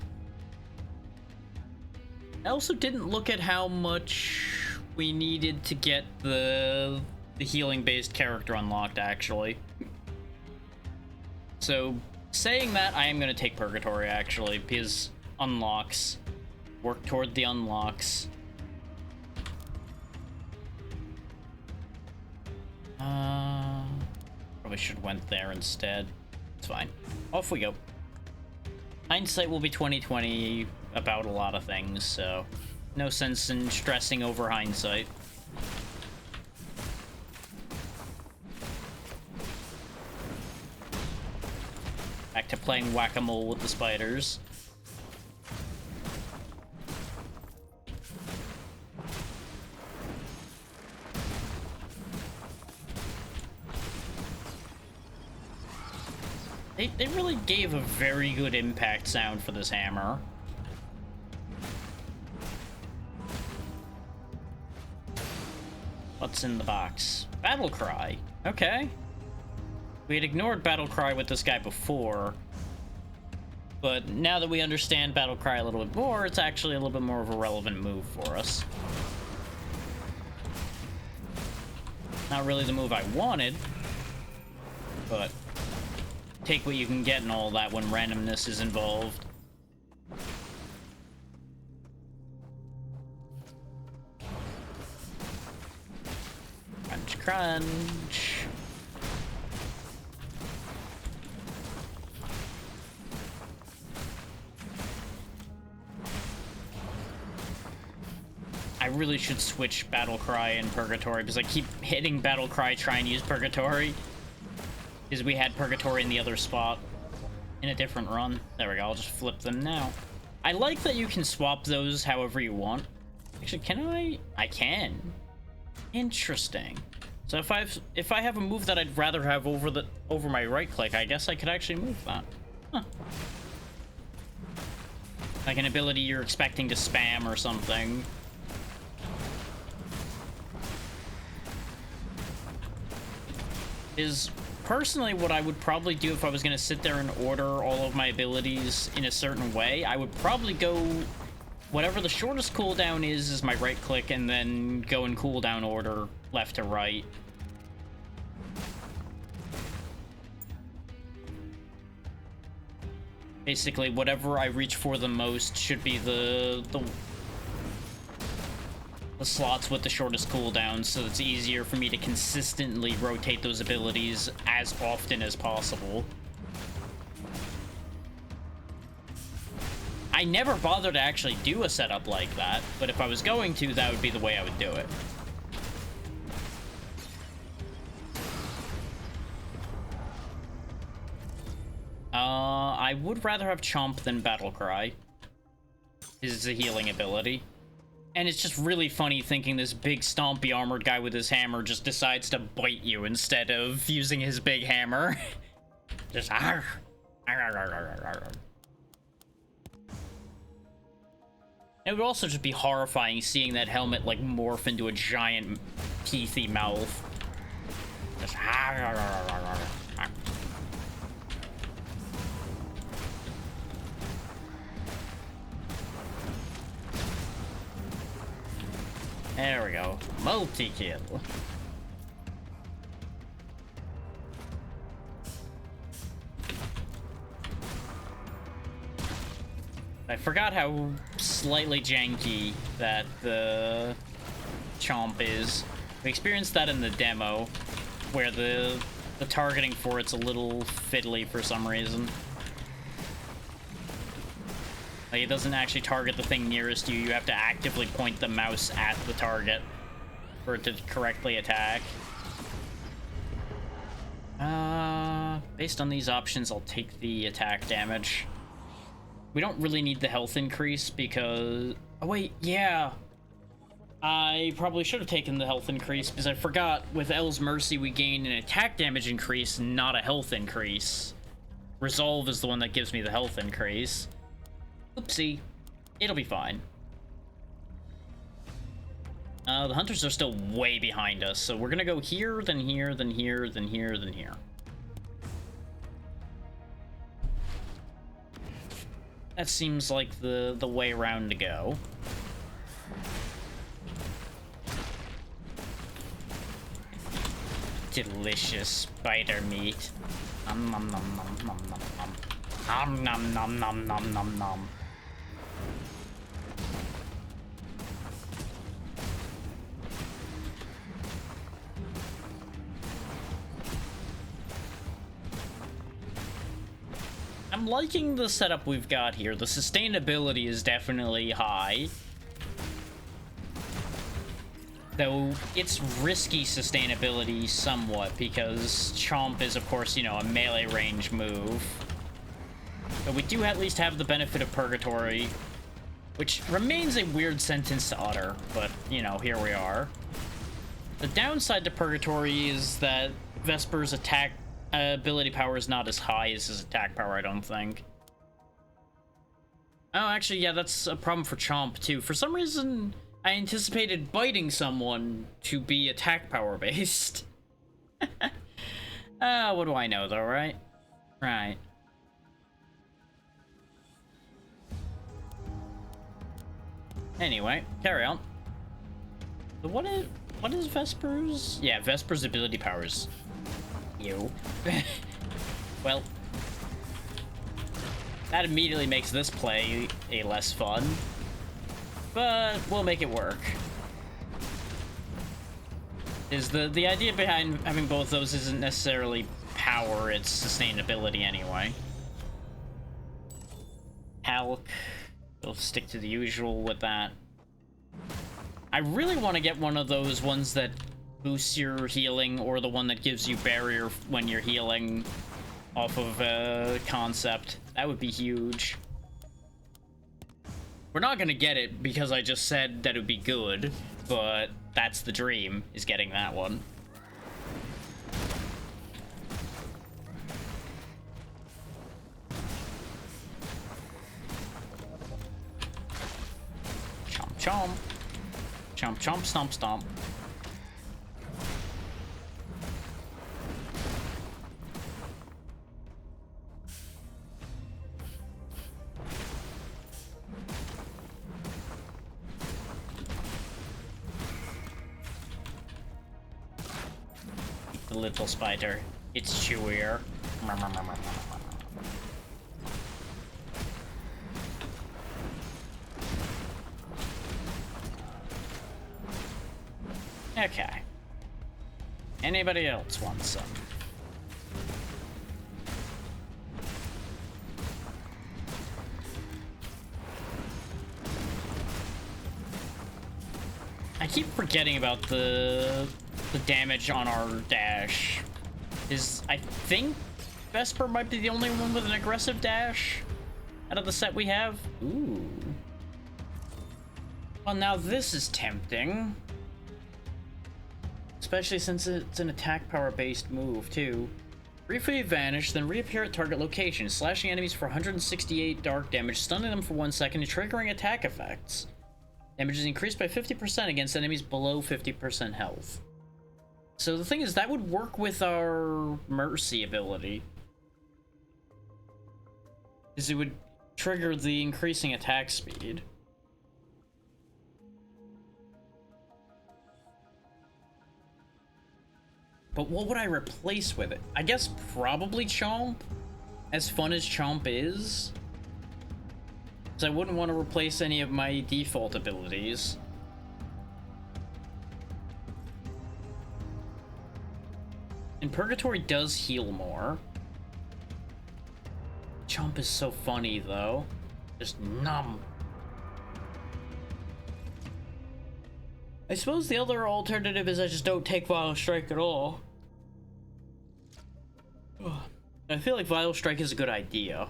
I also didn't look at how much we needed to get the healing-based character unlocked, actually. So, saying that, I am going to take Purgatory, actually, because unlocks. Work toward the unlocks. Probably should have went there instead. It's fine. Off we go. Hindsight will be 20/20 about a lot of things, so no sense in stressing over hindsight. Back to playing whack-a-mole with the spiders. They really gave a very good impact sound for this hammer. What's in the box? Battle Cry. Okay. We had ignored Battle Cry with this guy before. But now that we understand Battle Cry a little bit more, it's actually a little bit more of a relevant move for us. Not really the move I wanted, but take what you can get and all that when randomness is involved. Crunch, crunch. really should switch Battle Cry and Purgatory, because I keep hitting Battle Cry trying to use Purgatory. Because we had Purgatory in the other spot in a different run. There we go, I'll just flip them now. I like that you can swap those however you want. Actually, can I? I can. Interesting. So if I have a move that I'd rather have over my right click, I guess I could actually move that. Huh. Like an ability you're expecting to spam or something. Is personally what I would probably do if I was going to sit there and order all of my abilities in a certain way. I would probably go whatever the shortest cooldown is my right click, and then go in cooldown order left to right. Basically, whatever I reach for the most should be the slots with the shortest cooldown, so it's easier for me to consistently rotate those abilities as often as possible. I never bothered to actually do a setup like that, but if I was going to, that would be the way I would do it. I would rather have Chomp than Battle Cry. It's a healing ability. And it's just really funny thinking this big stompy armored guy with his hammer just decides to bite you instead of using his big hammer. Just argh. It would also just be horrifying seeing that helmet like morph into a giant teethy mouth. Just there we go. Multi-kill. I forgot how slightly janky that the Chomp is. We experienced that in the demo, where the targeting for it's a little fiddly for some reason. Like, it doesn't actually target the thing nearest you. You have to actively point the mouse at the target for it to correctly attack. Based on these options, I'll take the attack damage. We don't really need the health increase because... Oh, wait, yeah. I probably should have taken the health increase because I forgot with L's Mercy we gain an attack damage increase, not a health increase. Resolve is the one that gives me the health increase. Oopsie. It'll be fine. The hunters are still way behind us, so we're gonna go here, then here, then here, then here, then here. That seems like the way around to go. Delicious spider meat. Nom nom nom nom nom nom nom. Nom nom nom nom nom nom nom. I'm liking the setup we've got here. The sustainability is definitely high. Though it's risky sustainability somewhat because Chomp is, of course, you know, a melee range move. But we do at least have the benefit of Purgatory, which remains a weird sentence to utter, but, you know, here we are. The downside to Purgatory is that Vesper's attack ability power is not as high as his attack power, I don't think. Oh, actually, yeah, that's a problem for Chomp, too. For some reason, I anticipated biting someone to be attack power based. What do I know, though, right? Right. Anyway, carry on. So what is Vesper's? Yeah, Vesper's ability powers. You. Well, that immediately makes this play a less fun, but we'll make it work. Is the idea behind having both those isn't necessarily power, it's sustainability anyway. Hulk, we'll stick to the usual with that. I really want to get one of those ones that boosts your healing, or the one that gives you barrier when you're healing off of a concept. That would be huge. We're not gonna get it because I just said that it would be good, but that's the dream, is getting that one. Chomp chomp. Chomp chomp stomp stomp. The little spider. It's chewier. Okay. Anybody else want some? I keep forgetting about the damage on our dash. I think Vesper might be the only one with an aggressive dash out of the set we have. Ooh. Well, now this is tempting. Especially since it's an attack power based move too. Briefly vanish, then reappear at target location, slashing enemies for 168 dark damage, stunning them for 1 second, and triggering attack effects. Damage is increased by 50% against enemies below 50% health. So the thing is, that would work with our Mercy ability. Is it would trigger the increasing attack speed. But what would I replace with it? I guess probably Chomp, as fun as Chomp is. Because I wouldn't want to replace any of my default abilities. And Purgatory does heal more. Chomp is so funny, though. Just numb. I suppose the other alternative is I just don't take Vile Strike at all. Ugh. I feel like Vile Strike is a good idea.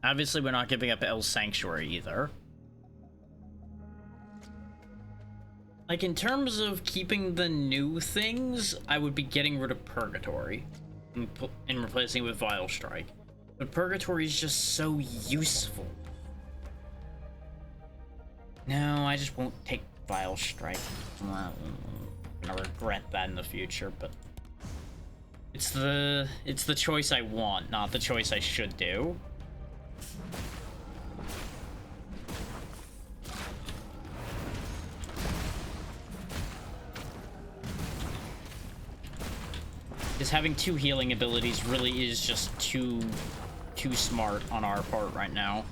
Obviously, we're not giving up El Sanctuary either. Like, in terms of keeping the new things, I would be getting rid of Purgatory and replacing it with Vile Strike. But Purgatory is just so useful. No, I just won't take Vile Strike. I'm gonna regret that in the future, but it's the choice I want, not the choice I should do. Because having two healing abilities really is just too smart on our part right now.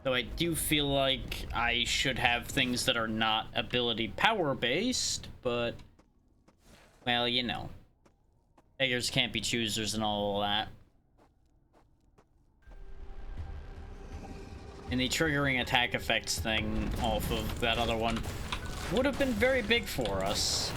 So I do feel like I should have things that are not ability power based, but well, you know. Beggars can't be choosers and all that. And the triggering attack effects thing off of that other one would have been very big for us.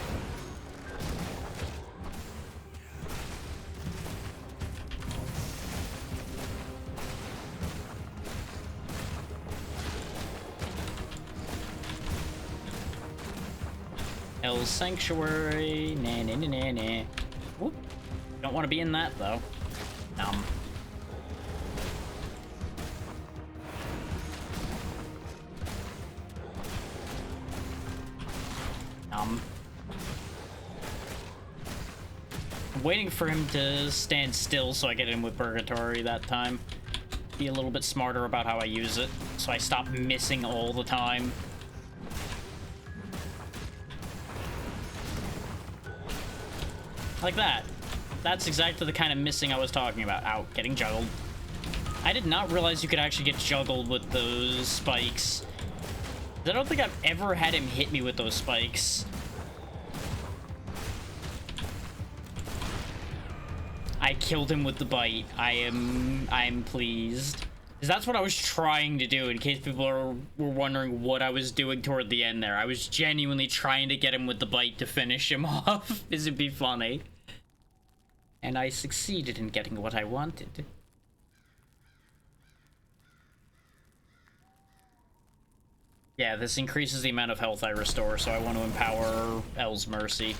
El Sanctuary, nah nah nah nah nah. Whoop. Don't want to be in that though. I'm waiting for him to stand still so I get in with Purgatory that time. Be a little bit smarter about how I use it, so I stop missing all the time. Like that. That's exactly the kind of missing I was talking about. Ow, getting juggled. I did not realize you could actually get juggled with those spikes. I don't think I've ever had him hit me with those spikes. I killed him with the bite. I'm pleased. Because that's what I was trying to do, in case people were wondering what I was doing toward the end there. I was genuinely trying to get him with the bite to finish him off. This would be funny. And I succeeded in getting what I wanted. Yeah, this increases the amount of health I restore, so I want to empower El's Mercy.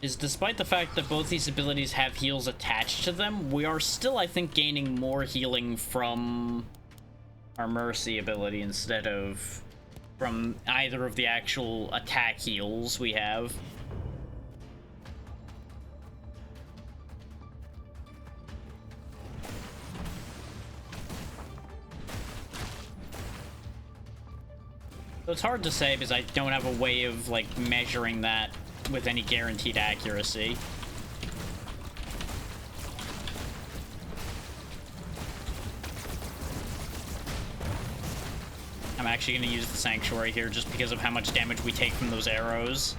Is despite the fact that both these abilities have heals attached to them, we are still, I think, gaining more healing from our Mercy ability instead of from either of the actual attack heals we have. So it's hard to say because I don't have a way of, like, measuring that with any guaranteed accuracy. I'm actually going to use the Sanctuary here just because of how much damage we take from those arrows.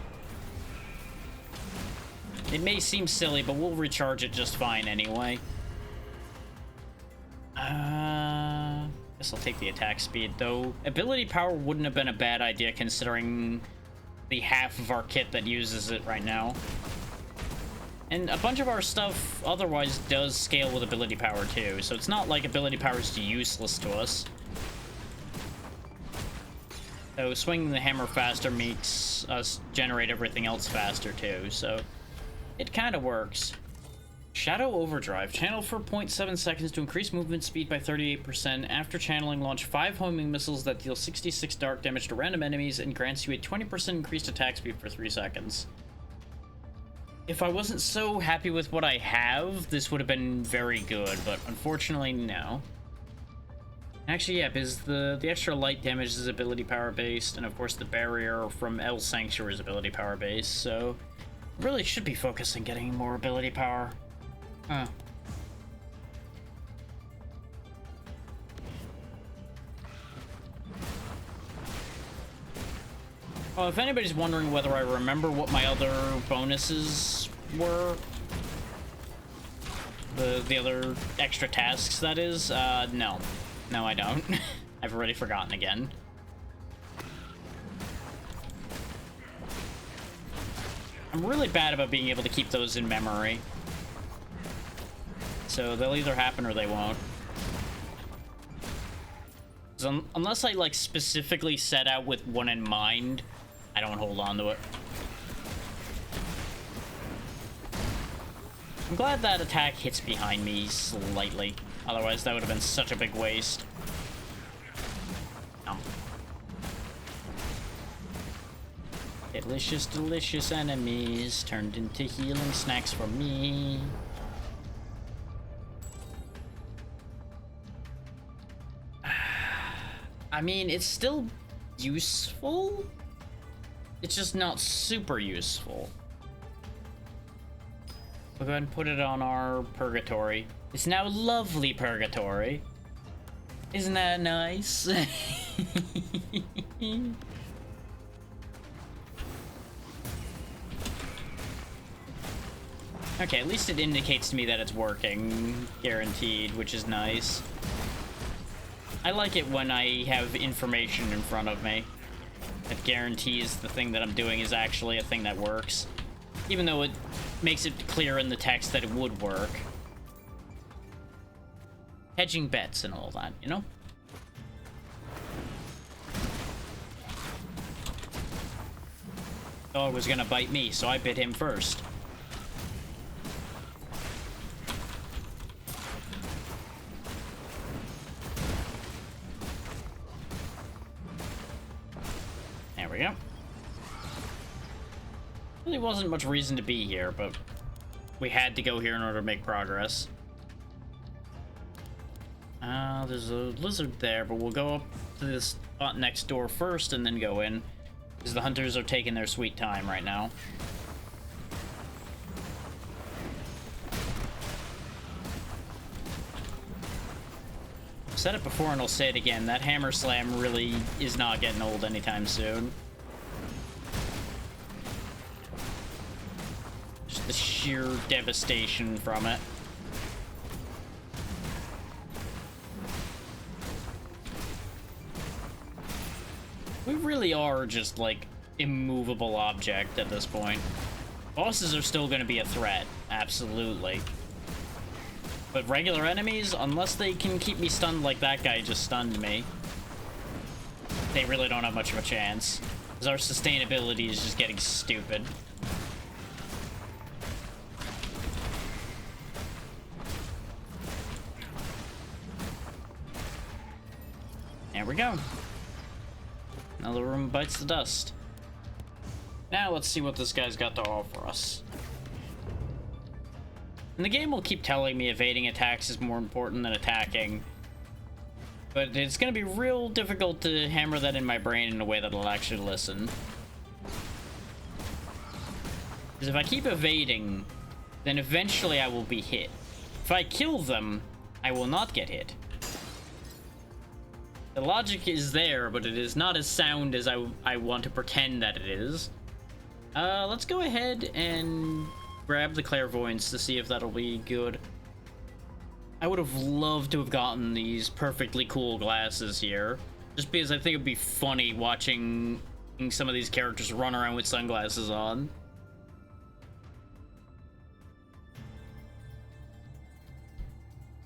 It may seem silly, but we'll recharge it just fine anyway. Guess I'll take the attack speed, though. Ability power wouldn't have been a bad idea considering the half of our kit that uses it right now. And a bunch of our stuff otherwise does scale with ability power too, so it's not like ability power is useless to us. So swinging the hammer faster makes us generate everything else faster too, so it kind of works. Shadow Overdrive. Channel for 0.7 seconds to increase movement speed by 38%. After channeling, launch 5 homing missiles that deal 66 dark damage to random enemies and grants you a 20% increased attack speed for 3 seconds. If I wasn't so happy with what I have, this would have been very good, but unfortunately, no. Actually, yeah, because the extra light damage is ability power based, and of course the barrier from El Sanctuary is ability power based, so really should be focusing getting more ability power. Huh. Well, if anybody's wondering whether I remember what my other bonuses were, the other extra tasks, that is, no. No, I don't. I've already forgotten again. I'm really bad about being able to keep those in memory. So they'll either happen or they won't. So unless I, like, specifically set out with one in mind, I don't hold on to it. I'm glad that attack hits behind me slightly. Otherwise, that would have been such a big waste. Delicious, delicious enemies turned into healing snacks for me. I mean, it's still useful. It's just not super useful. We'll go ahead and put it on our purgatory. It's now lovely purgatory. Isn't that nice? Okay, at least it indicates to me that it's working, guaranteed, which is nice. I like it when I have information in front of me that guarantees the thing that I'm doing is actually a thing that works. Even though it makes it clear in the text that it would work. Hedging bets and all that, you know? Dog was gonna bite me, so I bit him first. There we go. Really wasn't much reason to be here, but we had to go here in order to make progress. There's a lizard there, but we'll go up to this spot next door first and then go in. Because the hunters are taking their sweet time right now. I've said it before and I'll say it again. That hammer slam really is not getting old anytime soon. Just the sheer devastation from it. We really are just, like, immovable object at this point. Bosses are still going to be a threat, absolutely. But regular enemies, unless they can keep me stunned like that guy just stunned me, they really don't have much of a chance. Because our sustainability is just getting stupid. There we go. Another room bites the dust. Now let's see what this guy's got to offer us. And the game will keep telling me evading attacks is more important than attacking. But it's going to be real difficult to hammer that in my brain in a way that'll actually listen. Because if I keep evading, then eventually I will be hit. If I kill them, I will not get hit. The logic is there, but it is not as sound as I want to pretend that it is. Let's go ahead and grab the clairvoyance to see if that'll be good. I would have loved to have gotten these perfectly cool glasses here, just because I think it'd be funny watching some of these characters run around with sunglasses on.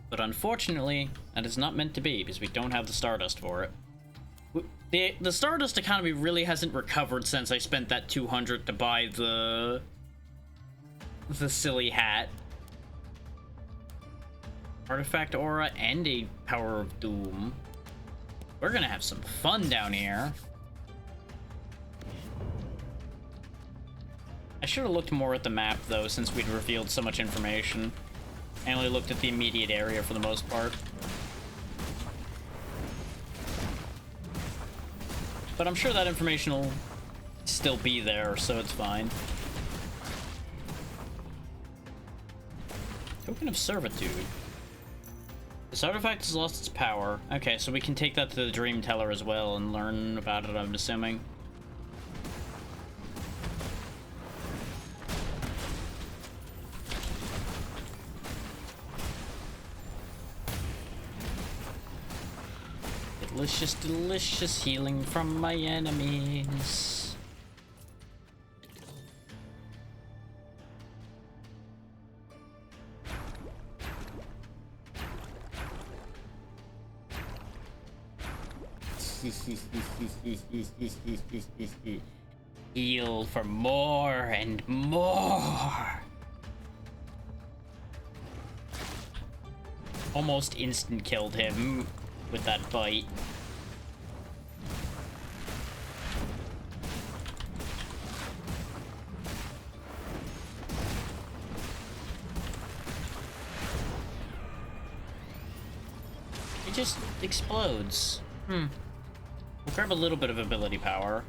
But unfortunately, that is not meant to be, because we don't have the Stardust for it. The Stardust economy really hasn't recovered since I spent that 200 to buy the silly hat. Artifact Aura and a Power of Doom. We're gonna have some fun down here. I should have looked more at the map, though, since we'd revealed so much information. I only looked at the immediate area for the most part. But I'm sure that information will still be there, so it's fine. Token of Servitude. This artifact has lost its power. Okay, so we can take that to the Dream Teller as well and learn about it, I'm assuming. Delicious, delicious healing from my enemies. Heal for more and more. Almost instant killed him with that bite. It just explodes. We'll grab a little bit of ability power.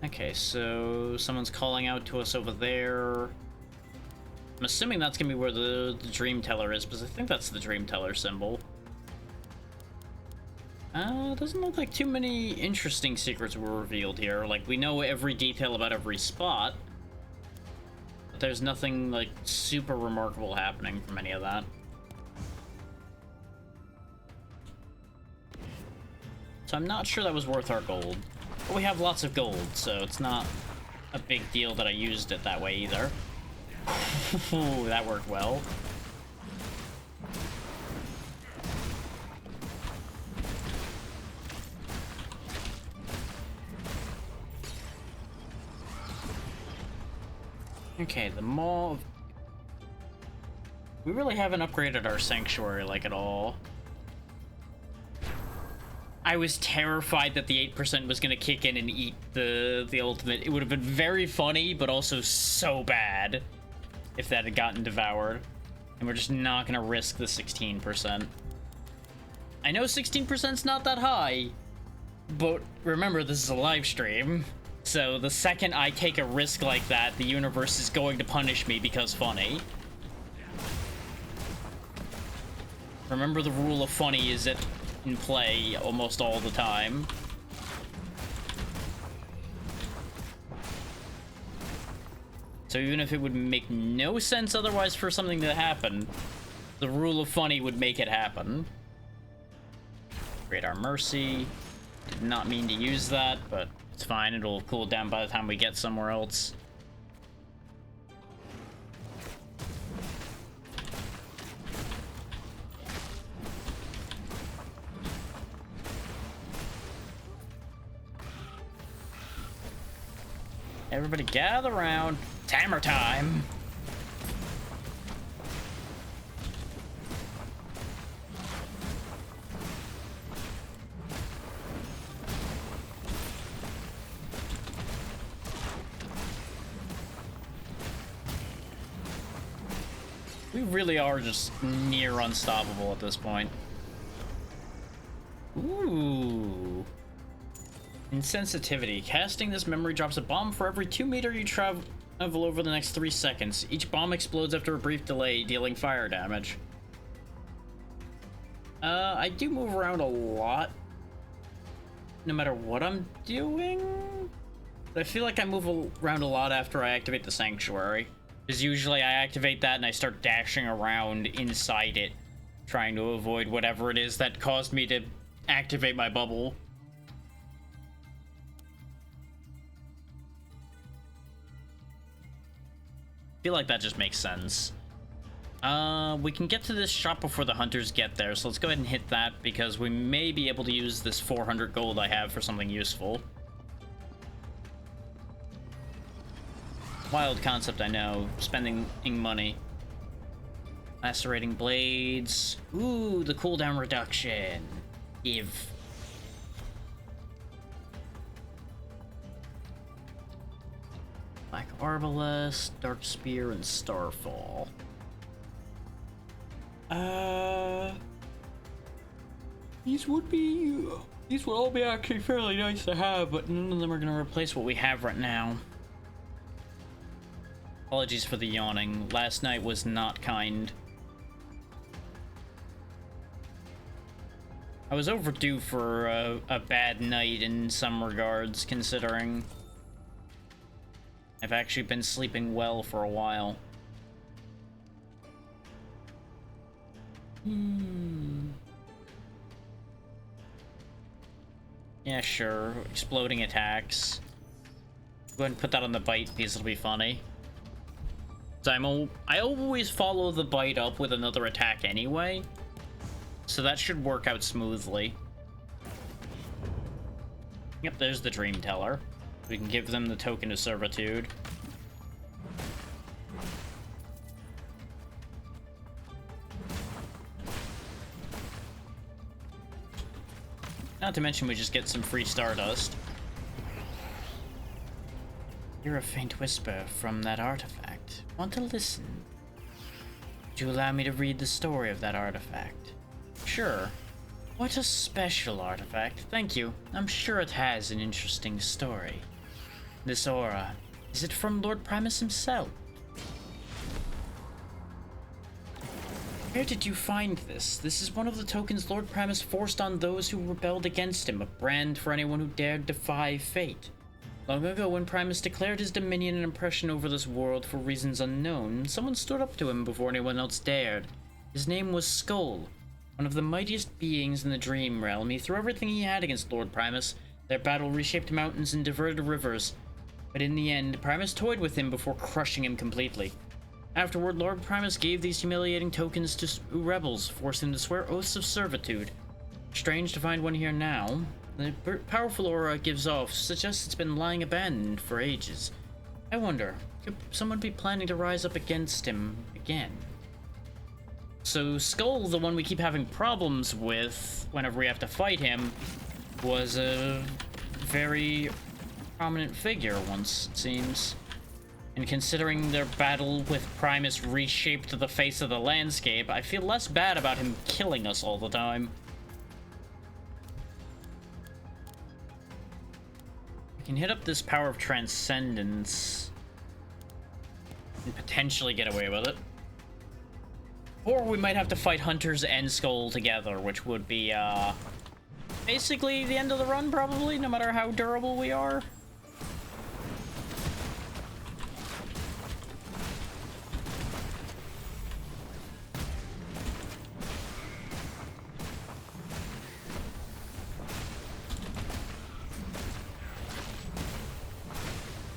Okay, so someone's calling out to us over there. I'm assuming that's gonna be where the Dream Teller is, because I think that's the Dream Teller symbol. Doesn't look like too many interesting secrets were revealed here. Like, we know every detail about every spot, but there's nothing, like, super remarkable happening from any of that. So I'm not sure that was worth our gold. But we have lots of gold, so it's not a big deal that I used it that way either. Ooh, that worked well. Okay, the Maw of... We really haven't upgraded our Sanctuary, like, at all. I was terrified that the 8% was gonna kick in and eat the ultimate. It would have been very funny, but also so bad if that had gotten devoured. And we're just not gonna risk the 16%. I know 16%'s not that high, But remember, this is a live stream, so the second I take a risk like that, the universe is going to punish me because funny. Remember, the rule of funny is in play almost all the time. So even if it would make no sense otherwise for something to happen, the rule of funny would make it happen. Create our mercy. Did not mean to use that, but it's fine. It'll cool down by the time we get somewhere else. Everybody gather around. It's hammer time. We really are just near unstoppable at this point. Ooh. Insensitivity. Casting this memory drops a bomb for every 2 meters you travel over the next 3 seconds. Each bomb explodes after a brief delay, dealing fire damage. I do move around a lot, no matter what I'm doing. I feel like I move around a lot after I activate the Sanctuary. Because usually I activate that and I start dashing around inside it, trying to avoid whatever it is that caused me to activate my bubble. I feel like that just makes sense. We can get to this shop before the hunters get there, so let's go ahead and hit that because we may be able to use this 400 gold I have for something useful. Wild concept, I know. Spending money. Lacerating blades. Ooh, the cooldown reduction. Give. Black Arbalest, Dark Spear, and Starfall. These would all be actually fairly nice to have, but none of them are gonna replace what we have right now. Apologies for the yawning. Last night was not kind. I was overdue for a bad night in some regards, considering I've actually been sleeping well for a while. Yeah, sure. Exploding attacks. Go ahead and put that on the bite because it'll be funny. So I always follow the bite up with another attack anyway, so that should work out smoothly. Yep, there's the Dream Teller. We can give them the Token of Servitude. Not to mention we just get some free Stardust. Hear a faint whisper from that artifact. Want to listen? Would you allow me to read the story of that artifact? Sure. What a special artifact. Thank you. I'm sure it has an interesting story. This aura, is it from Lord Primus himself? Where did you find this? This is one of the tokens Lord Primus forced on those who rebelled against him, a brand for anyone who dared defy fate. Long ago, when Primus declared his dominion and oppression over this world for reasons unknown, someone stood up to him before anyone else dared. His name was Skull, one of the mightiest beings in the Dream Realm. He threw everything he had against Lord Primus. Their battle reshaped mountains and diverted rivers. But in the end, Primus toyed with him before crushing him completely. Afterward, Lord Primus gave these humiliating tokens to rebels, forcing them to swear oaths of servitude. Strange to find one here now. The powerful aura it gives off suggests it's been lying abandoned for ages. I wonder, could someone be planning to rise up against him again? So Skull, the one we keep having problems with whenever we have to fight him, was a very prominent figure once, it seems. And considering their battle with Primus reshaped the face of the landscape, I feel less bad about him killing us all the time. We can hit up this Power of Transcendence and potentially get away with it. Or we might have to fight Hunters and Skull together, which would be, basically the end of the run, probably, no matter how durable we are.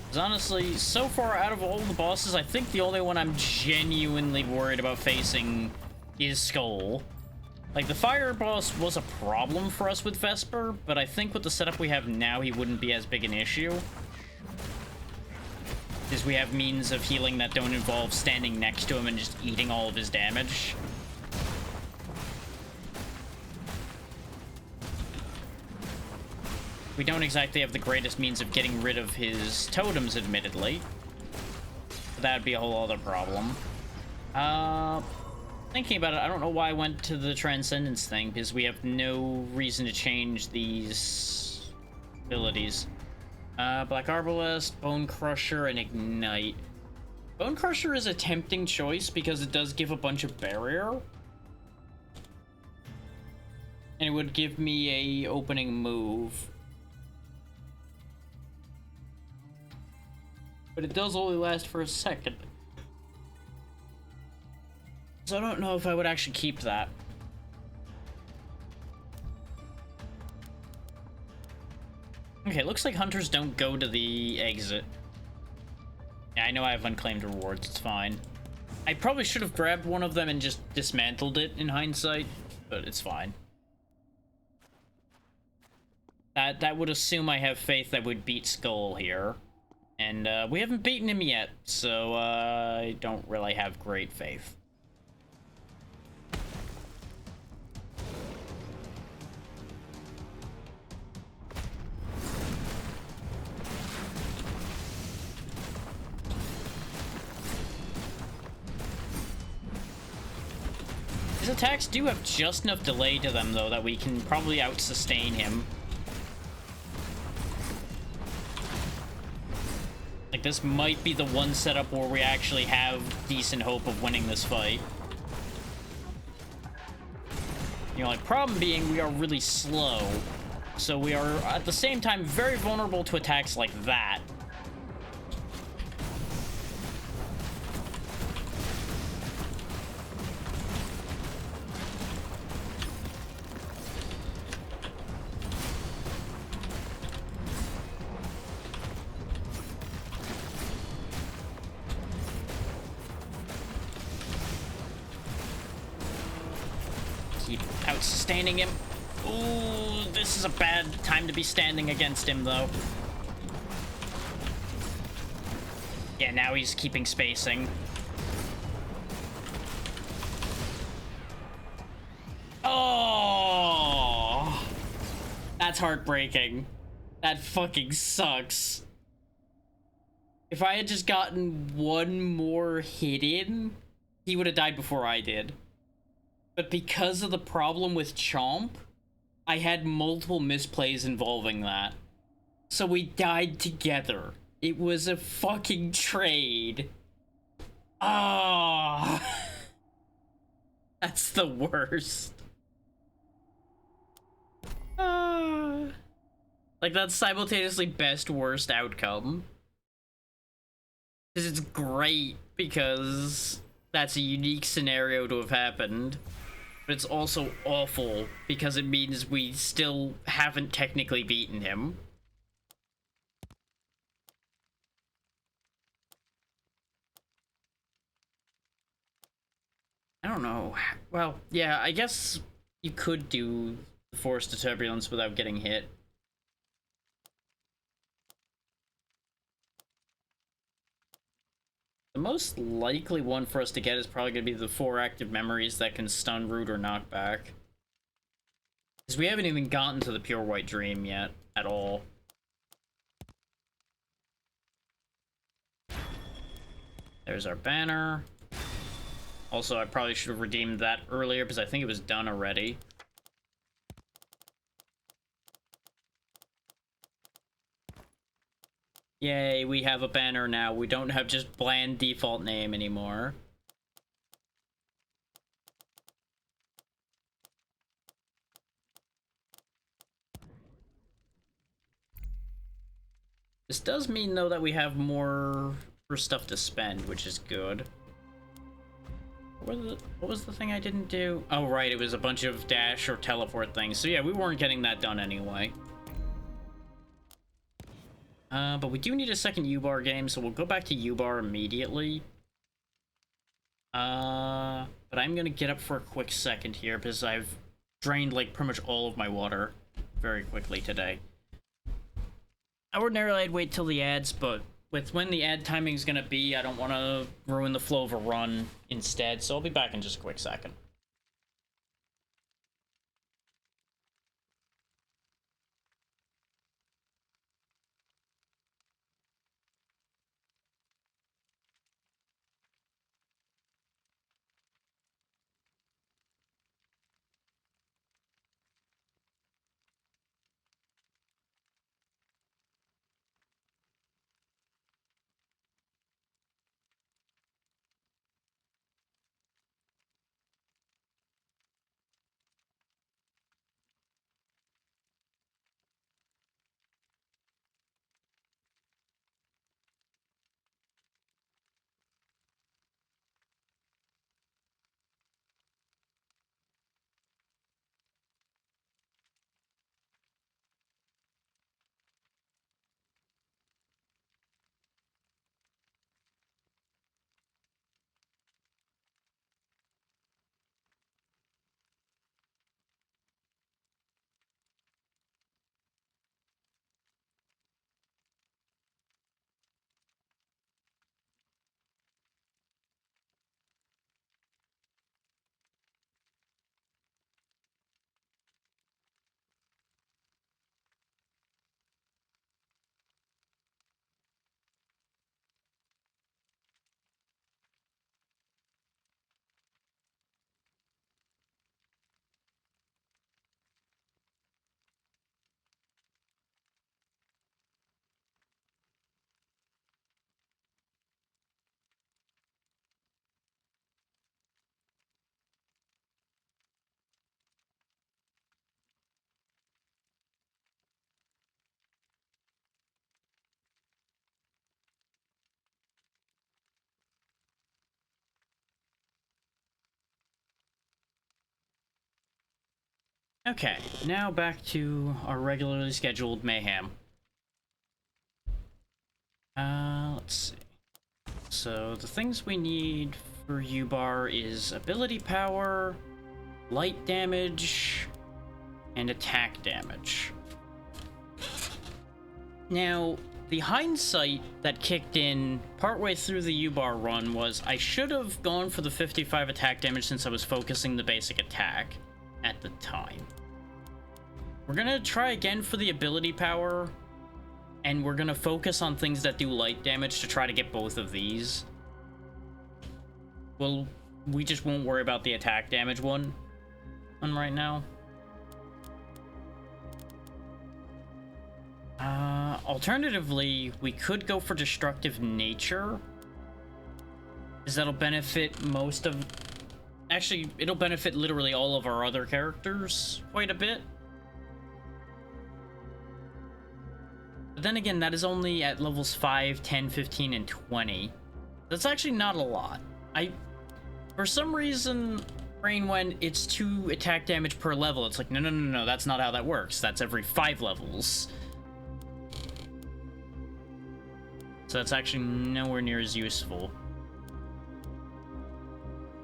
'Cause honestly, so far out of all the bosses, I think the only one I'm genuinely worried about facing is Skull. Like, the fire boss was a problem for us with Vesper, but I think with the setup we have now, he wouldn't be as big an issue. Because we have means of healing that don't involve standing next to him and just eating all of his damage. We don't exactly have the greatest means of getting rid of his totems, admittedly. But that'd be a whole other problem. Thinking about it, I don't know why I went to the Transcendence thing, because we have no reason to change these abilities. Black Arbalest, Bone Crusher, and Ignite. Bone Crusher is a tempting choice because it does give a bunch of barrier. And it would give me a opening move. But it does only last for a second. So I don't know if I would actually keep that. Okay, looks like hunters don't go to the exit. Yeah, I know I have unclaimed rewards, it's fine. I probably should have grabbed one of them and just dismantled it in hindsight, but it's fine. That would assume I have faith that we'd beat Skull here. And we haven't beaten him yet, so I don't really have great faith. His attacks do have just enough delay to them, though, that we can probably out-sustain him. Like, this might be the one setup where we actually have decent hope of winning this fight. You know, like, problem being we are really slow. So we are, at the same time, very vulnerable to attacks like that. Keep out-sustaining him. Ooh, this is a bad time to be standing against him, though. Yeah, now he's keeping spacing. Oh! That's heartbreaking. That fucking sucks. If I had just gotten one more hit in, he would have died before I did. But because of the problem with Chomp, I had multiple misplays involving that. So we died together. It was a fucking trade. Ah, oh. That's the worst. Like, that's simultaneously best worst outcome. Because it's great because that's a unique scenario to have happened. But it's also awful because it means we still haven't technically beaten him. I don't know. Well, yeah, I guess you could do Force to Turbulence without getting hit. The most likely one for us to get is probably going to be the 4 active memories that can stun, root, or knock back. Because we haven't even gotten to the Pure White Dream yet, at all. There's our banner. Also, I probably should have redeemed that earlier because I think it was done already. Yay, we have a banner now. We don't have just bland default name anymore. This does mean, though, that we have more for stuff to spend, which is good. What was the thing I didn't do? Oh, right, it was a bunch of dash or teleport things. So yeah, we weren't getting that done anyway. But we do need a second U-Bar game, so we'll go back to U-Bar immediately. But I'm gonna get up for a quick second here, because I've drained, like, pretty much all of my water very quickly today. Ordinarily, I'd wait till the ads, but with when the ad timing is gonna be, I don't want to ruin the flow of a run instead, so I'll be back in just a quick second. Okay, now back to our regularly scheduled mayhem. Let's see. So the things we need for U-Bar is ability power, light damage, and attack damage. Now, the hindsight that kicked in partway through the U-Bar run was I should have gone for the 55 attack damage since I was focusing the basic attack at the time. We're gonna try again for the ability power, and we're gonna focus on things that do light damage to try to get both of these. Well, we just won't worry about the attack damage one right now. Alternatively, we could go for destructive nature, because that'll benefit most of... Actually, it'll benefit literally all of our other characters quite a bit. But then again, that is only at levels 5, 10, 15, and 20. That's actually not a lot. For some reason, Brain went, it's 2 attack damage per level. It's like, no, that's not how that works. That's every 5 levels. So that's actually nowhere near as useful.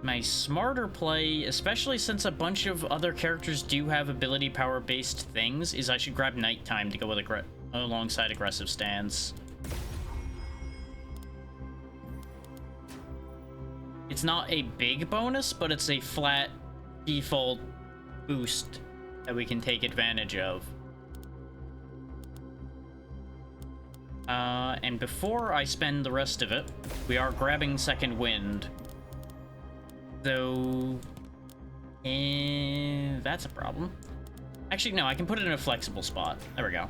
My smarter play, especially since a bunch of other characters do have ability power based things, is I should grab Nighttime to go with alongside Aggressive Stance. It's not a big bonus, but it's a flat default boost that we can take advantage of. And before I spend the rest of it, we are grabbing Second Wind. Though... that's a problem. Actually, no, I can put it in a flexible spot. There we go.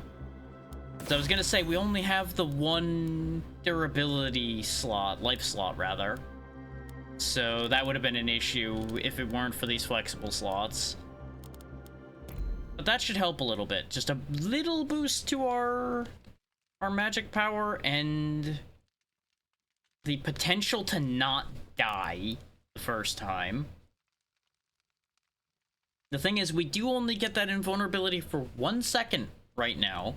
So I was gonna say, we only have the one durability slot, life slot rather. So that would have been an issue if it weren't for these flexible slots. But that should help a little bit. Just a little boost to our magic power and the potential to not die the first time. The thing is, we do only get that invulnerability for 1 second right now.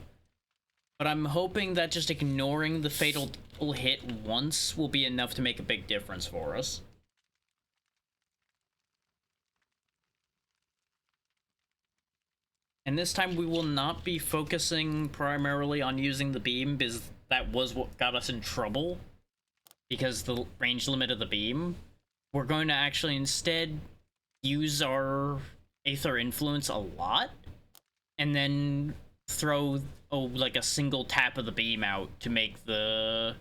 But I'm hoping that just ignoring the fatal hit once will be enough to make a big difference for us. And this time we will not be focusing primarily on using the beam, because that was what got us in trouble. Because the range limit of the beam. We're going to actually instead use our Aether Influence a lot. And then throw like a single tap of the beam out to make the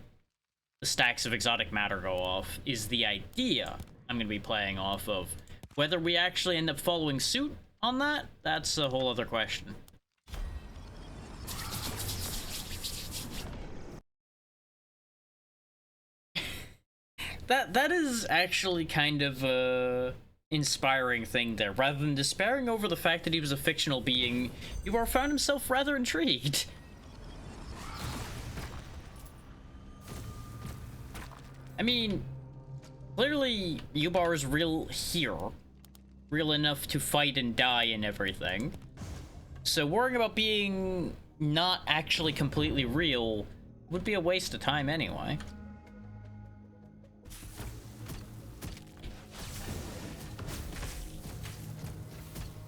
stacks of exotic matter go off is the idea I'm going to be playing off of. Whether we actually end up following suit on that, that's a whole other question. That is actually kind of a inspiring thing there. Rather than despairing over the fact that he was a fictional being, Yubar found himself rather intrigued. I mean, clearly Yubar is real here. Real enough to fight and die and everything. So worrying about being not actually completely real would be a waste of time anyway.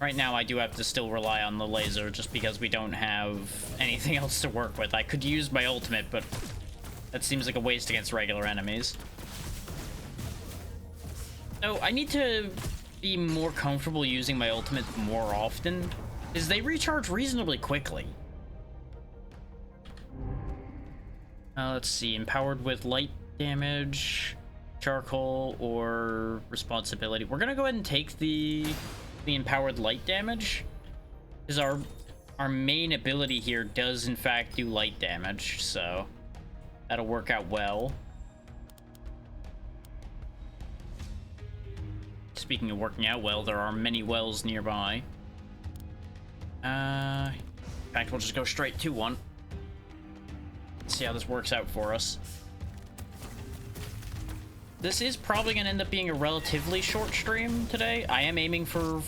Right now, I do have to still rely on the laser just because we don't have anything else to work with. I could use my ultimate, but that seems like a waste against regular enemies. So I need to be more comfortable using my ultimate more often, because they recharge reasonably quickly. Let's see, empowered with light damage, charcoal, or responsibility. We're gonna go ahead and take the empowered light damage, because our main ability here does in fact do light damage, so that'll work out well. Speaking of working out well, there are many wells nearby. In fact, we'll just go straight to one. Let's see how this works out for us. This is probably going to end up being a relatively short stream today. I am aiming for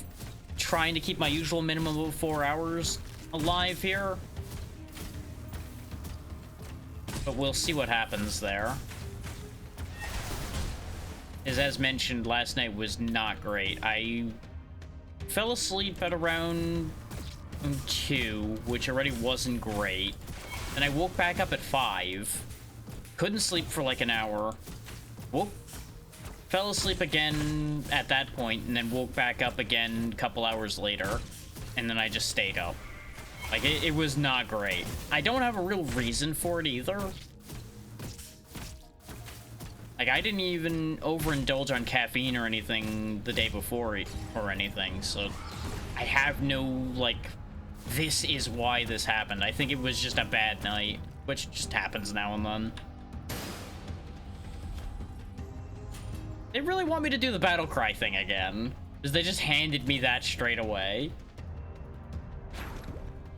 trying to keep my usual minimum of 4 hours alive here. But we'll see what happens there. As mentioned, last night was not great. I fell asleep at around 2, which already wasn't great. And I woke back up at 5. Couldn't sleep for like an hour. Fell asleep again at that point, and then woke back up again a couple hours later. And then I just stayed up. Like, it was not great. I don't have a real reason for it either. Like, I didn't even overindulge on caffeine or anything the day before or anything, so I have no, like, this is why this happened. I think it was just a bad night, which just happens now and then. They really want me to do the battle cry thing again, because they just handed me that straight away.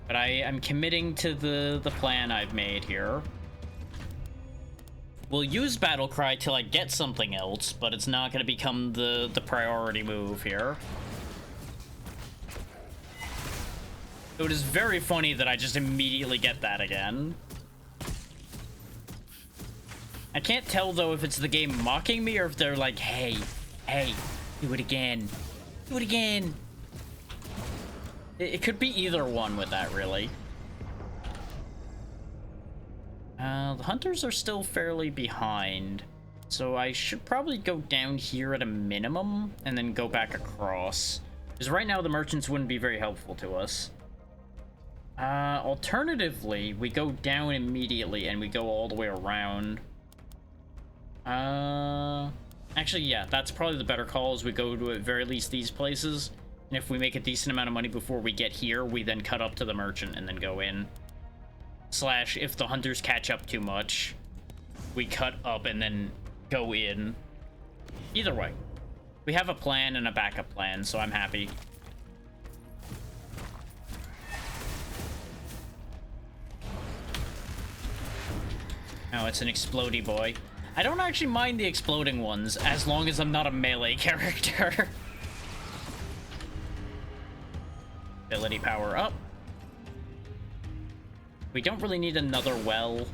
But I am committing to the plan I've made here. We'll use battle cry till I get something else, but it's not going to become the priority move here. So it is very funny that I just immediately get that again. I can't tell, though, if it's the game mocking me or if they're like, hey, do it again. Do it again. It could be either one with that, really. The hunters are still fairly behind, so I should probably go down here at a minimum and then go back across, because right now the merchants wouldn't be very helpful to us. Alternatively, we go down immediately and we go all the way around. Actually, yeah, that's probably the better call, is we go to at very least these places, and if we make a decent amount of money before we get here, we then cut up to the merchant and then go in. Slash, if the hunters catch up too much, we cut up and then go in. Either way, we have a plan and a backup plan, so I'm happy. Oh, it's an explodey boy. I don't actually mind the exploding ones, as long as I'm not a melee character. Ability power up. We don't really need another well.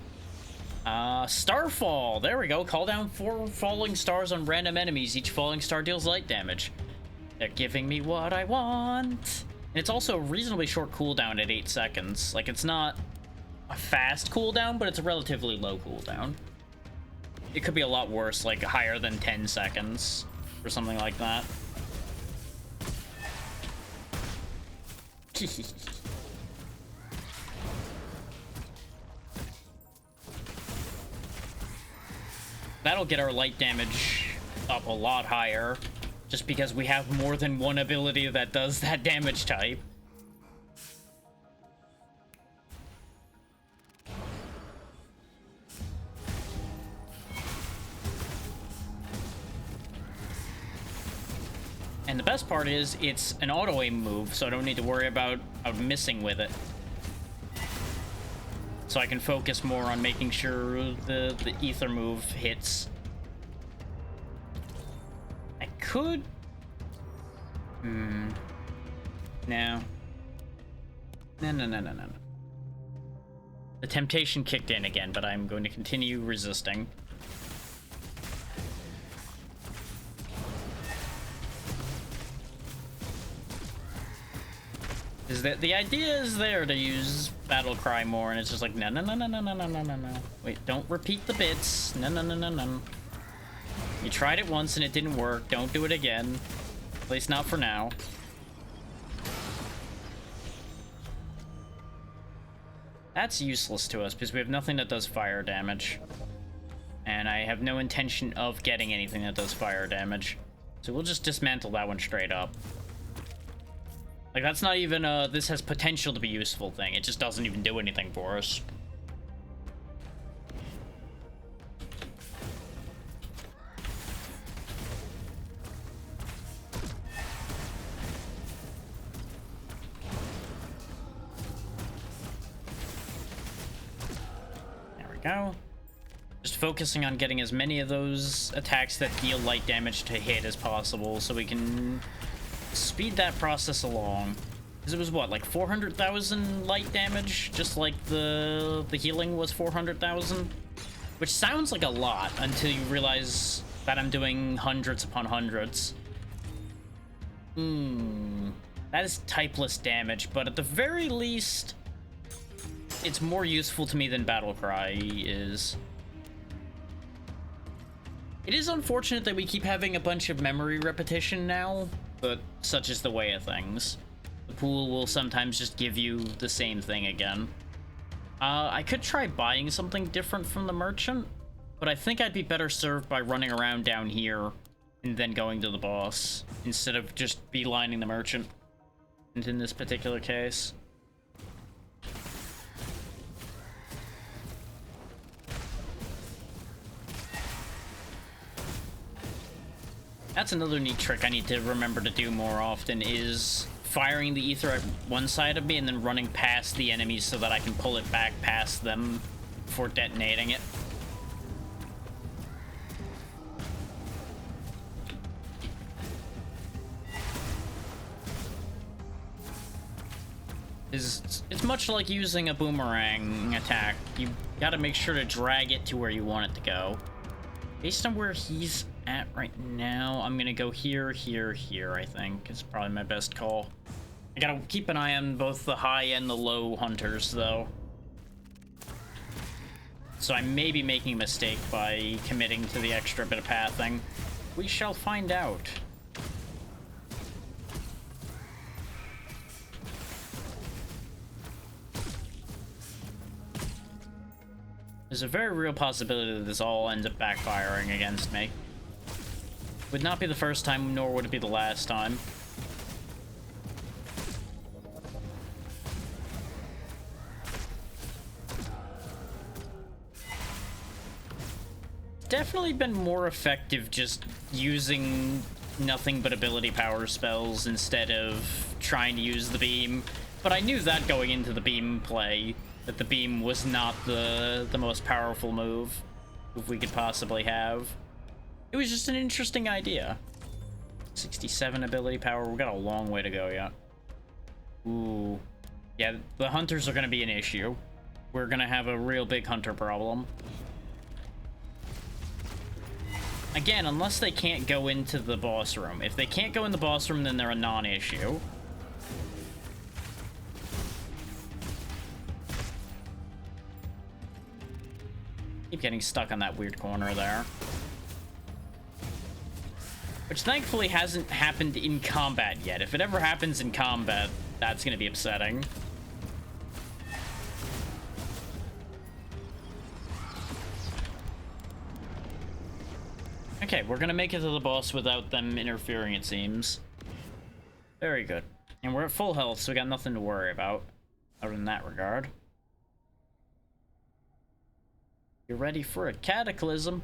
Starfall! There we go. Call down 4 falling stars on random enemies. Each falling star deals light damage. They're giving me what I want. And it's also a reasonably short cooldown at 8 seconds. Like, it's not a fast cooldown, but it's a relatively low cooldown. It could be a lot worse, like higher than 10 seconds or something like that. That'll get our light damage up a lot higher, just because we have more than one ability that does that damage type. And the best part is, it's an auto-aim move, so I don't need to worry about missing with it. So I can focus more on making sure the ether move hits. I could... No. No. The temptation kicked in again, but I'm going to continue resisting. Is that the idea is there to use battle cry more, and it's just like no. Wait, don't repeat the bits. No. You tried it once and it didn't work. Don't do it again. At least not for now. That's useless to us because we have nothing that does fire damage. And I have no intention of getting anything that does fire damage. So we'll just dismantle that one straight up. Like, that's not even a this has potential to be useful thing. It just doesn't even do anything for us. There we go. Just focusing on getting as many of those attacks that deal light damage to hit as possible so we can speed that process along. Because it was what, like 400,000 light damage, just like the healing was 400,000, which sounds like a lot until you realize that I'm doing hundreds upon hundreds. That is typeless damage, but at the very least it's more useful to me than battle cry is. It is unfortunate that we keep having a bunch of memory repetition now, but such is the way of things. The pool will sometimes just give you the same thing again. I could try buying something different from the merchant, but I think I'd be better served by running around down here and then going to the boss, instead of just beelining the merchant in this particular case. That's another neat trick I need to remember to do more often, is firing the ether at one side of me and then running past the enemies so that I can pull it back past them before detonating it. It's much like using a boomerang attack. You gotta make sure to drag it to where you want it to go. Based on where he's at right now, I'm gonna go here, I think. It's probably my best call. I gotta keep an eye on both the high and the low hunters, though. So I may be making a mistake by committing to the extra bit of pathing. We shall find out. There's a very real possibility that this all ends up backfiring against me. Would not be the first time, nor would it be the last time. definitely been more effective just using nothing but ability power spells instead of trying to use the beam. But I knew that going into the beam play, that the beam was not the most powerful move we could possibly have. It was just an interesting idea. 67 ability power. We've got a long way to go yet. Ooh. Yeah, the hunters are going to be an issue. We're going to have a real big hunter problem. Again, unless they can't go into the boss room. If they can't go in the boss room, then they're a non-issue. Keep getting stuck on that weird corner there. Which thankfully hasn't happened in combat yet. If it ever happens in combat, that's going to be upsetting. Okay, we're going to make it to the boss without them interfering, it seems. Very good. And we're at full health, so we got nothing to worry about other than that regard. You're ready for a cataclysm.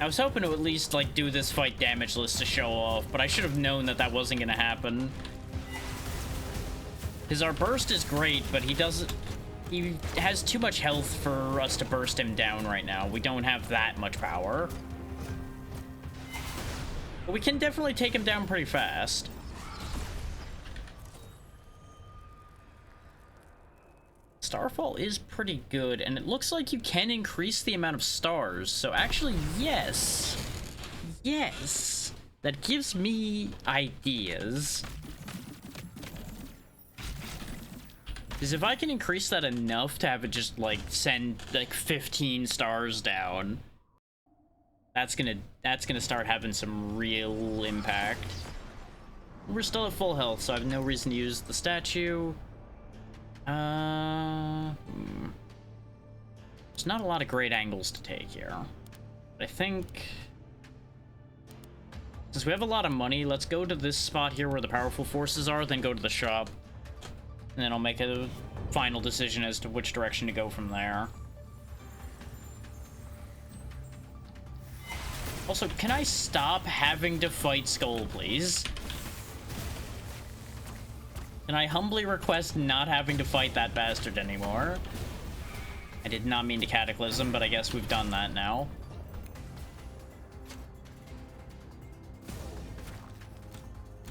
I was hoping to at least, like, do this fight damage list to show off, but I should have known that that wasn't gonna happen. Because our burst is great, but he has too much health for us to burst him down right now. We don't have that much power. But we can definitely take him down pretty fast. Starfall is pretty good, and it looks like you can increase the amount of stars. So actually, yes. Yes. That gives me ideas. Because if I can increase that enough to have it just, like, send, like, 15 stars down, that's gonna start having some real impact. We're still at full health, so I have no reason to use the statue. There's not a lot of great angles to take here. But I think, since we have a lot of money, let's go to this spot here where the powerful forces are, then go to the shop. And then I'll make a final decision as to which direction to go from there. Also, can I stop having to fight Skull, please? Can I humbly request not having to fight that bastard anymore? I did not mean to Cataclysm, but I guess we've done that now.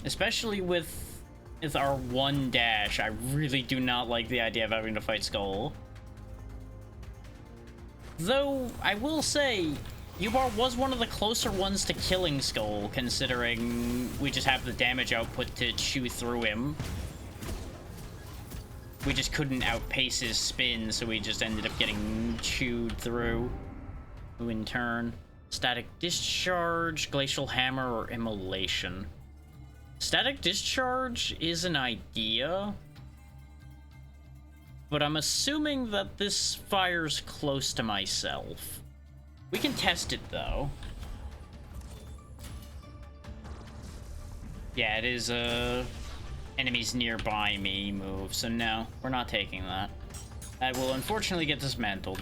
Especially with our one dash, I really do not like the idea of having to fight Skull. Though, I will say, Ubar was one of the closer ones to killing Skull, considering we just have the damage output to chew through him. We just couldn't outpace his spin, so we just ended up getting chewed through. Who in turn? Static Discharge, Glacial Hammer, or Immolation? Static Discharge is an idea, but I'm assuming that this fires close to myself. We can test it, though. Yeah, it is a enemies nearby me move, so no, we're not taking that. That will unfortunately get dismantled.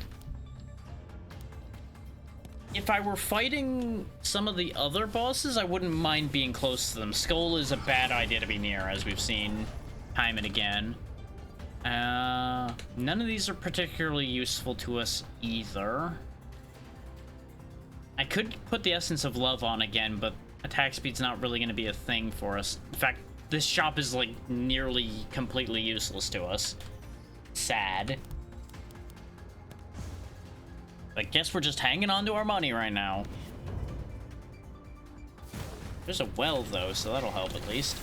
If I were fighting some of the other bosses, I wouldn't mind being close to them. Skull is a bad idea to be near, as we've seen time and again. None of these are particularly useful to us either. I could put the Essence of Love on again, but attack speed's not really going to be a thing for us. In fact, this shop is, like, nearly completely useless to us. Sad. I guess we're just hanging on to our money right now. There's a well, though, so that'll help at least.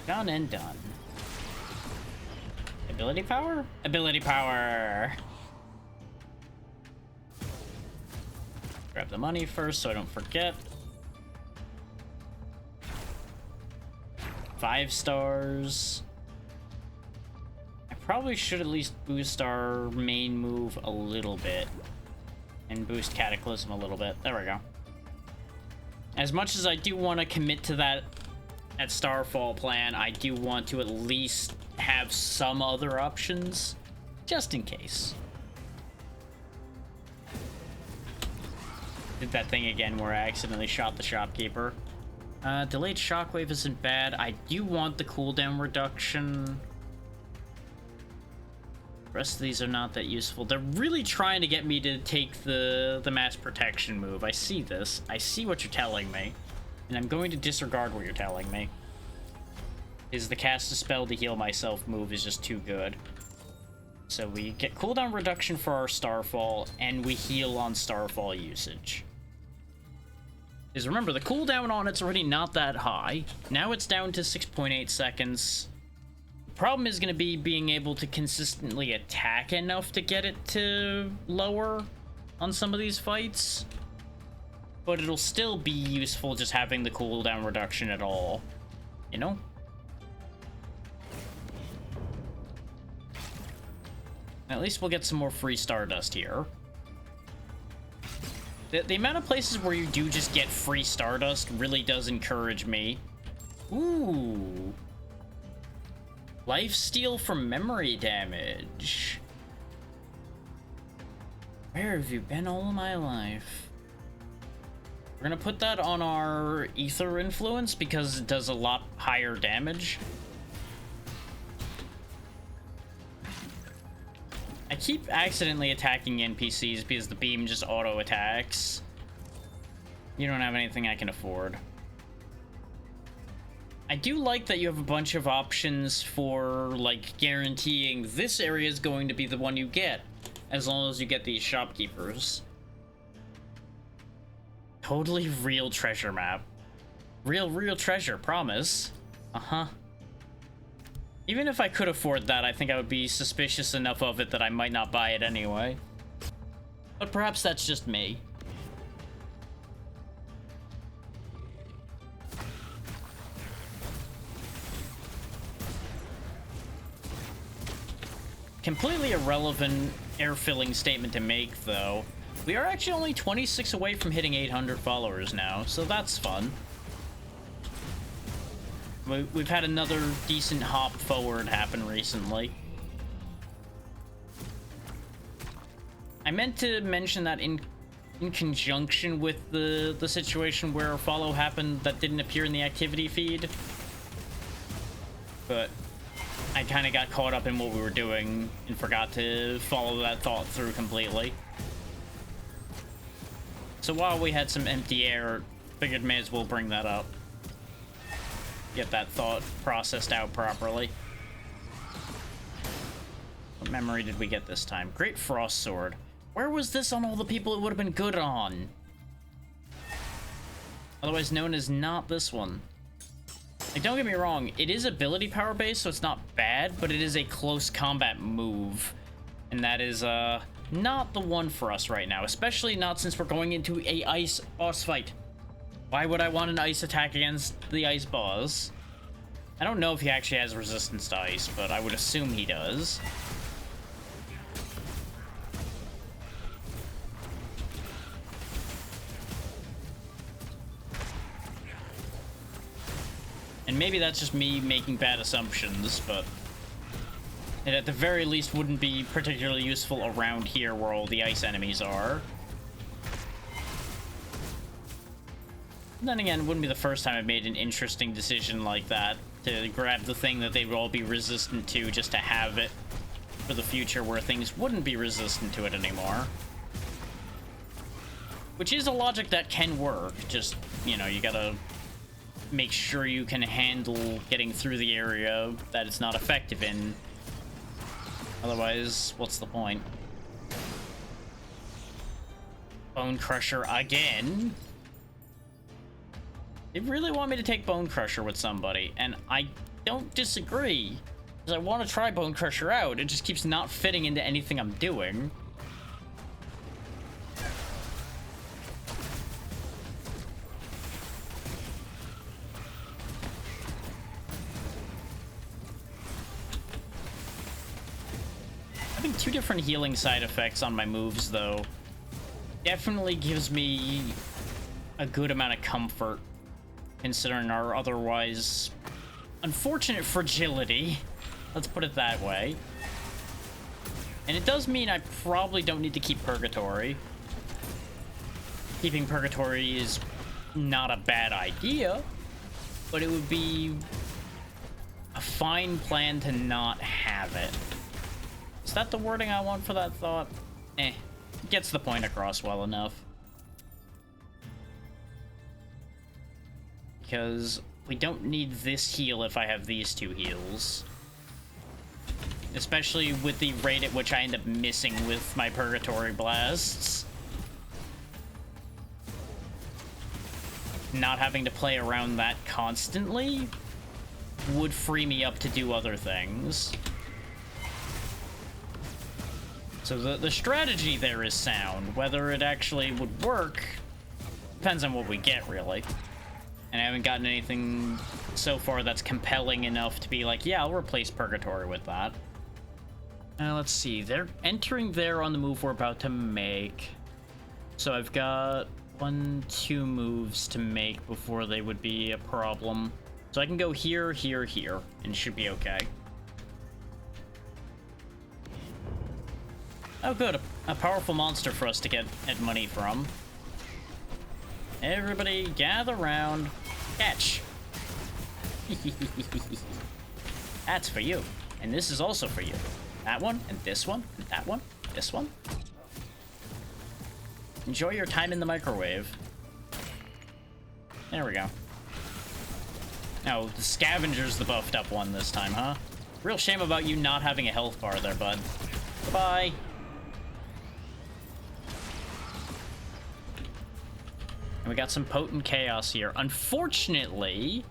Done and done. Ability power? Ability power! Grab the money first so I don't forget. 5 stars. I probably should at least boost our main move a little bit. And boost Cataclysm a little bit. There we go. As much as I do want to commit to that Starfall plan, I do want to at least have some other options, just in case. Did that thing again where I accidentally shot the shopkeeper. Delayed shockwave isn't bad. I do want the cooldown reduction. The rest of these are not that useful. They're really trying to get me to take the mass protection move. I see this. I see what you're telling me. And I'm going to disregard what you're telling me. Is the cast a spell to heal myself move is just too good. So we get cooldown reduction for our Starfall, and we heal on Starfall usage. Because remember, the cooldown on it's already not that high. Now it's down to 6.8 seconds. The problem is going to be being able to consistently attack enough to get it to lower on some of these fights. But it'll still be useful just having the cooldown reduction at all. You know? At least we'll get some more free Stardust here. The amount of places where you do just get free Stardust really does encourage me. Ooh. Lifesteal from memory damage. Where have you been all my life? We're gonna put that on our Ether Influence because it does a lot higher damage. I keep accidentally attacking NPCs because the beam just auto attacks. You don't have anything I can afford. I do like that you have a bunch of options for, like, guaranteeing this area is going to be the one you get, as long as you get these shopkeepers. Totally real treasure map. Real treasure, promise. Uh-huh. Even if I could afford that, I think I would be suspicious enough of it that I might not buy it anyway. But perhaps that's just me. Completely irrelevant air-filling statement to make, though. We are actually only 26 away from hitting 800 followers now, so that's fun. We've had another decent hop forward happen recently. I meant to mention that in conjunction with the situation where a follow happened that didn't appear in the activity feed. But I kind of got caught up in what we were doing and forgot to follow that thought through completely. So while we had some empty air, figured may as well bring that up. Get that thought processed out properly. What memory did we get this time? Great Frost Sword. Where was this on all the people it would have been good on? Otherwise known as not this one. Like, don't get me wrong, it is ability power based, so it's not bad, but it is a close combat move. And that is, not the one for us right now, especially not since we're going into a ice boss fight. Why would I want an ice attack against the ice boss? I don't know if he actually has resistance to ice, but I would assume he does. And maybe that's just me making bad assumptions, but it at the very least wouldn't be particularly useful around here where all the ice enemies are. Then again, it wouldn't be the first time I've made an interesting decision like that, to grab the thing that they would all be resistant to just to have it for the future where things wouldn't be resistant to it anymore. Which is a logic that can work, just, you know, you gotta make sure you can handle getting through the area that it's not effective in. Otherwise, what's the point? Bone Crusher again? They really want me to take Bone Crusher with somebody, and I don't disagree, because I want to try Bone Crusher out. It just keeps not fitting into anything I'm doing. two different healing side effects on my moves, though, definitely gives me a good amount of comfort, considering our otherwise unfortunate fragility. Let's put it that way. And it does mean I probably don't need to keep Purgatory. Keeping Purgatory is not a bad idea, but it would be a fine plan to not have it. Is that the wording I want for that thought? Gets the point across well enough. Because we don't need this heal if I have these two heals. Especially with the rate at which I end up missing with my Purgatory blasts. Not having to play around that constantly would free me up to do other things. So the strategy there is sound. Whether it actually would work depends on what we get, really. And I haven't gotten anything so far that's compelling enough to be like, yeah, I'll replace Purgatory with that. Let's see. They're entering there on the move we're about to make. So I've got 2 moves to make before they would be a problem. So I can go here, here, here, and it should be okay. Oh, good. A powerful monster for us to get money from. Everybody gather round. Catch. That's for you. And this is also for you. That one, and this one, and that one, this one. Enjoy your time in the microwave. There we go. Oh, the scavenger's the buffed up one this time, huh? Real shame about you not having a health bar there, bud. Goodbye. And we got some potent chaos here. Unfortunately,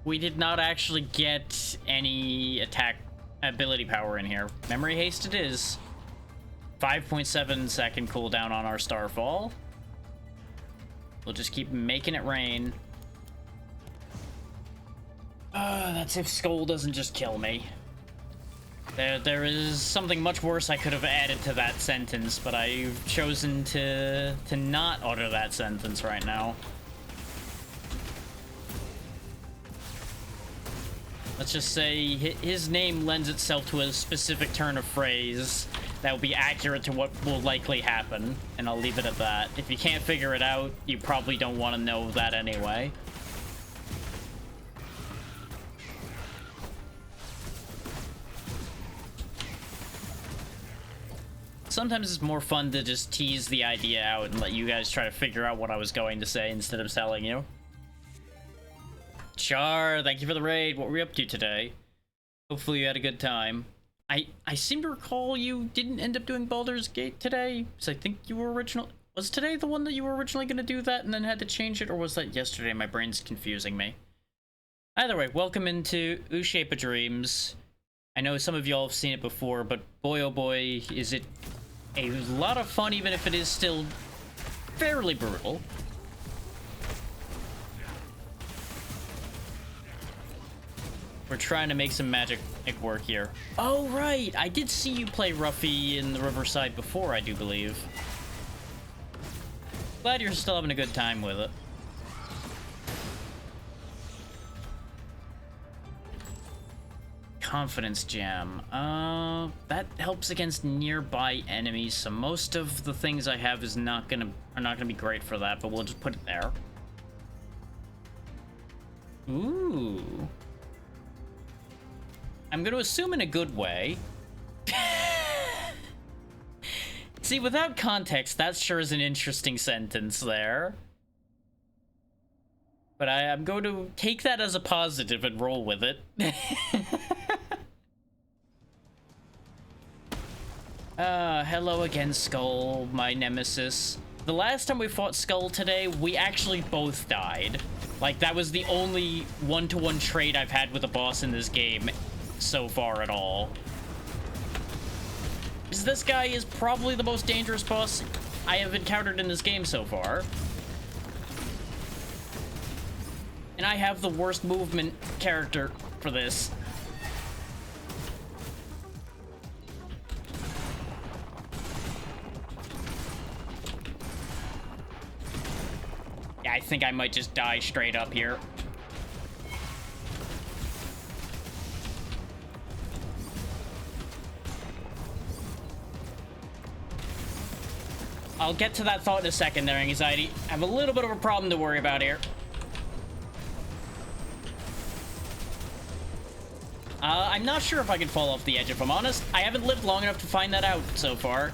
we did not actually get any attack ability power in here. Memory haste it is. 5.7 second cooldown on our Starfall. We'll just keep making it rain. That's if Skull doesn't just kill me. There is something much worse I could have added to that sentence, but I've chosen to not utter that sentence right now. Let's just say his name lends itself to a specific turn of phrase that will be accurate to what will likely happen, and I'll leave it at that. If you can't figure it out, you probably don't want to know that anyway. Sometimes it's more fun to just tease the idea out and let you guys try to figure out what I was going to say instead of telling you. Char, thank you for the raid. What were you up to today? Hopefully you had a good time. I seem to recall you didn't end up doing Baldur's Gate today, because I think you were Was today the one that you were originally going to do that and then had to change it, or was that yesterday? My brain's confusing me. Either way, welcome into Ushape Dreams. I know some of y'all have seen it before, but boy oh boy, is it a lot of fun, even if it is still fairly brutal. We're trying to make some magic work here. Oh, right! I did see you play Ruffy in the Riverside before, I do believe. Glad you're still having a good time with it. Confidence Gem. That helps against nearby enemies, so most of the things I have are not gonna be great for that, but we'll just put it there. Ooh. I'm gonna assume in a good way. See, without context, that sure is an interesting sentence there. But I'm going to take that as a positive and roll with it. Hello again, Skull, my nemesis. The last time we fought Skull today, we actually both died. Like, that was the only one-to-one trade I've had with a boss in this game so far at all. Because this guy is probably the most dangerous boss I have encountered in this game so far. And I have the worst movement character for this. Yeah, I think I might just die straight up here. I'll get to that thought in a second there, Anxiety. I have a little bit of a problem to worry about here. I'm not sure if I can fall off the edge, if I'm honest. I haven't lived long enough to find that out so far.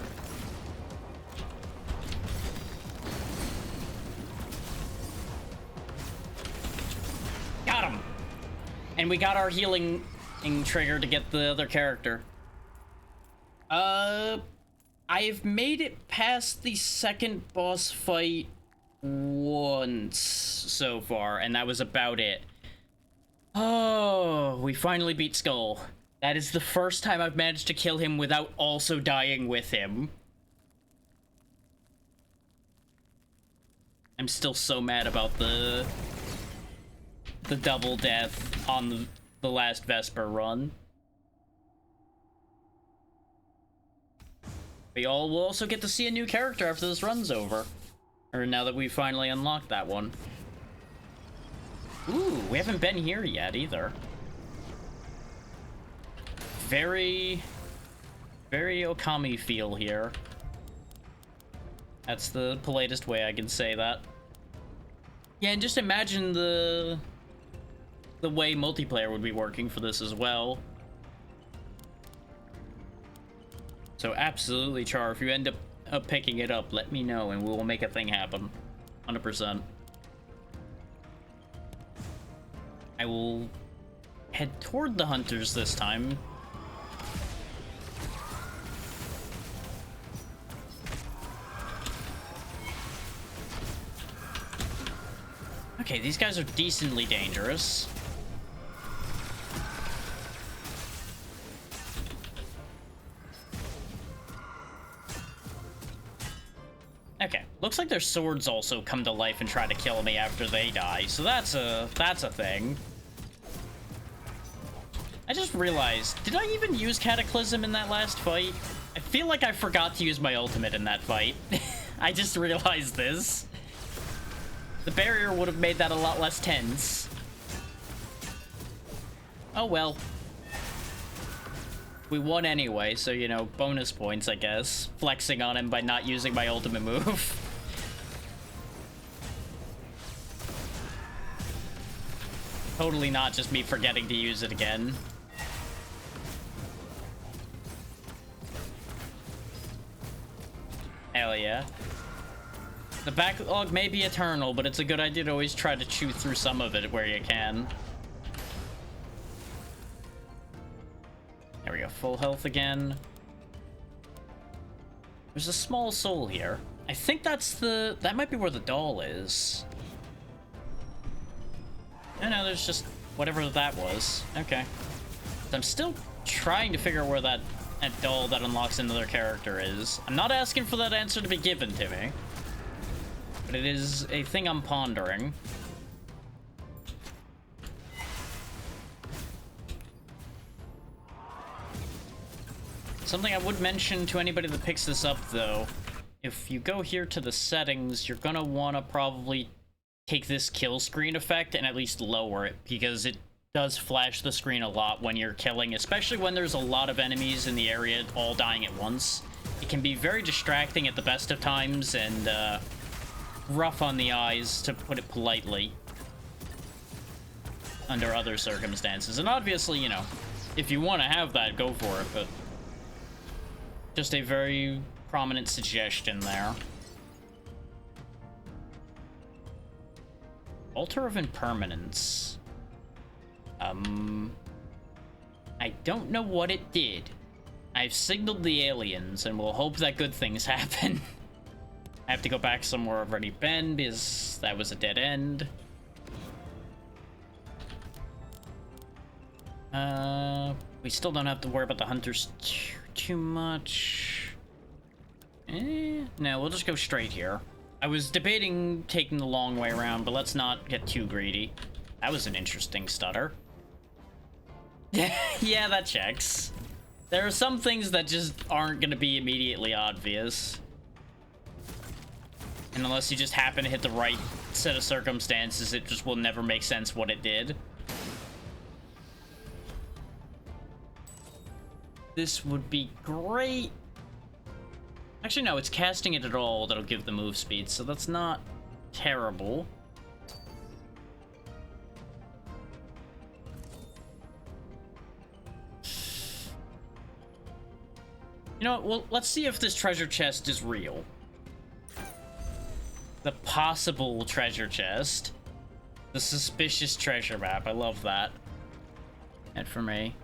Got him! And we got our healing trigger to get the other character. I've made it past the second boss fight once so far, and that was about it. Oh, we finally beat Skull. That is the first time I've managed to kill him without also dying with him. I'm still so mad about the double death on the last Vesper run. We all will also get to see a new character after this run's over. Or now that we finally unlocked that one. Ooh, we haven't been here yet either. Very Okami feel here. That's the politest way I can say that. Yeah, and just imagine the way multiplayer would be working for this as well. So absolutely, Char, if you end up picking it up, let me know and we will make a thing happen. 100%. I will head toward the hunters this time. Okay, these guys are decently dangerous. Okay, looks like their swords also come to life and try to kill me after they die, so that's a thing. I just realized, did I even use Cataclysm in that last fight? I feel like I forgot to use my ultimate in that fight. I just realized this. The barrier would have made that a lot less tense. Oh well. We won anyway, so, you know, bonus points, I guess. Flexing on him by not using my ultimate move. Totally not just me forgetting to use it again. Hell yeah. The backlog may be eternal, but it's a good idea to always try to chew through some of it where you can. There we go, full health again. There's a small soul here. I think that might be where the doll is. Oh no, there's just whatever that was. Okay. I'm still trying to figure out where that doll that unlocks another character is. I'm not asking for that answer to be given to me, but it is a thing I'm pondering. Something I would mention to anybody that picks this up, though, if you go here to the settings, you're gonna want to probably take this kill screen effect and at least lower it, because it does flash the screen a lot when you're killing, especially when there's a lot of enemies in the area all dying at once. It can be very distracting at the best of times and rough on the eyes, to put it politely, under other circumstances. And obviously, you know, if you want to have that, go for it, but just a very prominent suggestion there. Altar of Impermanence. I don't know what it did. I've signaled the aliens, and we'll hope that good things happen. I have to go back somewhere I've already been, because that was a dead end. We still don't have to worry about the hunters too much. No, we'll just go straight here. I was debating taking the long way around, but let's not get too greedy. That was an interesting stutter. Yeah, that checks. There are some things that just aren't gonna be immediately obvious. And unless you just happen to hit the right set of circumstances, it just will never make sense what it did. This would be great. Actually, no, it's casting it at all that'll give the move speed, so that's not terrible. You know what, well, let's see if this treasure chest is real. The possible treasure chest. The suspicious treasure map, I love that. And for me.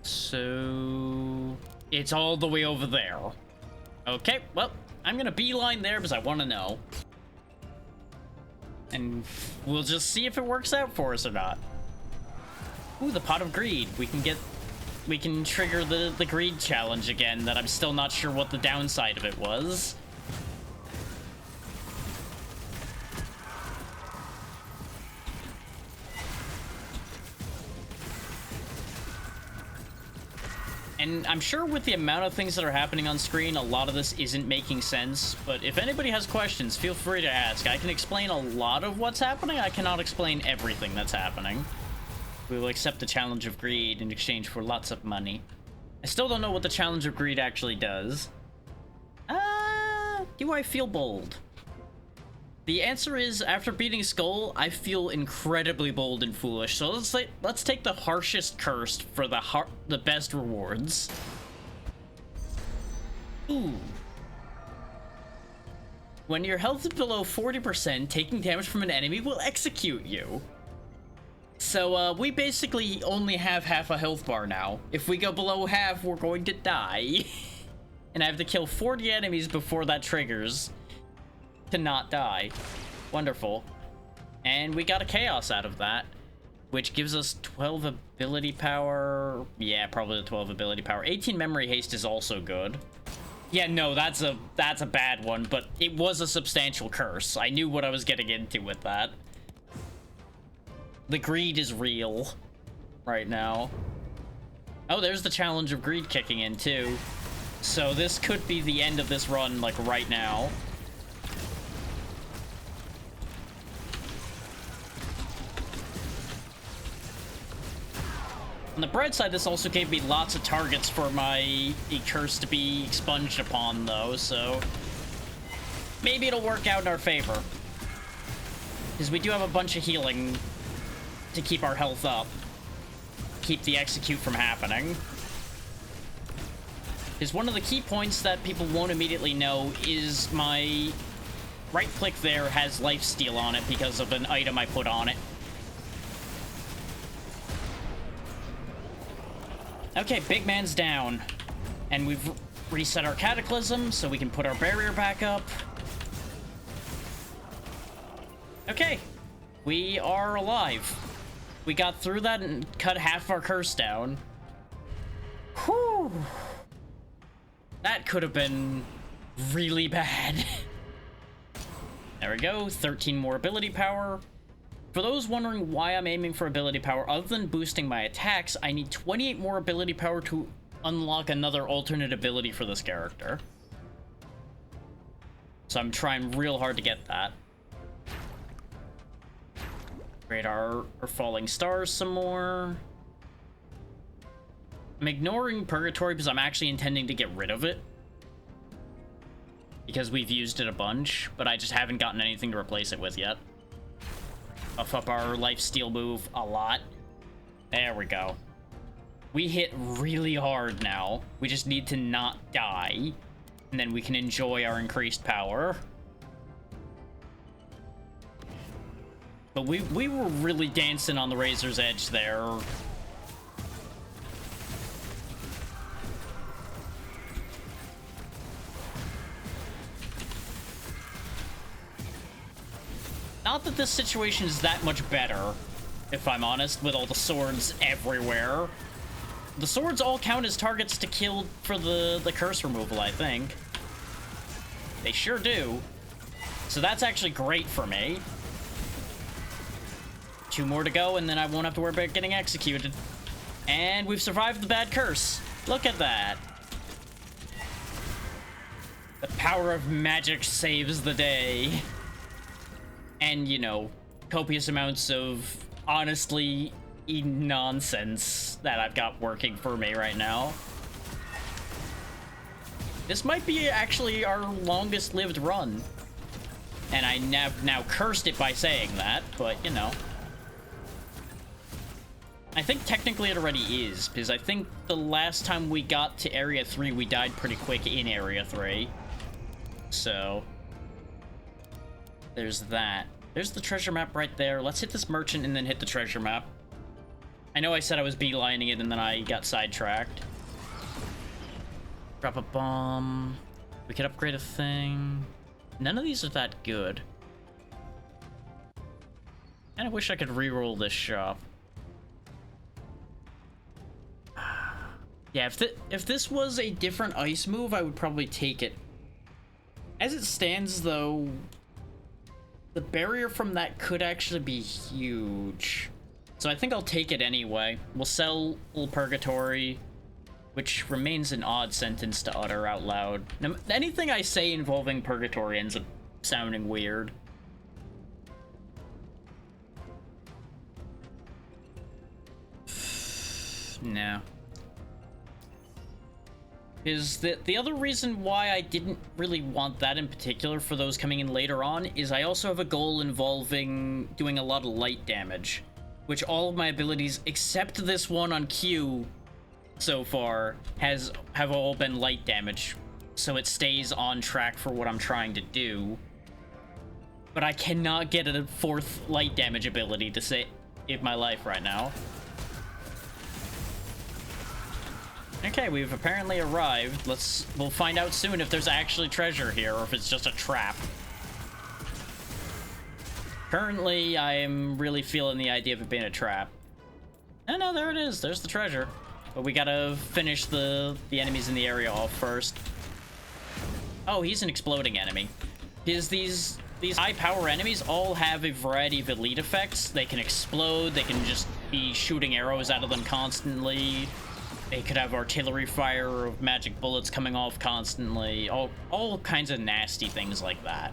So... it's all the way over there. Okay, well, I'm gonna beeline there because I want to know. And we'll just see if it works out for us or not. Ooh, the Pot of Greed. We can trigger the greed challenge again that I'm still not sure what the downside of it was. And I'm sure with the amount of things that are happening on screen, a lot of this isn't making sense, but if anybody has questions, feel free to ask. I can explain a lot of what's happening. I cannot explain everything that's happening. We will accept the challenge of greed in exchange for lots of money. I still don't know what the challenge of greed actually does. Do I feel bold? The answer is, after beating Skull, I feel incredibly bold and foolish. So let's take the harshest curse for the best rewards. Ooh. When your health is below 40%, taking damage from an enemy will execute you. So, we basically only have half a health bar now. If we go below half, we're going to die. And I have to kill 40 enemies before that triggers to not die. Wonderful. And we got a Chaos out of that, which gives us 12 ability power. Yeah, probably the 12 ability power. 18 memory haste is also good. Yeah, no, that's a bad one, but it was a substantial curse. I knew what I was getting into with that. The greed is real right now. Oh, there's the challenge of greed kicking in too. So this could be the end of this run, like right now. On the bright side, this also gave me lots of targets for my curse to be expunged upon, though, so maybe it'll work out in our favor. Because we do have a bunch of healing to keep our health up. Keep the execute from happening. Because one of the key points that people won't immediately know is my right click there has lifesteal on it because of an item I put on it. Okay, big man's down. And we've reset our Cataclysm, so we can put our barrier back up. Okay, we are alive. We got through that and cut half our curse down. Whew. That could have been really bad. There we go, 13 more ability power. For those wondering why I'm aiming for ability power, other than boosting my attacks, I need 28 more ability power to unlock another alternate ability for this character. So I'm trying real hard to get that. Upgrade our falling stars some more. I'm ignoring Purgatory because I'm actually intending to get rid of it. Because we've used it a bunch, but I just haven't gotten anything to replace it with yet. Buff up our lifesteal move a lot. There we go. We hit really hard now. We just need to not die. And then we can enjoy our increased power. But we were really dancing on the razor's edge there. Not that this situation is that much better, if I'm honest, with all the swords everywhere. The swords all count as targets to kill for the curse removal, I think. They sure do. So that's actually great for me. 2 more to go, and then I won't have to worry about getting executed. And we've survived the bad curse. Look at that. The power of magic saves the day. And, you know, copious amounts of honestly nonsense that I've got working for me right now. This might be actually our longest lived run. And I have now cursed it by saying that, but, you know. I think technically it already is, because I think the last time we got to Area 3, we died pretty quick in Area 3. So, there's that. There's the treasure map right there. Let's hit this merchant and then hit the treasure map. I know I said I was beelining it and then I got sidetracked. Drop a bomb. We could upgrade a thing. None of these are that good. And I wish I could reroll this shop. Yeah, if this was a different ice move, I would probably take it. As it stands, though, the barrier from that could actually be huge. So I think I'll take it anyway. We'll sell Little Purgatory, which remains an odd sentence to utter out loud. Now, anything I say involving Purgatory ends up sounding weird. No. Is that the other reason why I didn't really want that in particular for those coming in later on is I also have a goal involving doing a lot of light damage, which all of my abilities except this one on Q so far have all been light damage, so it stays on track for what I'm trying to do. But I cannot get a fourth light damage ability to save my life right now. Okay, we've apparently arrived. We'll find out soon if there's actually treasure here or if it's just a trap. Currently, I am really feeling the idea of it being a trap. No, there it is. There's the treasure. But we gotta finish the enemies in the area off first. Oh, he's an exploding enemy. These high power enemies all have a variety of elite effects. They can explode, they can just be shooting arrows out of them constantly. They could have artillery fire of magic bullets coming off constantly. All kinds of nasty things like that.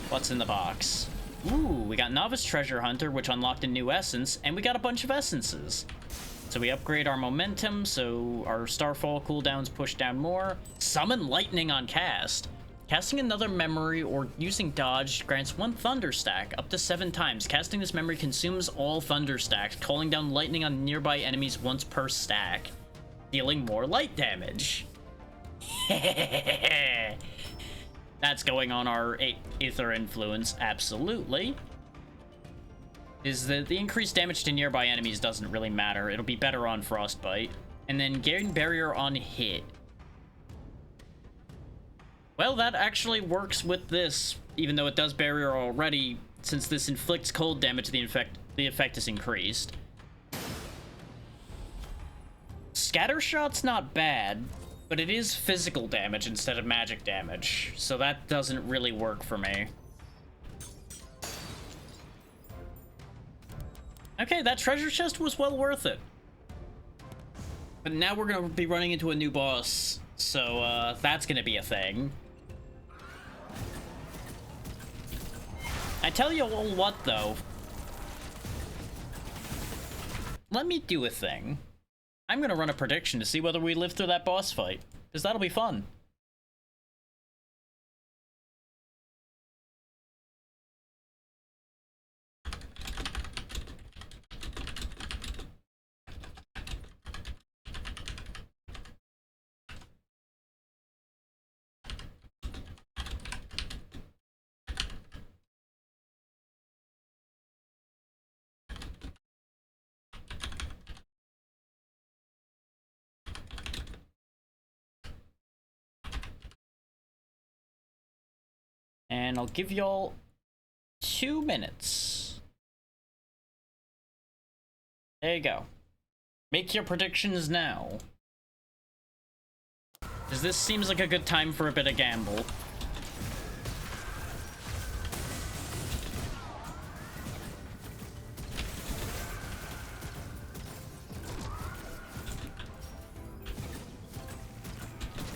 What's in the box? Ooh, we got Novice Treasure Hunter, which unlocked a new essence, and we got a bunch of essences. So we upgrade our momentum, so our Starfall cooldowns push down more. Summon Lightning on cast. Casting another memory or using dodge grants 1 thunder stack up to 7 times. Casting this memory consumes all thunder stacks, calling down lightning on nearby enemies once per stack, dealing more light damage. That's going on our Aether Influence, absolutely. Is that the increased damage to nearby enemies doesn't really matter. It'll be better on Frostbite. And then gain barrier on hit. Well, that actually works with this, even though it does barrier already. Since this inflicts cold damage, the effect is increased. Scattershot's not bad, but it is physical damage instead of magic damage, so that doesn't really work for me. Okay, that treasure chest was well worth it. But now we're gonna be running into a new boss, so that's gonna be a thing. I tell you all what, though. Let me do a thing. I'm gonna run a prediction to see whether we live through that boss fight, because that'll be fun. And I'll give y'all 2 minutes. There you go. Make your predictions now. Because this seems like a good time for a bit of gamble.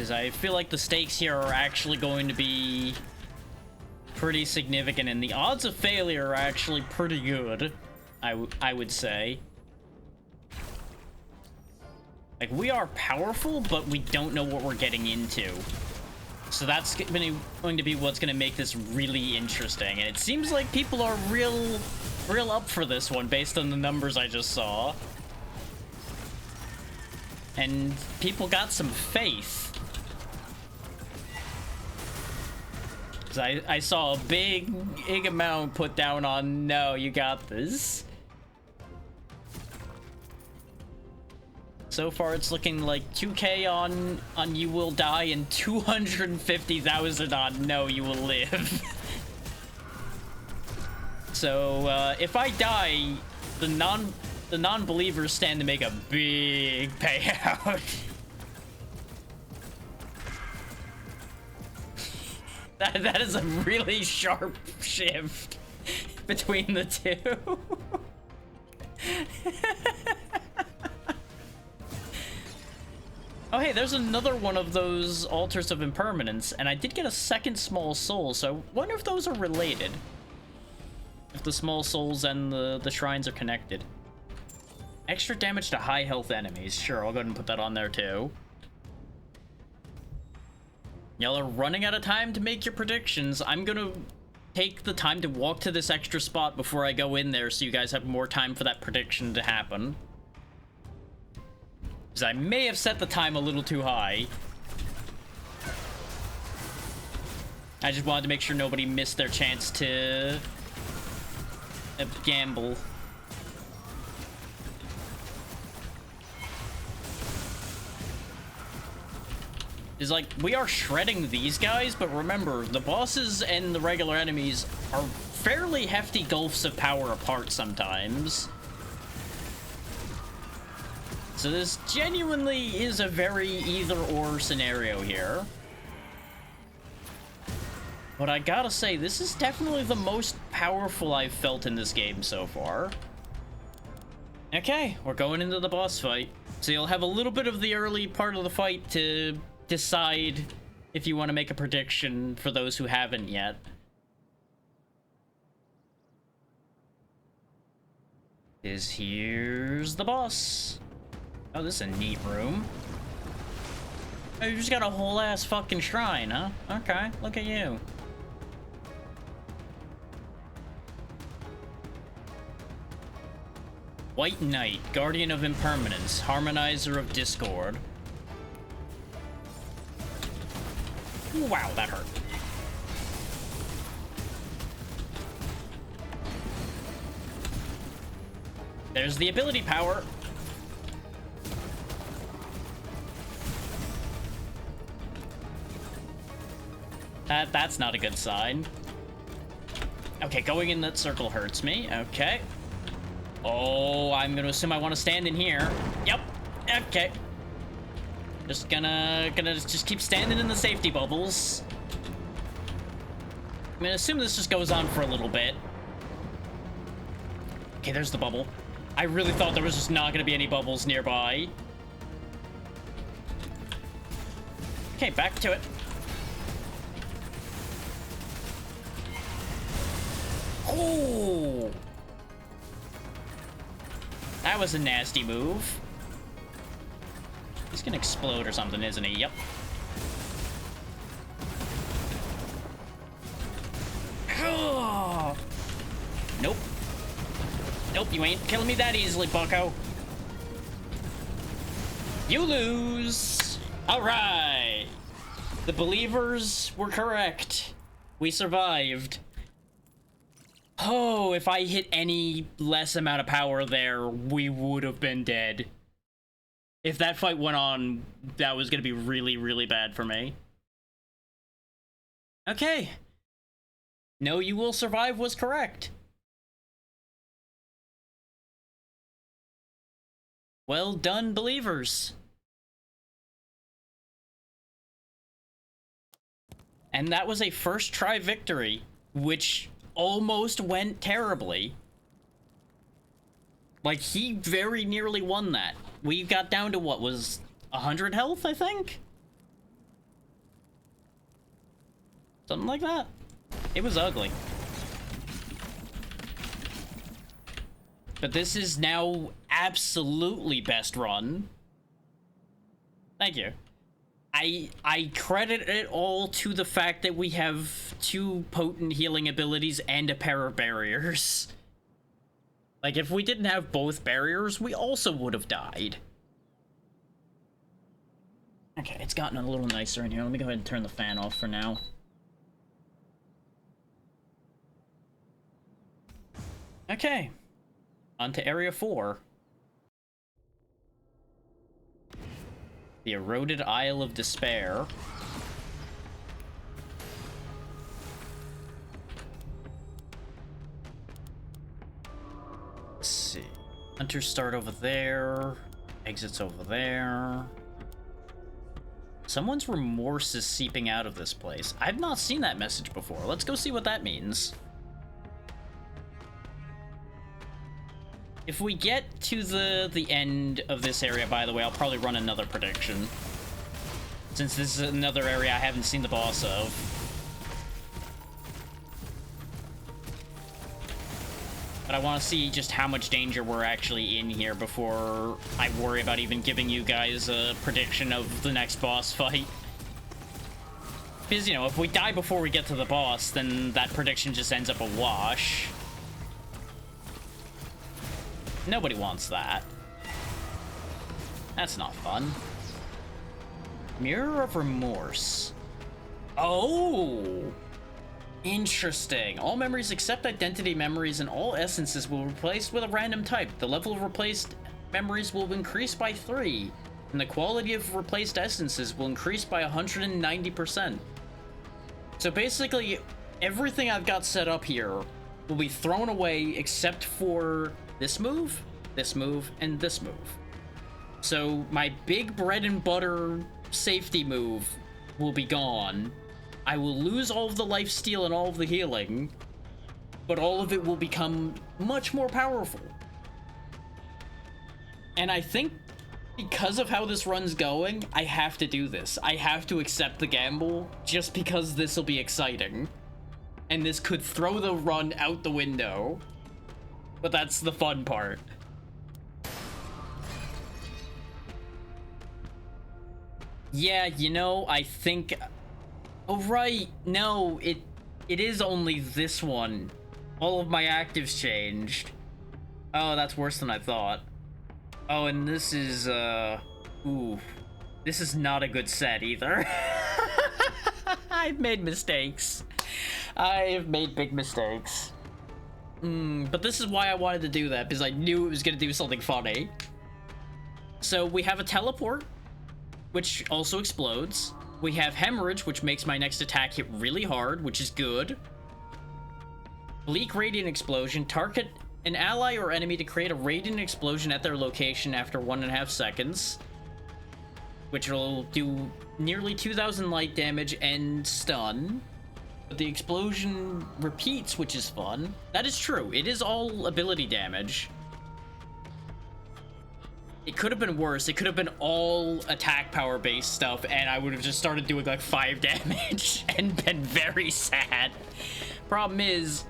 Because I feel like the stakes here are actually going to be pretty significant, and the odds of failure are actually pretty good, I would say. Like, we are powerful, but we don't know what we're getting into. So that's going to be what's going to make this really interesting. And it seems like people are real up for this one based on the numbers I just saw. And people got some faith. I saw a big amount put down on, no, you got this. So far, it's looking like 2K on you will die and 250,000 on no, you will live. So, if I die, the non-believers stand to make a big payout. That is a really sharp shift between the two. Oh, hey, there's another one of those altars of impermanence, and I did get a second small soul, so I wonder if those are related. If the small souls and the shrines are connected. Extra damage to high health enemies. Sure, I'll go ahead and put that on there too. Y'all are running out of time to make your predictions. I'm gonna take the time to walk to this extra spot before I go in there so you guys have more time for that prediction to happen. Because I may have set the time a little too high. I just wanted to make sure nobody missed their chance to gamble. Is like, we are shredding these guys, but remember, the bosses and the regular enemies are fairly hefty gulfs of power apart sometimes. So this genuinely is a very either-or scenario here. But I gotta say, this is definitely the most powerful I've felt in this game so far. Okay, we're going into the boss fight. So you'll have a little bit of the early part of the fight to decide if you want to make a prediction for those who haven't yet. Here's the boss. Oh, this is a neat room. Oh, you just got a whole ass fucking shrine, huh? Okay, look at you. White Knight, Guardian of Impermanence, Harmonizer of Discord. Wow, that hurt. There's the ability power. That's not a good sign. Okay, going in that circle hurts me. Okay. Oh, I'm gonna assume I want to stand in here. Yep. Okay. Just gonna just keep standing in the safety bubbles. I'm gonna assume this just goes on for a little bit. Okay, there's the bubble. I really thought there was just not gonna be any bubbles nearby. Okay, back to it. Oh! That was a nasty move. He's gonna explode or something, isn't he? Yep. Nope. Nope, you ain't killing me that easily, bucko. You lose. All right. The believers were correct. We survived. Oh, if I hit any less amount of power there, we would have been dead. If that fight went on, that was going to be really, really bad for me. Okay. No, you will survive was correct. Well done, believers. And that was a first try victory, which almost went terribly. Like, he very nearly won that. We got down to what was 100 health, I think? Something like that. It was ugly. But this is now absolutely best run. Thank you. I credit it all to the fact that we have 2 potent healing abilities and a pair of barriers. Like, if we didn't have both barriers, we also would have died. Okay, it's gotten a little nicer in here. Let me go ahead and turn the fan off for now. Okay. On to Area 4. The Eroded Isle of Despair. Let's see. Hunters start over there. Exits over there. Someone's remorse is seeping out of this place. I've not seen that message before. Let's go see what that means. If we get to the end of this area, by the way, I'll probably run another prediction. Since this is another area I haven't seen the boss of. But I want to see just how much danger we're actually in here before I worry about even giving you guys a prediction of the next boss fight. Because, you know, if we die before we get to the boss, then that prediction just ends up a wash. Nobody wants that. That's not fun. Mirror of Remorse. Oh! Interesting. All memories except identity memories and all essences will be replaced with a random type. The level of replaced memories will increase by 3, and the quality of replaced essences will increase by 190%. So basically, everything I've got set up here will be thrown away except for this move, and this move. So my big bread and butter safety move will be gone. I will lose all of the lifesteal and all of the healing, but all of it will become much more powerful. And I think because of how this run's going, I have to do this. I have to accept the gamble just because this will be exciting. And this could throw the run out the window. But that's the fun part. Yeah, you know, I think... Oh, right. No, it is only this one. All of my actives changed. Oh, that's worse than I thought. Oh, and this is, ooh. This is not a good set either. I've made mistakes. I've made big mistakes. But this is why I wanted to do that, because I knew it was going to do something funny. So we have a teleport, which also explodes. We have hemorrhage, which makes my next attack hit really hard, which is good. Bleak Radiant Explosion. Target an ally or enemy to create a radiant explosion at their location after 1.5 seconds. Which will do nearly 2,000 light damage and stun. But the explosion repeats, which is fun. That is true. It is all ability damage. It could have been worse. It could have been all attack power based stuff, and I would have just started doing like 5 damage and been very sad. Problem is,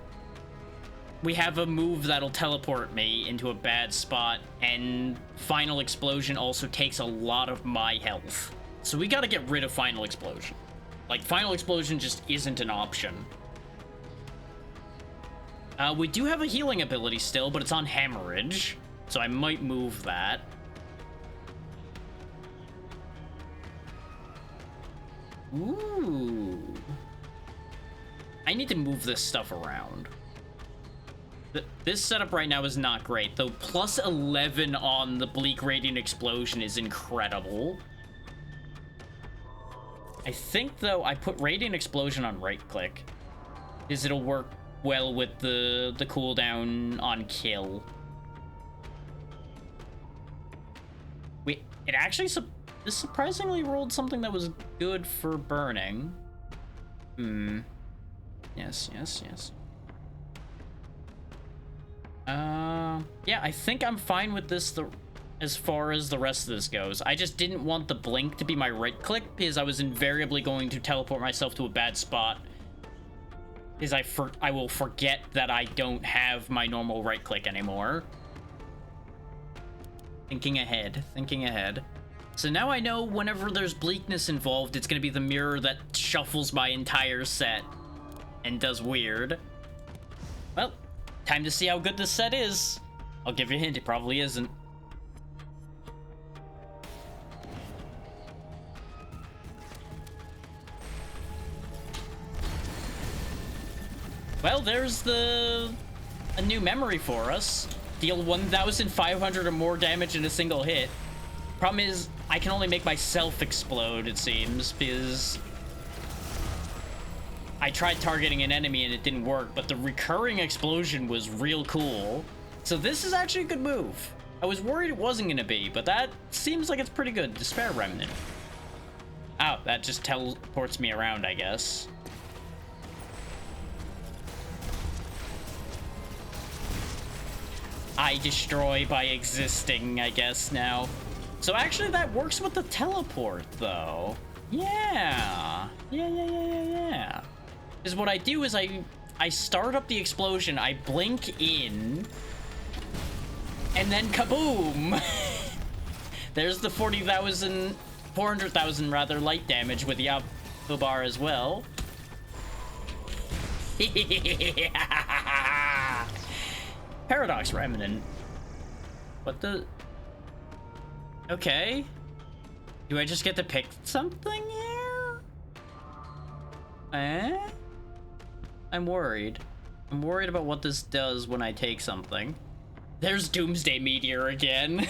we have a move that'll teleport me into a bad spot, and Final Explosion also takes a lot of my health. So we gotta get rid of Final Explosion. Like, Final Explosion just isn't an option. We do have a healing ability still, but it's on Hemorrhage, so I might move that. Ooh. I need to move this stuff around. This setup right now is not great, though plus 11 on the Bleak Radiant Explosion is incredible. I think, though, I put Radiant Explosion on right-click, because it'll work well with the cooldown on kill. Wait, it actually this surprisingly rolled something that was good for burning. Yes. Yeah, I think I'm fine with this as far as the rest of this goes. I just didn't want the blink to be my right click because I was invariably going to teleport myself to a bad spot is I will forget that I don't have my normal right click anymore. Thinking ahead, thinking ahead. So now I know whenever there's bleakness involved, it's gonna be the mirror that shuffles my entire set and does weird. Well, time to see how good this set is. I'll give you a hint, it probably isn't. Well, there's a new memory for us. Deal 1,500 or more damage in a single hit. Problem is, I can only make myself explode, it seems, because I tried targeting an enemy and it didn't work, but the recurring explosion was real cool. So this is actually a good move. I was worried it wasn't going to be, but that seems like it's pretty good. Despair Remnant. Oh, that just teleports me around, I guess. I destroy by existing, I guess, now. So actually that works with the teleport, though. Yeah. Yeah. Because what I do is I start up the explosion, I blink in, and then kaboom! There's the 400,000 rather light damage with the Yabubar as well. Paradox Remnant. What the? Okay. Do I just get to pick something here? I'm worried. I'm worried about what this does when I take something. There's Doomsday Meteor again.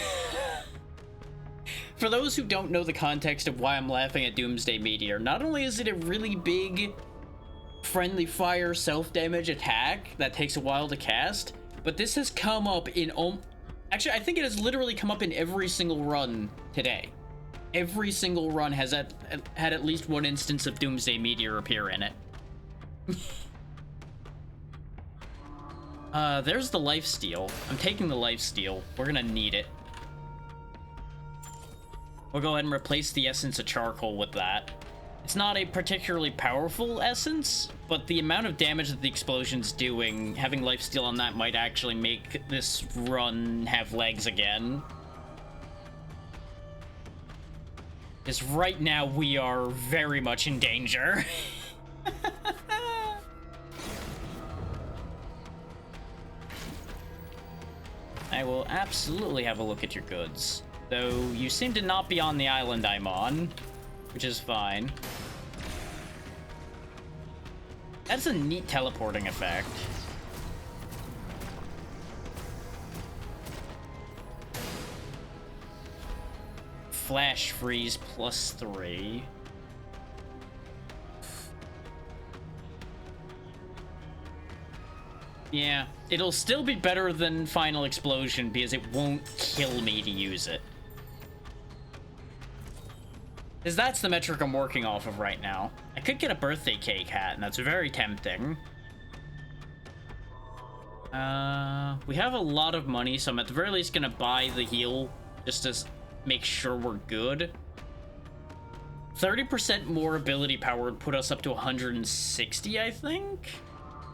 For those who don't know the context of why I'm laughing at Doomsday Meteor, not only is it a really big friendly fire self-damage attack that takes a while to cast, but this has come up in actually, I think it has literally come up in every single run today. Every single run has had at least one instance of Doomsday Meteor appear in it. There's the lifesteal. I'm taking the lifesteal. We're gonna need it. We'll go ahead and replace the Essence of Charcoal with that. It's not a particularly powerful essence, but the amount of damage that the explosion's doing, having lifesteal on that might actually make this run have legs again. Because right now we are very much in danger. I will absolutely have a look at your goods. Though you seem to not be on the island I'm on, which is fine. That's a neat teleporting effect. Flash freeze +3. Yeah, it'll still be better than Final Explosion because it won't kill me to use it. Because that's the metric I'm working off of right now. I could get a birthday cake hat, and that's very tempting. We have a lot of money, so I'm at the very least gonna buy the heal just to make sure we're good. 30% more ability power would put us up to 160, I think?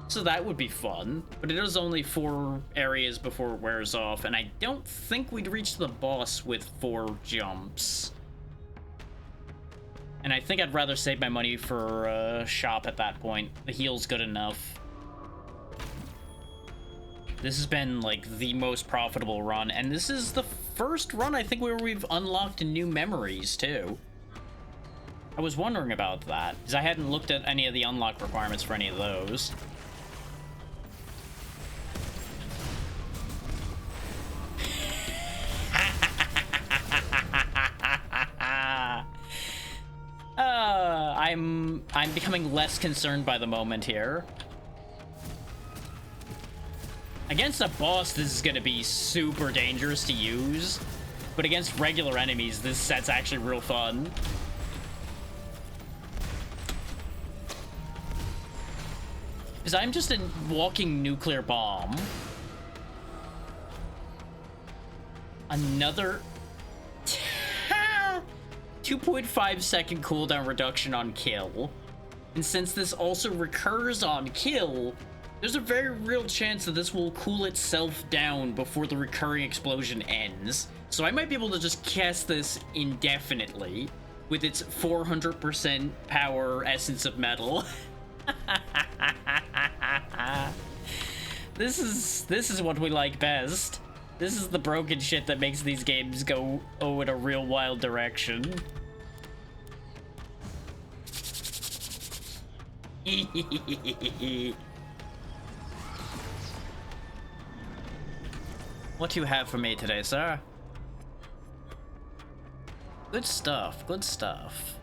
So that would be fun, but it is only 4 areas before it wears off, and I don't think we'd reach the boss with 4 jumps. And I think I'd rather save my money for a shop at that point. The heal's good enough. This has been, like, the most profitable run, and this is the first run, I think, where we've unlocked new memories, too. I was wondering about that, because I hadn't looked at any of the unlock requirements for any of those. I'm becoming less concerned by the moment here. Against a boss, this is gonna be super dangerous to use, but against regular enemies, this set's actually real fun. Because I'm just a walking nuclear bomb. Another 2.5 second cooldown reduction on kill. And since this also recurs on kill, there's a very real chance that this will cool itself down before the recurring explosion ends. So I might be able to just cast this indefinitely with its 400% power Essence of Metal. This is what we like best. This is the broken shit that makes these games go in a real wild direction. What do you have for me today, sir? Good stuff, good stuff.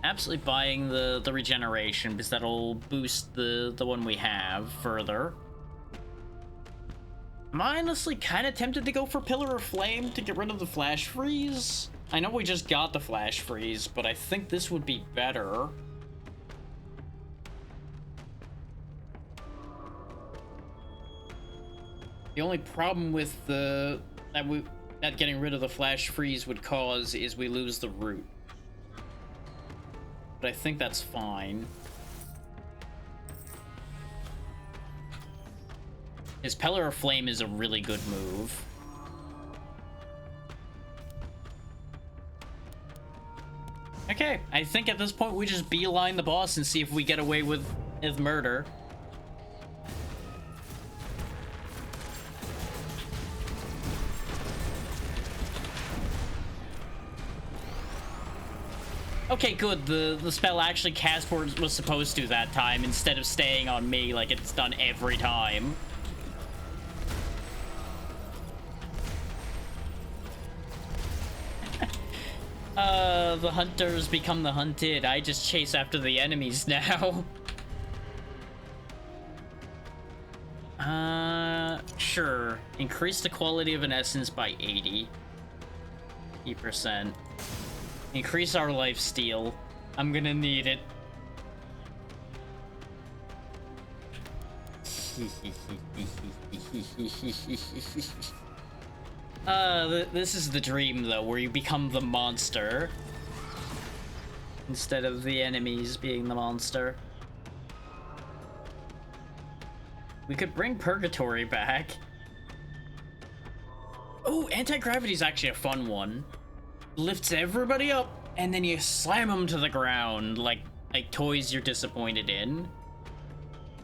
Absolutely buying the regeneration, because that'll boost the one we have further. I'm honestly kind of tempted to go for Pillar of Flame to get rid of the Flash Freeze. I know we just got the Flash Freeze, but I think this would be better. The only problem with that getting rid of the Flash Freeze would cause is we lose the root. But I think that's fine. His Pillar of Flame is a really good move. Okay, I think at this point we just beeline the boss and see if we get away with murder. Okay, good. The spell actually cast where it was supposed to that time, instead of staying on me like it's done every time. The hunters become the hunted. I just chase after the enemies now. Sure. Increase the quality of an essence by 80%. Increase our life steal. I'm gonna need it. This is the dream, though, where you become the monster instead of the enemies being the monster. We could bring Purgatory back. Oh, anti-gravity is actually a fun one. Lifts everybody up, and then you slam them to the ground like toys you're disappointed in.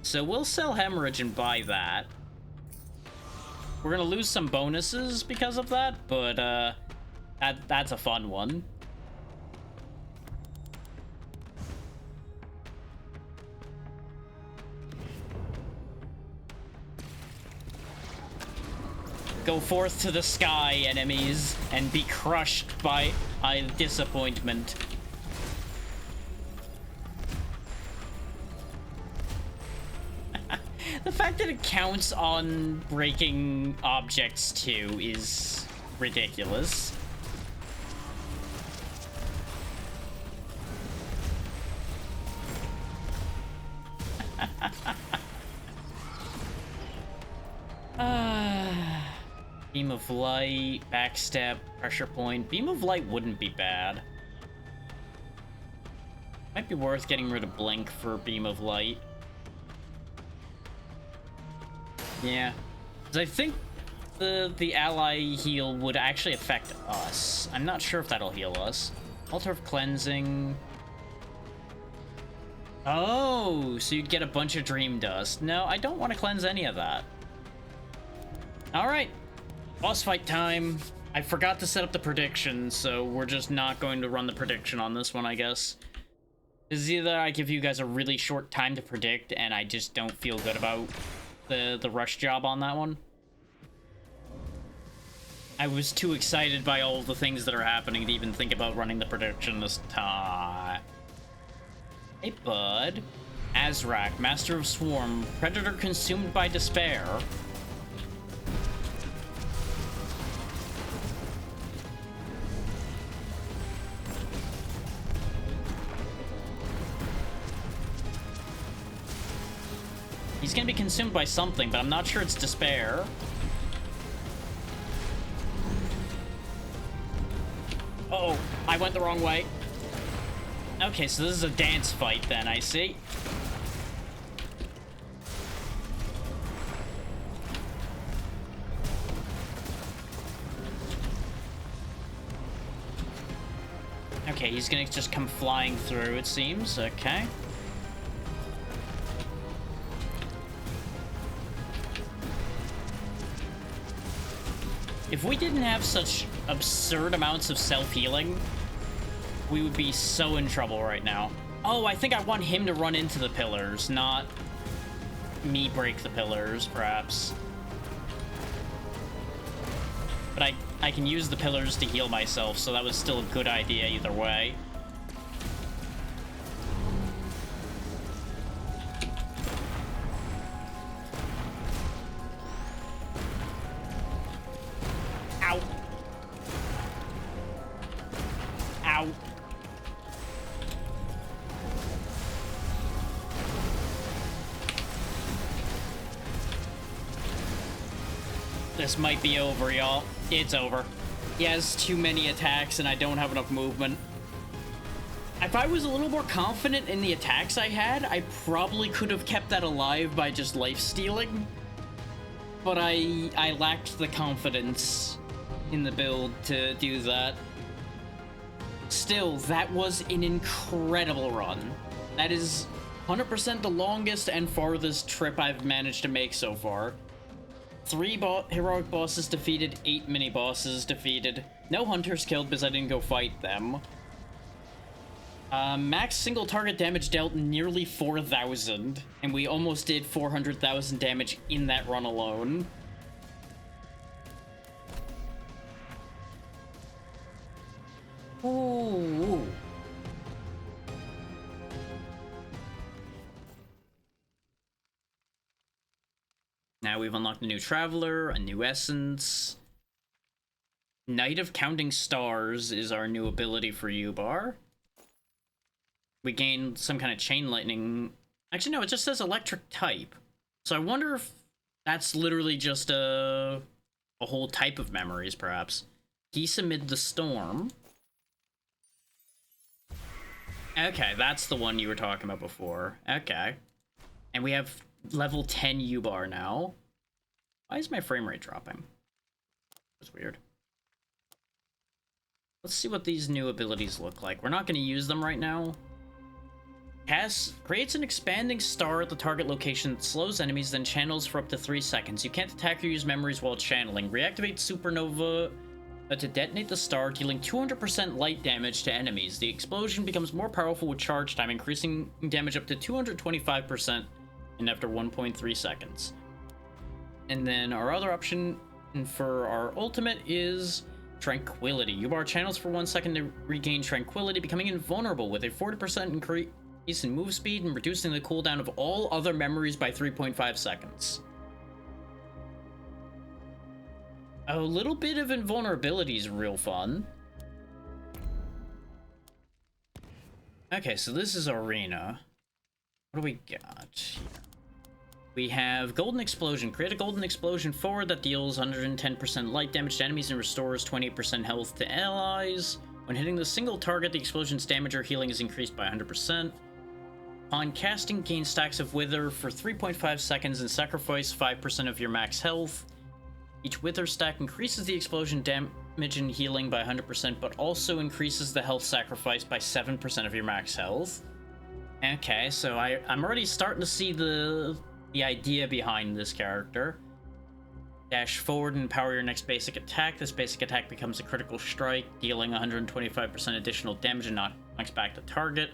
So we'll sell Hemorrhage and buy that. We're gonna lose some bonuses because of that, but that's a fun one. Go forth to the sky, enemies, and be crushed by disappointment. The fact that it counts on breaking objects too is ridiculous. Beam of Light, backstep, pressure point. Beam of Light wouldn't be bad. Might be worth getting rid of Blink for Beam of Light. Yeah, because I think the ally heal would actually affect us. I'm not sure if that'll heal us. Altar of Cleansing. Oh, so you'd get a bunch of Dream Dust. No, I don't want to cleanse any of that. All right, boss fight time. I forgot to set up the prediction, so we're just not going to run the prediction on this one, I guess. Is either I give you guys a really short time to predict, and I just don't feel good about the rush job on that one. I was too excited by all the things that are happening to even think about running the prediction this time. Hey, bud. Azrak, Master of Swarm, Predator consumed by despair. He's gonna be consumed by something, but I'm not sure it's despair. Uh-oh, I went the wrong way. Okay, so this is a dance fight then, I see. Okay, he's gonna just come flying through, it seems. Okay. If we didn't have such absurd amounts of self-healing, we would be so in trouble right now. Oh, I think I want him to run into the pillars, not me break the pillars, perhaps. But I can use the pillars to heal myself, so that was still a good idea either way. Ow. Ow. This might be over, y'all. It's over. He has too many attacks and I don't have enough movement. If I was a little more confident in the attacks I had, I probably could have kept that alive by just life stealing. But I lacked the confidence in the build to do that. Still, that was an incredible run. That is 100% the longest and farthest trip I've managed to make so far. 3 heroic bosses defeated, 8 mini-bosses defeated. No hunters killed because I didn't go fight them. Max single target damage dealt nearly 4,000, and we almost did 400,000 damage in that run alone. Ooh. Now we've unlocked a new Traveler, a new Essence. Night of Counting Stars is our new ability for Yubar. We gain some kind of Chain Lightning. Actually, no, it just says Electric type. So I wonder if that's literally just a whole type of memories, perhaps. Geese Amid the Storm. Okay, that's the one you were talking about before. Okay. And we have level 10 Yubar now. Why is my frame rate dropping? That's weird. Let's see what these new abilities look like. We're not going to use them right now. Creates an expanding star at the target location that slows enemies, then channels for up to 3 seconds. You can't attack or use memories while channeling. Reactivate Supernova to detonate the star, dealing 200% light damage to enemies. The explosion becomes more powerful with charge time, increasing damage up to 225% and after 1.3 seconds. And then our other option for our ultimate is Tranquility. Yubar channels for 1 second to regain Tranquility, becoming invulnerable with a 40% increase in move speed and reducing the cooldown of all other memories by 3.5 seconds. A little bit of invulnerability is real fun. Okay, so this is Arena. What do we got here? We have Golden Explosion. Create a Golden Explosion forward that deals 110% light damage to enemies and restores 28% health to allies. When hitting the single target, the explosion's damage or healing is increased by 100%. On casting, gain stacks of Wither for 3.5 seconds and sacrifice 5% of your max health. Each Wither stack increases the explosion damage and healing by 100%, but also increases the health sacrifice by 7% of your max health. Okay, so I'm already starting to see the idea behind this character. Dash forward and power your next basic attack. This basic attack becomes a critical strike, dealing 125% additional damage and knocks back the target.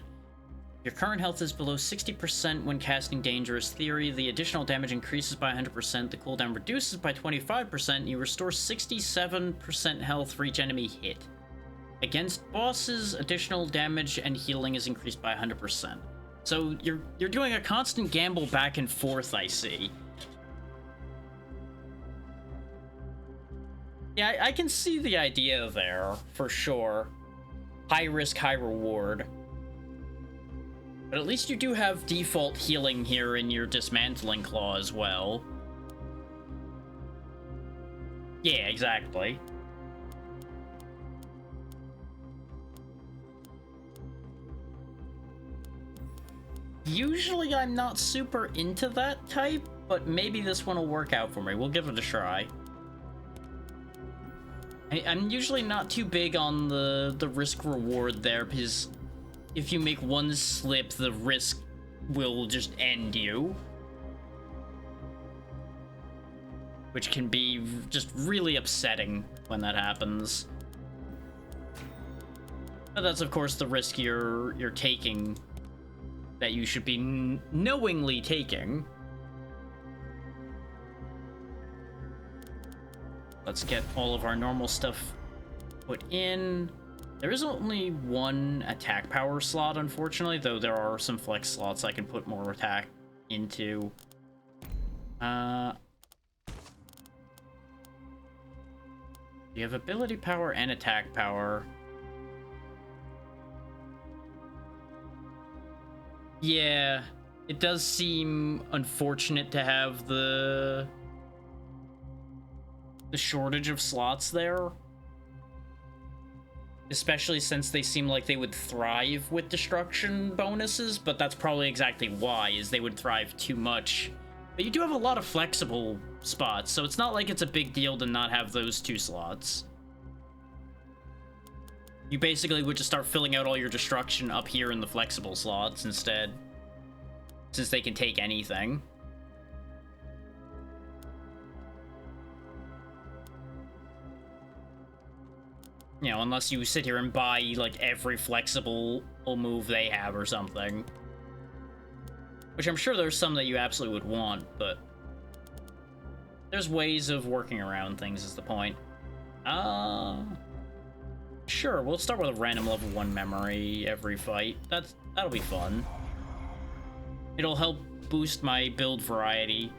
Your current health is below 60% when casting Dangerous Theory. The additional damage increases by 100%, the cooldown reduces by 25%, and you restore 67% health for each enemy hit. Against bosses, additional damage and healing is increased by 100%. So you're doing a constant gamble back and forth, I see. Yeah, I can see the idea there, for sure. High risk, high reward. But at least you do have default healing here in your Dismantling Claw as well. Yeah, exactly. Usually I'm not super into that type, but maybe this one will work out for me. We'll give it a try. I'm usually not too big on the risk reward there, because if you make one slip, the risk will just end you. Which can be just really upsetting when that happens. But that's of course the risk you're taking, that you should be knowingly taking. Let's get all of our normal stuff put in. There is only one attack power slot, unfortunately, though there are some flex slots I can put more attack into. You have ability power and attack power. Yeah, it does seem unfortunate to have the shortage of slots there. Especially since they seem like they would thrive with destruction bonuses, but that's probably exactly why, is they would thrive too much. But you do have a lot of flexible spots, so it's not like it's a big deal to not have those 2 slots. You basically would just start filling out all your destruction up here in the flexible slots instead, since they can take anything. You know, unless you sit here and buy, like, every flexible move they have or something. Which I'm sure there's some that you absolutely would want, but there's ways of working around things is the point. Sure, we'll start with a random level 1 memory every fight. That'll be fun. It'll help boost my build variety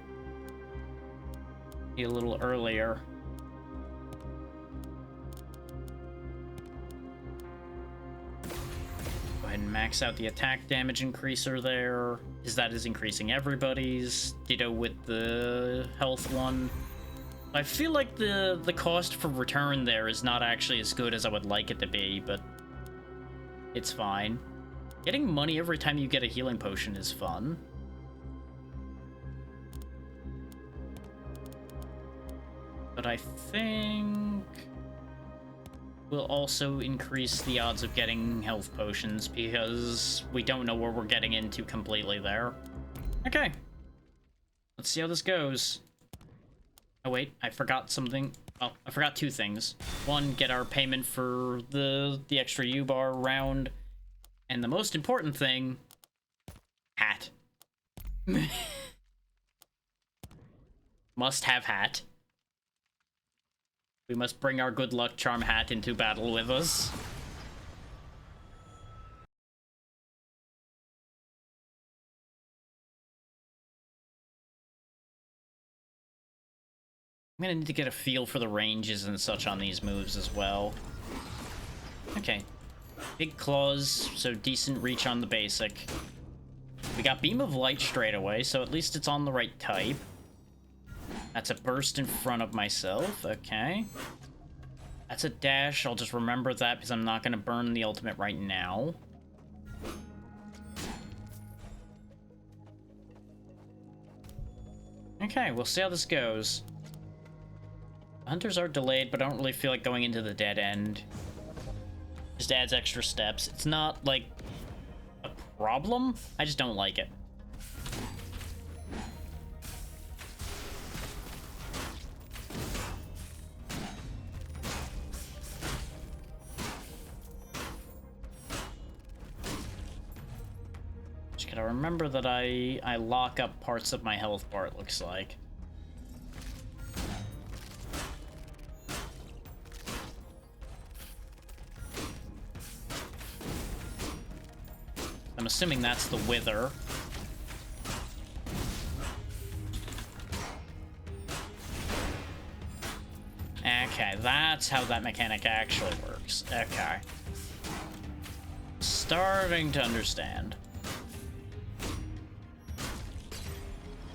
a little earlier. Go ahead and max out the attack damage increaser there, because that is increasing everybody's. Ditto with the health one. I feel like the cost for return there is not actually as good as I would like it to be, but it's fine. Getting money every time you get a healing potion is fun. But I think we'll also increase the odds of getting health potions, because we don't know where we're getting into completely there. Okay. Let's see how this goes. Oh wait, I forgot something. Oh, I forgot 2 things. One, get our payment for the extra U-bar round. And the most important thing, hat. Must have hat. We must bring our good luck charm hat into battle with us. I'm gonna need to get a feel for the ranges and such on these moves as well. Okay. Big claws, so decent reach on the basic. We got Beam of Light straight away, so at least it's on the right type. That's a burst in front of myself, okay. That's a dash, I'll just remember that because I'm not gonna burn the ultimate right now. Okay, we'll see how this goes. Hunters are delayed, but I don't really feel like going into the dead end. Just adds extra steps. It's not, like, a problem. I just don't like it. Just gotta remember that I lock up parts of my health bar, it looks like. I'm assuming that's the Wither. Okay, that's how that mechanic actually works. Okay. Starting to understand.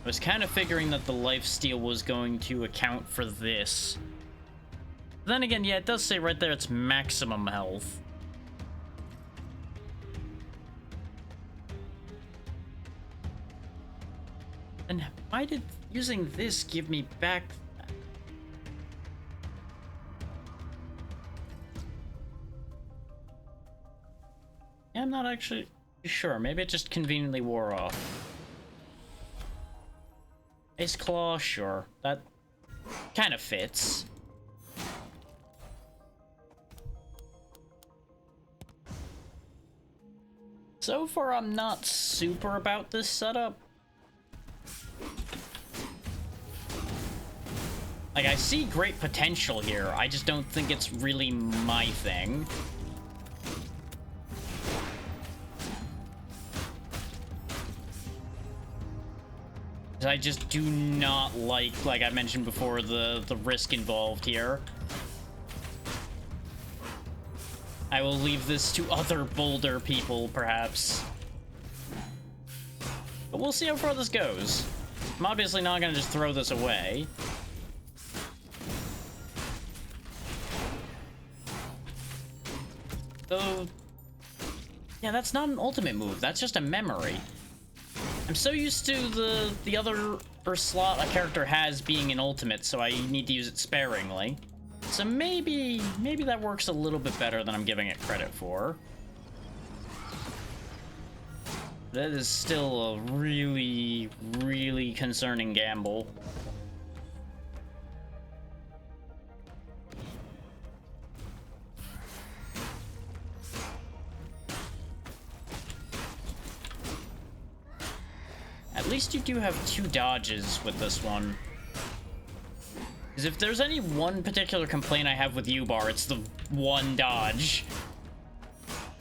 I was kind of figuring that the lifesteal was going to account for this. Then again, yeah, it does say right there it's maximum health. And why did using this give me back? Yeah, I'm not actually sure. Maybe it just conveniently wore off. Ace Claw, sure. That kind of fits. So far, I'm not super about this setup. Like, I see great potential here. I just don't think it's really my thing. I just do not like I mentioned before, the risk involved here. I will leave this to other bolder people, perhaps. But we'll see how far this goes. I'm obviously not gonna just throw this away. So, yeah, that's not an ultimate move. That's just a memory. I'm so used to the other slot a character has being an ultimate, so I need to use it sparingly. So maybe that works a little bit better than I'm giving it credit for. That is still a really, really concerning gamble. At least you do have 2 dodges with this one. Because if there's any one particular complaint I have with U-Bar, it's the 1 dodge.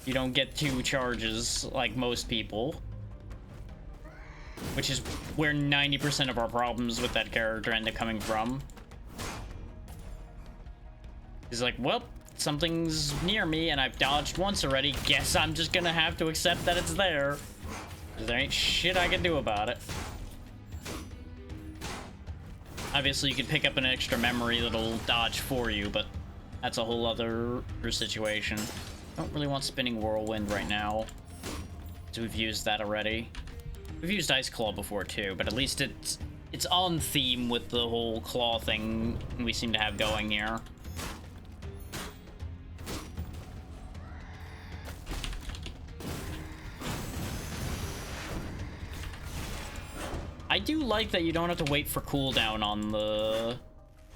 You don't get 2 charges like most people. Which is where 90% of our problems with that character end up coming from. He's like, well, something's near me and I've dodged once already. Guess I'm just gonna have to accept that it's there. There ain't shit I can do about it. Obviously, you could pick up an extra memory that'll dodge for you, but that's a whole other situation. Don't really want Spinning Whirlwind right now, so we've used that already. We've used Ice Claw before too, but at least it's on theme with the whole claw thing we seem to have going here. I do like that you don't have to wait for cooldown on the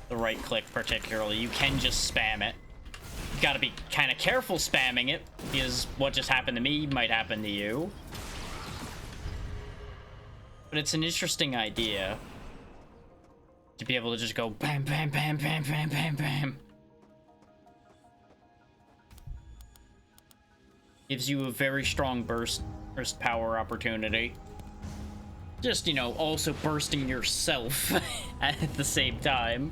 right click particularly. You can just spam it. You gotta be kind of careful spamming it, because what just happened to me might happen to you. But it's an interesting idea to be able to just go bam, bam, bam, bam, bam, bam, bam. Gives you a very strong burst power opportunity. Just, you know, also bursting yourself at the same time.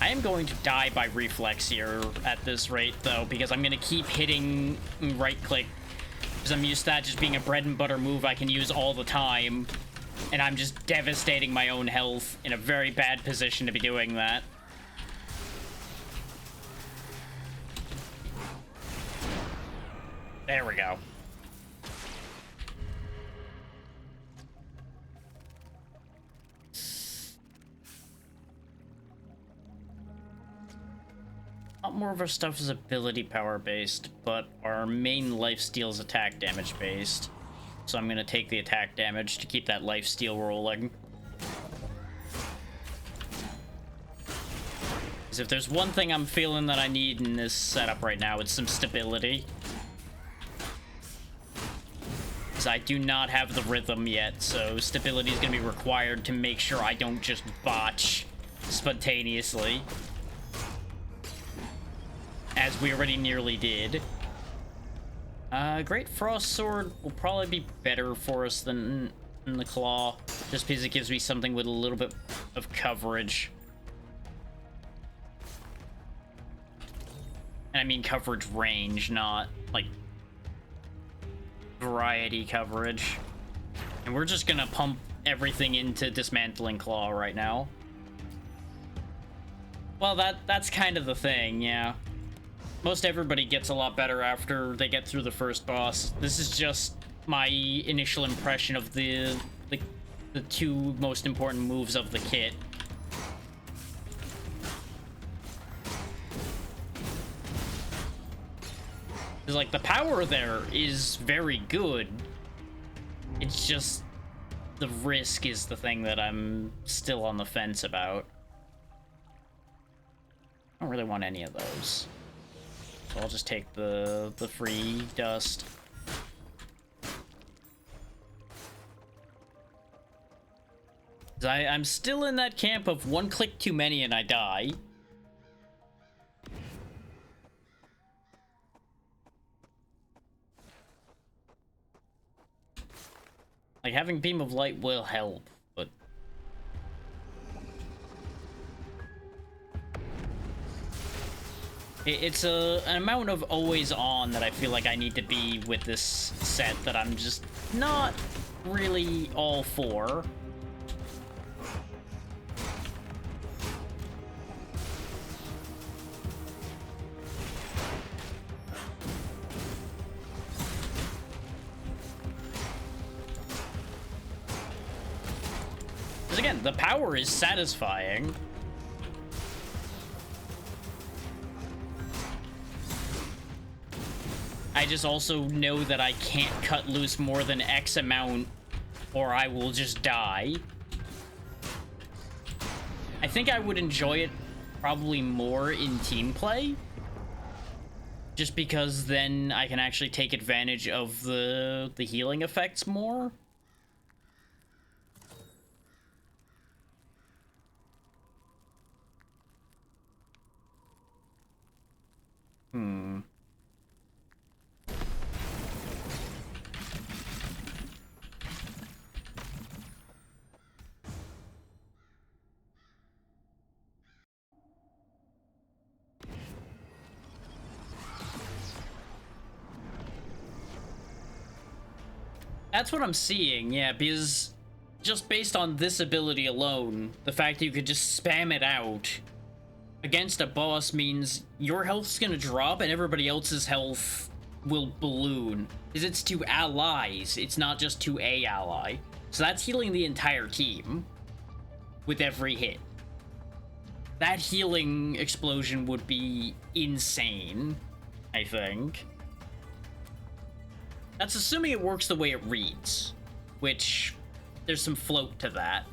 I am going to die by reflex here at this rate, though, because I'm going to keep hitting right click. Because I'm used to that just being a bread and butter move I can use all the time. And I'm just devastating my own health in a very bad position to be doing that. There we go. A lot more of our stuff is ability power based, but our main lifesteal is attack damage based. So I'm gonna take the attack damage to keep that lifesteal rolling. Because if there's one thing I'm feeling that I need in this setup right now, it's some stability. I do not have the rhythm yet, so stability is going to be required to make sure I don't just botch spontaneously. As we already nearly did. Great Frost Sword will probably be better for us than the Claw, just because it gives me something with a little bit of coverage. And I mean coverage range, not, like, variety coverage. And we're just gonna pump everything into Dismantling Claw right now. Well, that's kind of the thing, yeah. Most everybody gets a lot better after they get through the first boss. This is just my initial impression of the two most important moves of the kit. Because, like, the power there is very good. It's just the risk is the thing that I'm still on the fence about. I don't really want any of those. So I'll just take the free dust. I'm still in that camp of one click too many and I die. Like, having Beam of Light will help, but... It's an amount of always on that I feel like I need to be with this set that I'm just not really all for. Because again, the power is satisfying. I just also know that I can't cut loose more than X amount or I will just die. I think I would enjoy it probably more in team play. Just because then I can actually take advantage of the healing effects more. That's what I'm seeing, yeah, because just based on this ability alone, the fact that you could just spam it out against a boss means your health's gonna drop and everybody else's health will balloon. Because it's to allies, it's not just to a ally. So that's healing the entire team with every hit. That healing explosion would be insane, I think. That's assuming it works the way it reads, which there's some float to that.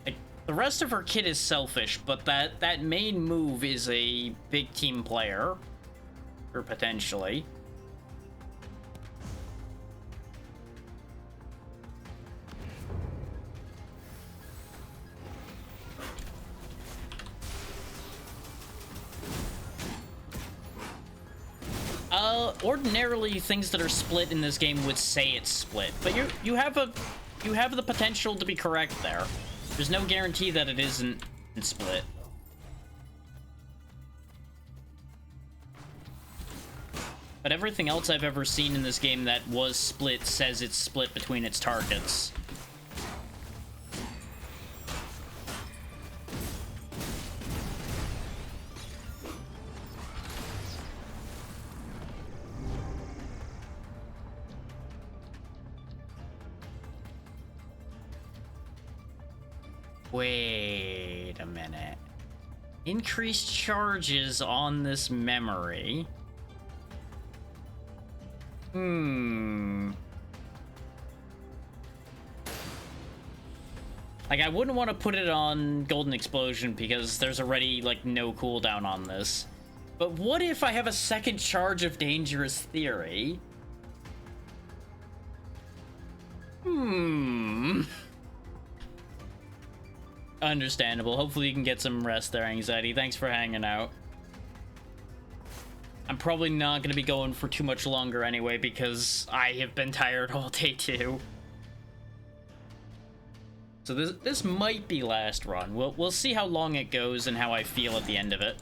Like, the rest of her kit is selfish, but that main move is a big team player, or potentially. Ordinarily, things that are split in this game would say it's split, but you have the potential to be correct there. There's no guarantee that it isn't split. But everything else I've ever seen in this game that was split says it's split between its targets. Wait a minute. Increased charges on this memory. Like, I wouldn't want to put it on Golden Explosion because there's already, like, no cooldown on this. But what if I have a second charge of Dangerous Theory? Understandable. Hopefully you can get some rest there, Anxiety. Thanks for hanging out. I'm probably not going to be going for too much longer anyway because I have been tired all day too. So this might be last run. We'll see how long it goes and how I feel at the end of it.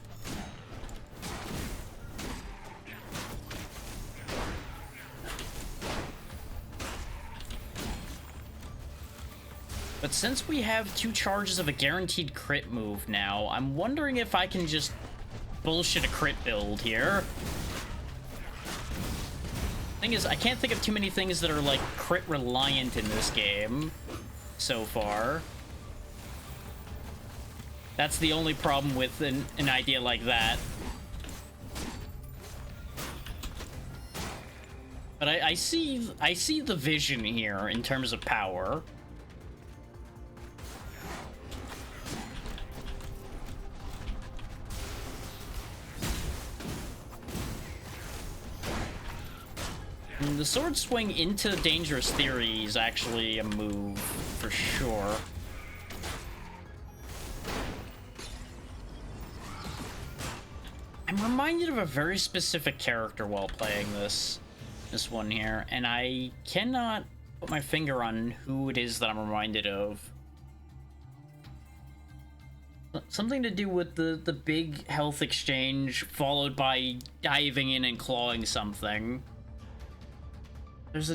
But since we have 2 charges of a guaranteed crit move now, I'm wondering if I can just bullshit a crit build here. Thing is, I can't think of too many things that are like crit reliant in this game so far. That's the only problem with an idea like that. But I see the vision here in terms of power. And the sword swing into Dangerous Theory is actually a move for sure. I'm reminded of a very specific character while playing this one here, and I cannot put my finger on who it is that I'm reminded of. Something to do with the big health exchange followed by diving in and clawing something. There's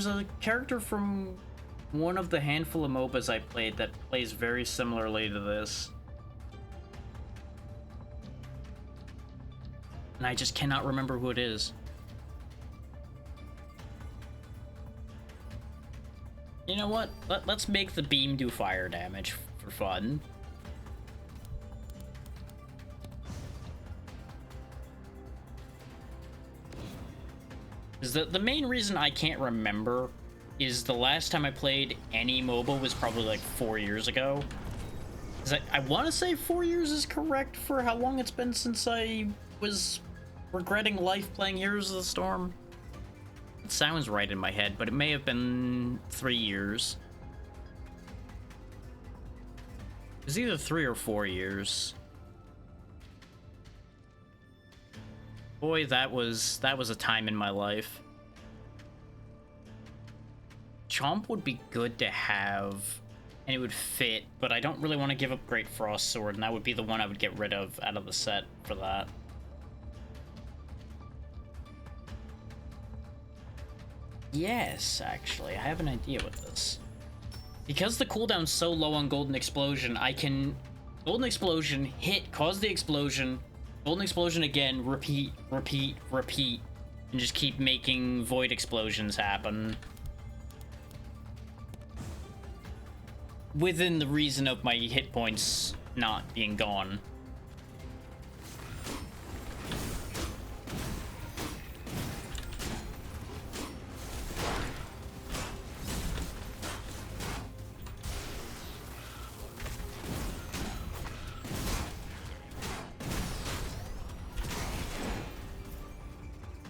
a character from one of the handful of MOBAs I played that plays very similarly to this. And I just cannot remember who it is. You know what? Let's make the beam do fire damage for fun. Is the main reason I can't remember is the last time I played any MOBA was probably like 4 years ago. I want to say 4 years is correct for how long it's been since I was regretting life playing Heroes of the Storm. It sounds right in my head, but it may have been 3 years. It was either 3 or 4 years. Boy, that was a time in my life. Chomp would be good to have, and it would fit, but I don't really want to give up Great Frost Sword, and that would be the one I would get rid of out of the set for that. Yes, actually, I have an idea with this. Because the cooldown's so low on Golden Explosion, I can Golden Explosion, hit, cause the explosion, Golden Explosion again, repeat, repeat, repeat, and just keep making Void Explosions happen. Within the reason of my hit points not being gone.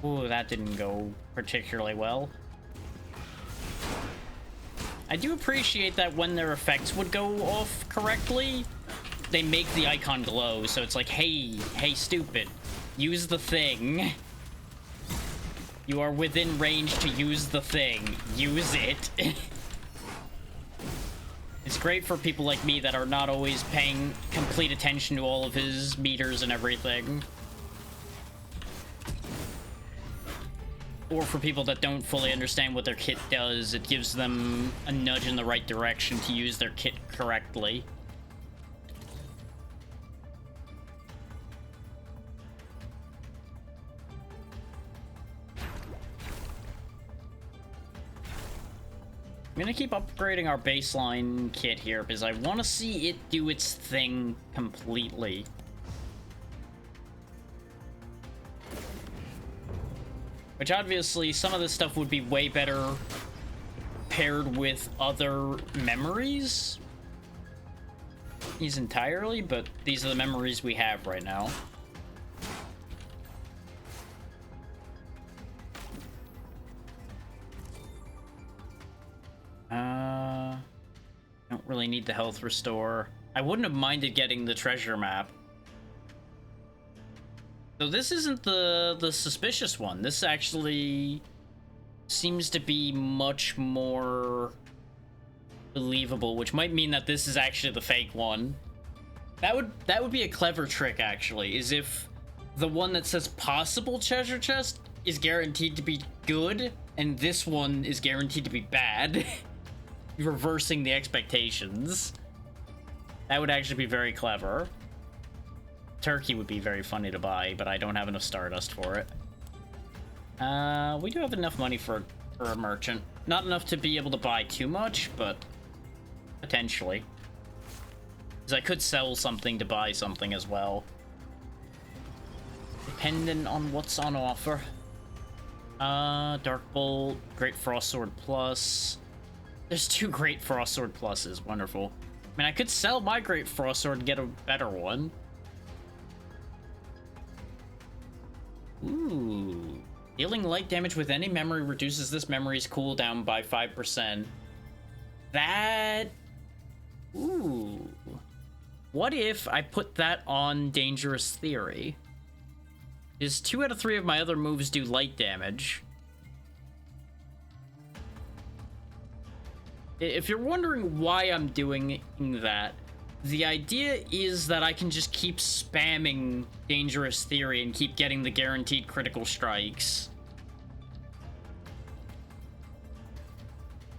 Ooh, that didn't go particularly well. I do appreciate that when their effects would go off correctly, they make the icon glow, so it's like, hey, stupid, use the thing. You are within range to use the thing. Use it. It's great for people like me that are not always paying complete attention to all of his meters and everything. Or for people that don't fully understand what their kit does, it gives them a nudge in the right direction to use their kit correctly. I'm gonna keep upgrading our baseline kit here because I want to see it do its thing completely. Which obviously, some of this stuff would be way better paired with other memories. These entirely, but these are the memories we have right now. Don't really need the health restore. I wouldn't have minded getting the treasure map. So this isn't the suspicious one. This actually seems to be much more believable, which might mean that this is actually the fake one. That would be a clever trick, actually, is if the one that says possible treasure chest is guaranteed to be good, and this one is guaranteed to be bad. reversing the expectations. That would actually be very clever. Turkey would be very funny to buy, but I don't have enough Stardust for it. We do have enough money for a merchant. Not enough to be able to buy too much, but potentially. Because I could sell something to buy something as well. Dependent on what's on offer. Dark Bolt, Great Frost Sword Plus. There's 2 Great Frost Sword Pluses. Wonderful. I mean, I could sell my Great Frost Sword and get a better one. Ooh. Dealing light damage with any memory reduces this memory's cooldown by 5%. That... Ooh. What if I put that on Dangerous Theory? Is 2 out of 3 of my other moves do light damage? If you're wondering why I'm doing that, the idea is that I can just keep spamming Dangerous Theory and keep getting the guaranteed critical strikes.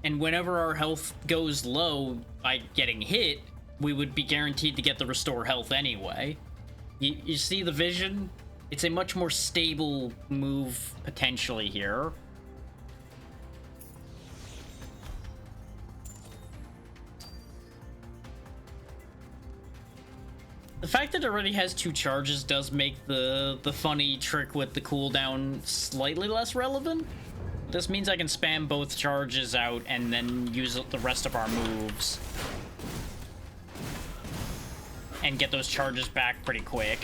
And whenever our health goes low by getting hit, we would be guaranteed to get the restore health anyway. You see the vision? It's a much more stable move potentially here. The fact that it already has 2 charges does make the funny trick with the cooldown slightly less relevant. This means I can spam both charges out and then use the rest of our moves. And get those charges back pretty quick.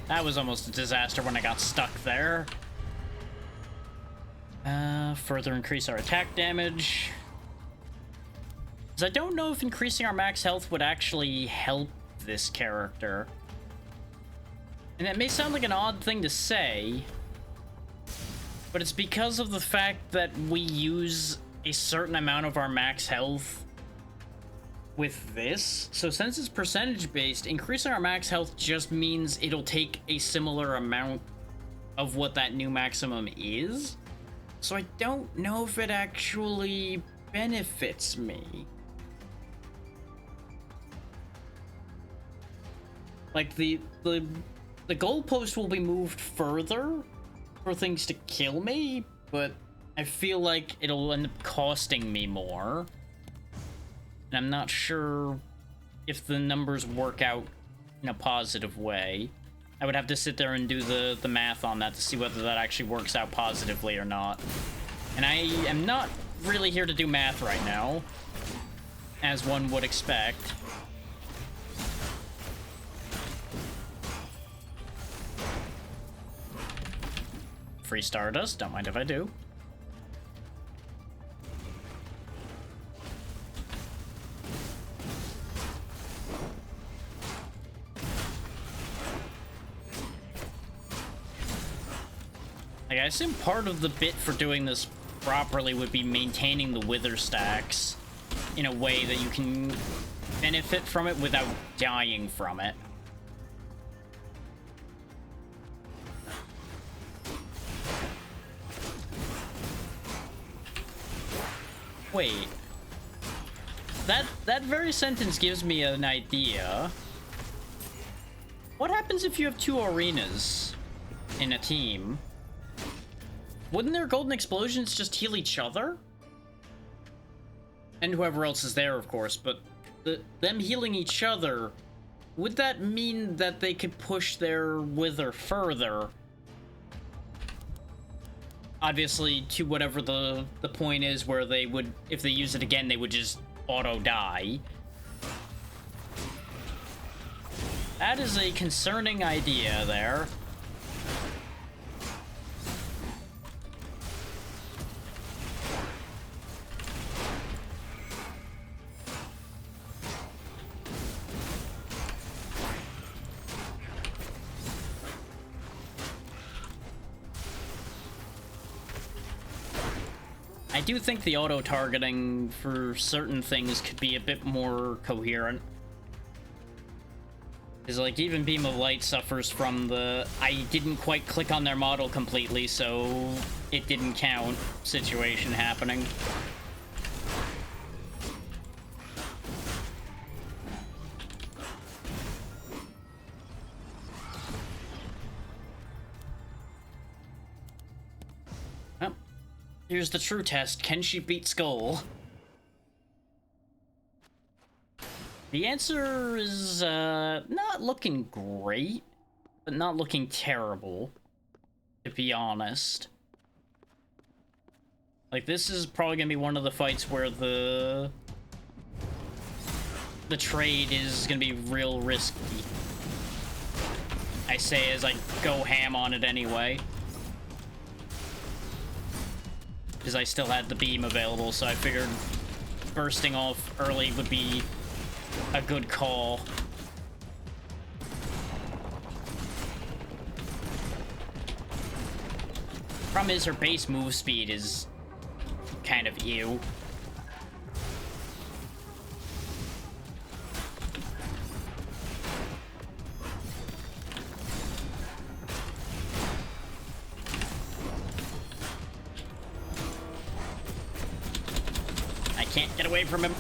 That was almost a disaster when I got stuck there. Further increase our attack damage. Because I don't know if increasing our max health would actually help this character. And that may sound like an odd thing to say, but it's because of the fact that we use a certain amount of our max health with this. So since it's percentage based, increasing our max health just means it'll take a similar amount of what that new maximum is. So I don't know if it actually benefits me. Like the goalpost will be moved further for things to kill me, but I feel like it'll end up costing me more. And I'm not sure if the numbers work out in a positive way. I would have to sit there and do the math on that to see whether that actually works out positively or not. And I am not really here to do math right now, as one would expect. Free Stardust, don't mind if I do. Like, I assume part of the bit for doing this properly would be maintaining the wither stacks in a way that you can benefit from it without dying from it. Wait. That very sentence gives me an idea. What happens if you have 2 arenas in a team? Wouldn't their golden explosions just heal each other? And whoever else is there, of course, but them healing each other, would that mean that they could push their wither further? Obviously, to whatever the point is where they would, if they use it again, they would just auto-die. That is a concerning idea there. I do think the auto-targeting for certain things could be a bit more coherent. Because, like, even Beam of Light suffers from the I didn't quite click on their model completely, so it didn't count situation happening. Well, here's the true test. Can she beat Skull? The answer is, not looking great, but not looking terrible, to be honest. Like, this is probably gonna be one of the fights where the trade is gonna be real risky. I say as I go ham on it anyway. Because I still had the beam available, so I figured bursting off early would be a good call. Problem is, her base move speed is kind of ew. I can't get away from him.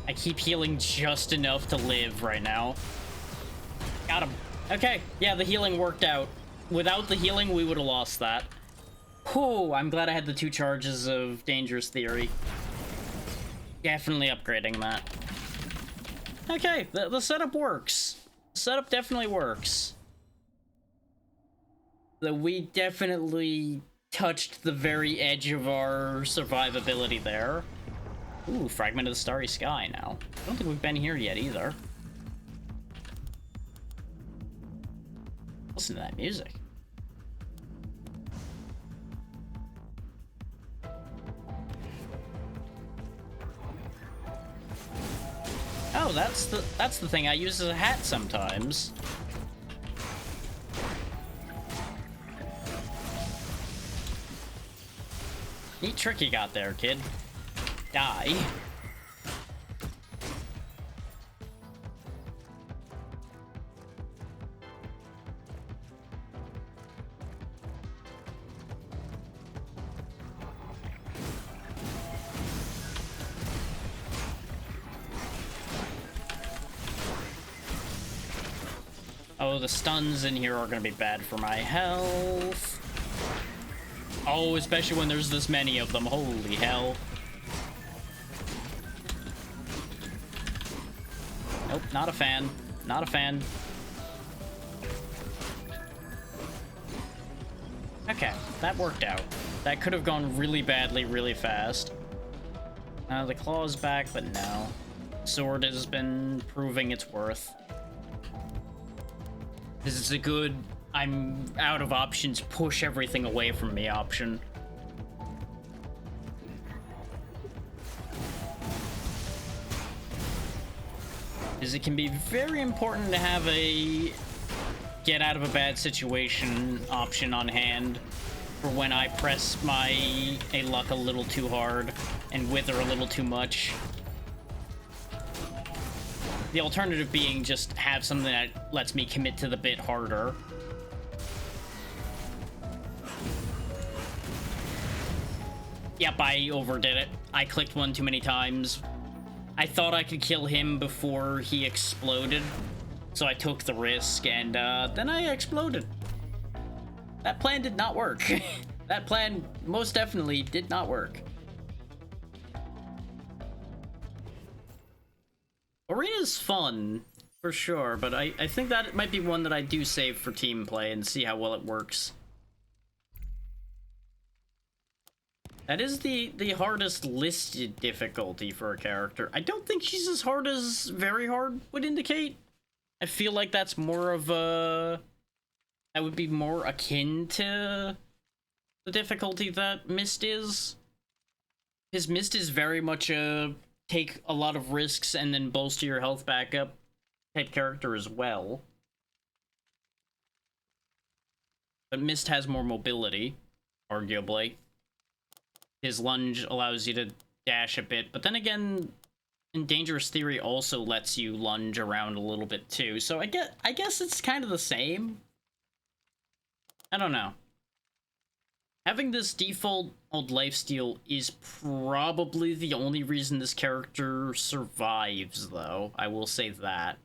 I keep healing just enough to live right now. Got him. Okay, yeah, the healing worked out. Without the healing, we would have lost that. Whew, I'm glad I had the 2 charges of Dangerous Theory. Definitely upgrading that. Okay, the setup works. The setup definitely works. Though we definitely touched the very edge of our survivability there. Ooh, Fragment of the Starry Sky now. I don't think we've been here yet either. Listen to that music. Oh, that's the thing I use as a hat sometimes. Neat trick you got there, kid. Die. Oh, the stuns in here are gonna be bad for my health. Oh, especially when there's this many of them. Holy hell. Nope, not a fan. Not a fan. Okay, that worked out. That could have gone really badly, really fast. The claw's back, but no. Sword has been proving its worth. This is a good, I'm out of options, push everything away from me option. Because it can be very important to have a get out of a bad situation option on hand for when I press my a luck a little too hard and wither a little too much. The alternative being just have something that lets me commit to the bit harder. Yep, I overdid it. I clicked one too many times. I thought I could kill him before he exploded, so I took the risk, and then I exploded. That plan did not work. That plan most definitely did not work. Arena's fun, for sure, but I think that it might be one that I do save for team play and see how well it works. That is the hardest listed difficulty for a character. I don't think she's as hard as very hard would indicate. I feel like that's more of a... that would be more akin to the difficulty that Mist is. His Mist is very much a take a lot of risks and then bolster your health back up type character as well. But Mist has more mobility, arguably. His lunge allows you to dash a bit, but then again, in Dangerous Theory also lets you lunge around a little bit too. So I guess it's kind of the same. I don't know. Having this default old lifesteal is probably the only reason this character survives, though. I will say that.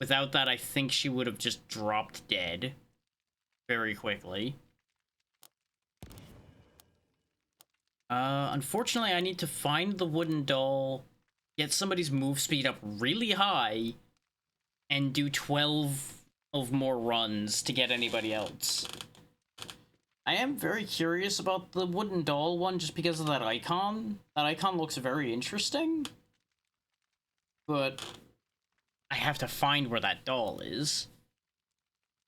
Without that, I think she would have just dropped dead very quickly. Unfortunately, I need to find the wooden doll, get somebody's move speed up really high, and do 12 of more runs to get anybody else. I am very curious about the wooden doll one just because of that icon. That icon looks very interesting. But I have to find where that doll is.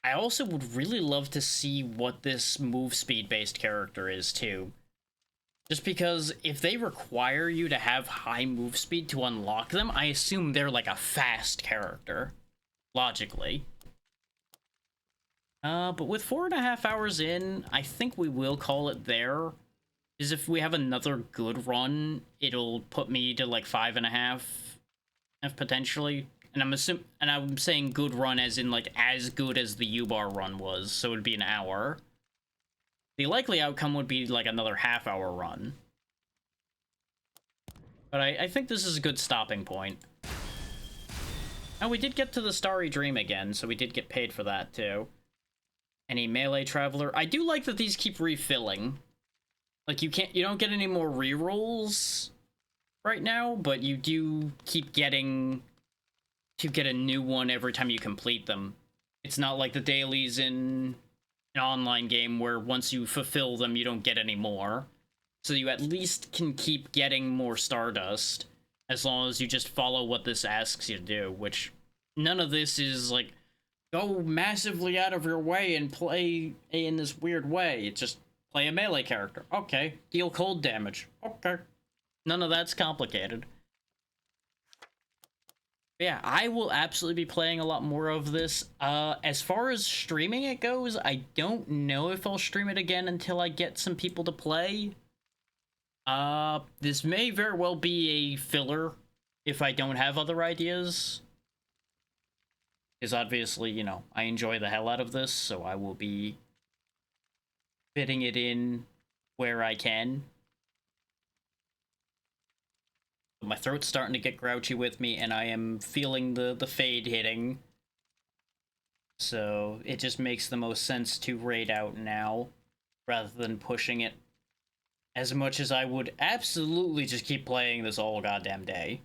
I also would really love to see what this move speed based character is too. Just because if they require you to have high move speed to unlock them, I assume they're like a fast character. Logically. But with 4.5 hours in, I think we will call it there. Because if we have another good run, it'll put me to like 5.5, potentially. And I'm saying good run as in like as good as the U-Bar run was, so it'd be an hour. The likely outcome would be like another half-hour run. But I think this is a good stopping point. Oh, we did get to the Starry Dream again, so we did get paid for that too. Any melee traveler. I do like that these keep refilling. Like you don't get any more rerolls right now, but you do keep getting to get a new one every time you complete them. It's not like the dailies in an online game where once you fulfill them, you don't get any more. So you at least can keep getting more Stardust as long as you just follow what this asks you to do, which none of this is like, go massively out of your way and play in this weird way. It's just play a melee character. Okay. Deal cold damage. Okay. None of that's complicated. Yeah, I will absolutely be playing a lot more of this. As far as streaming it goes, I don't know if I'll stream it again until I get some people to play. This may very well be a filler if I don't have other ideas. Because obviously, you know, I enjoy the hell out of this, so I will be fitting it in where I can. My throat's starting to get grouchy with me, and I am feeling the fade hitting. So it just makes the most sense to raid out now, rather than pushing it as much as I would absolutely just keep playing this all goddamn day.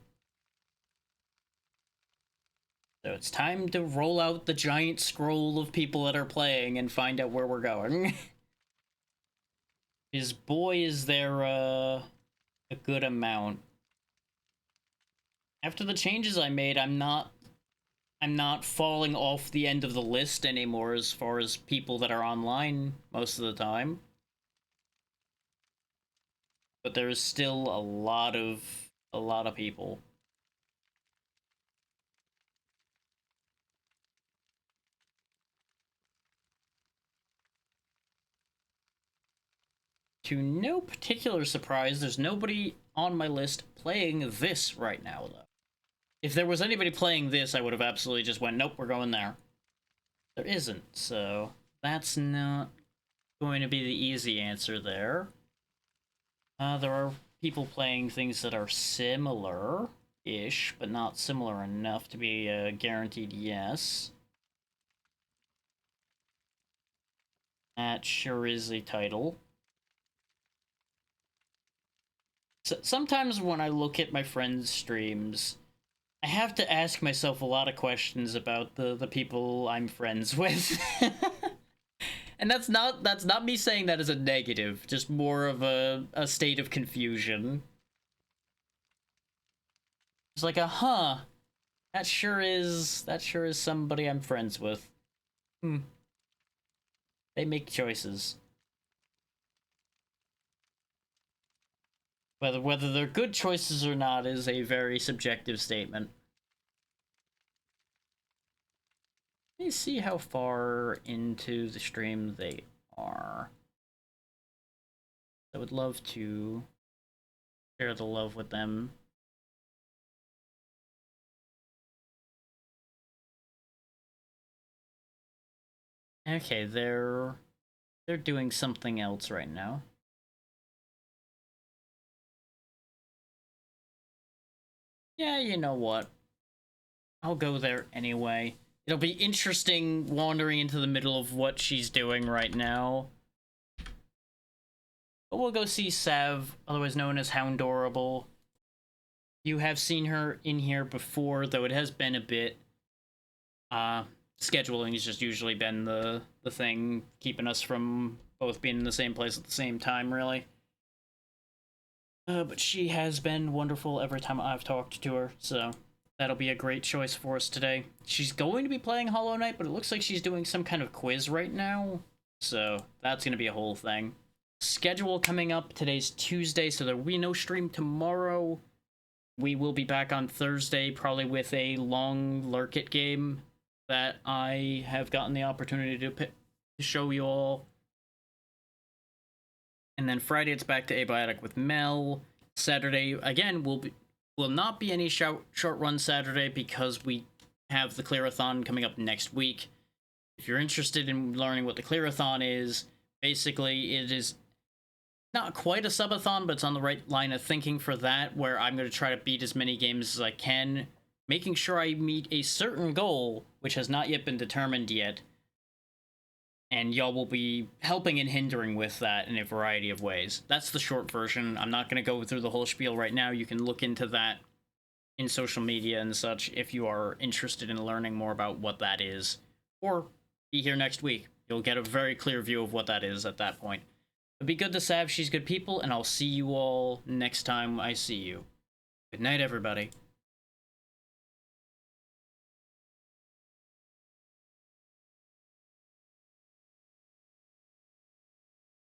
So it's time to roll out the giant scroll of people that are playing and find out where we're going. His boy, is there a good amount? After the changes I made, I'm not falling off the end of the list anymore as far as people that are online most of the time. But there's still a lot of people. To no particular surprise, there's nobody on my list playing this right now, though. If there was anybody playing this, I would have absolutely just went, nope, we're going there. There isn't, so that's not going to be the easy answer there. There are people playing things that are similar-ish, but not similar enough to be a guaranteed yes. That sure is a title. So sometimes when I look at my friends' streams, I have to ask myself a lot of questions about the people I'm friends with. And that's not me saying that as a negative, just more of a state of confusion. It's like that sure is somebody I'm friends with. They make choices. Whether they're good choices or not is a very subjective statement. Let me see how far into the stream they are. I would love to share the love with them. Okay, they're doing something else right now. Yeah, you know what? I'll go there anyway. It'll be interesting wandering into the middle of what she's doing right now. But we'll go see Sav, otherwise known as Houndorable. You have seen her in here before, though it has been a bit. Scheduling has just usually been the thing keeping us from both being in the same place at the same time, really. But she has been wonderful every time I've talked to her, so that'll be a great choice for us today. She's going to be playing Hollow Knight, but it looks like she's doing some kind of quiz right now, so that's going to be a whole thing. Schedule coming up. Today's Tuesday, so there will be no stream tomorrow. We will be back on Thursday, probably with a long Lurkit game that I have gotten the opportunity to show you all. And then Friday, it's back to Abiotic with Mel. Saturday, again, will not be any short run Saturday because we have the Clearathon coming up next week. If you're interested in learning what the Clearathon is, basically it is not quite a subathon, but it's on the right line of thinking for that, where I'm going to try to beat as many games as I can, making sure I meet a certain goal, which has not yet been determined yet. And y'all will be helping and hindering with that in a variety of ways. That's the short version. I'm not going to go through the whole spiel right now. You can look into that in social media and such if you are interested in learning more about what that is. Or be here next week. You'll get a very clear view of what that is at that point. But be good to Sav, she's good people, and I'll see you all next time I see you. Good night, everybody.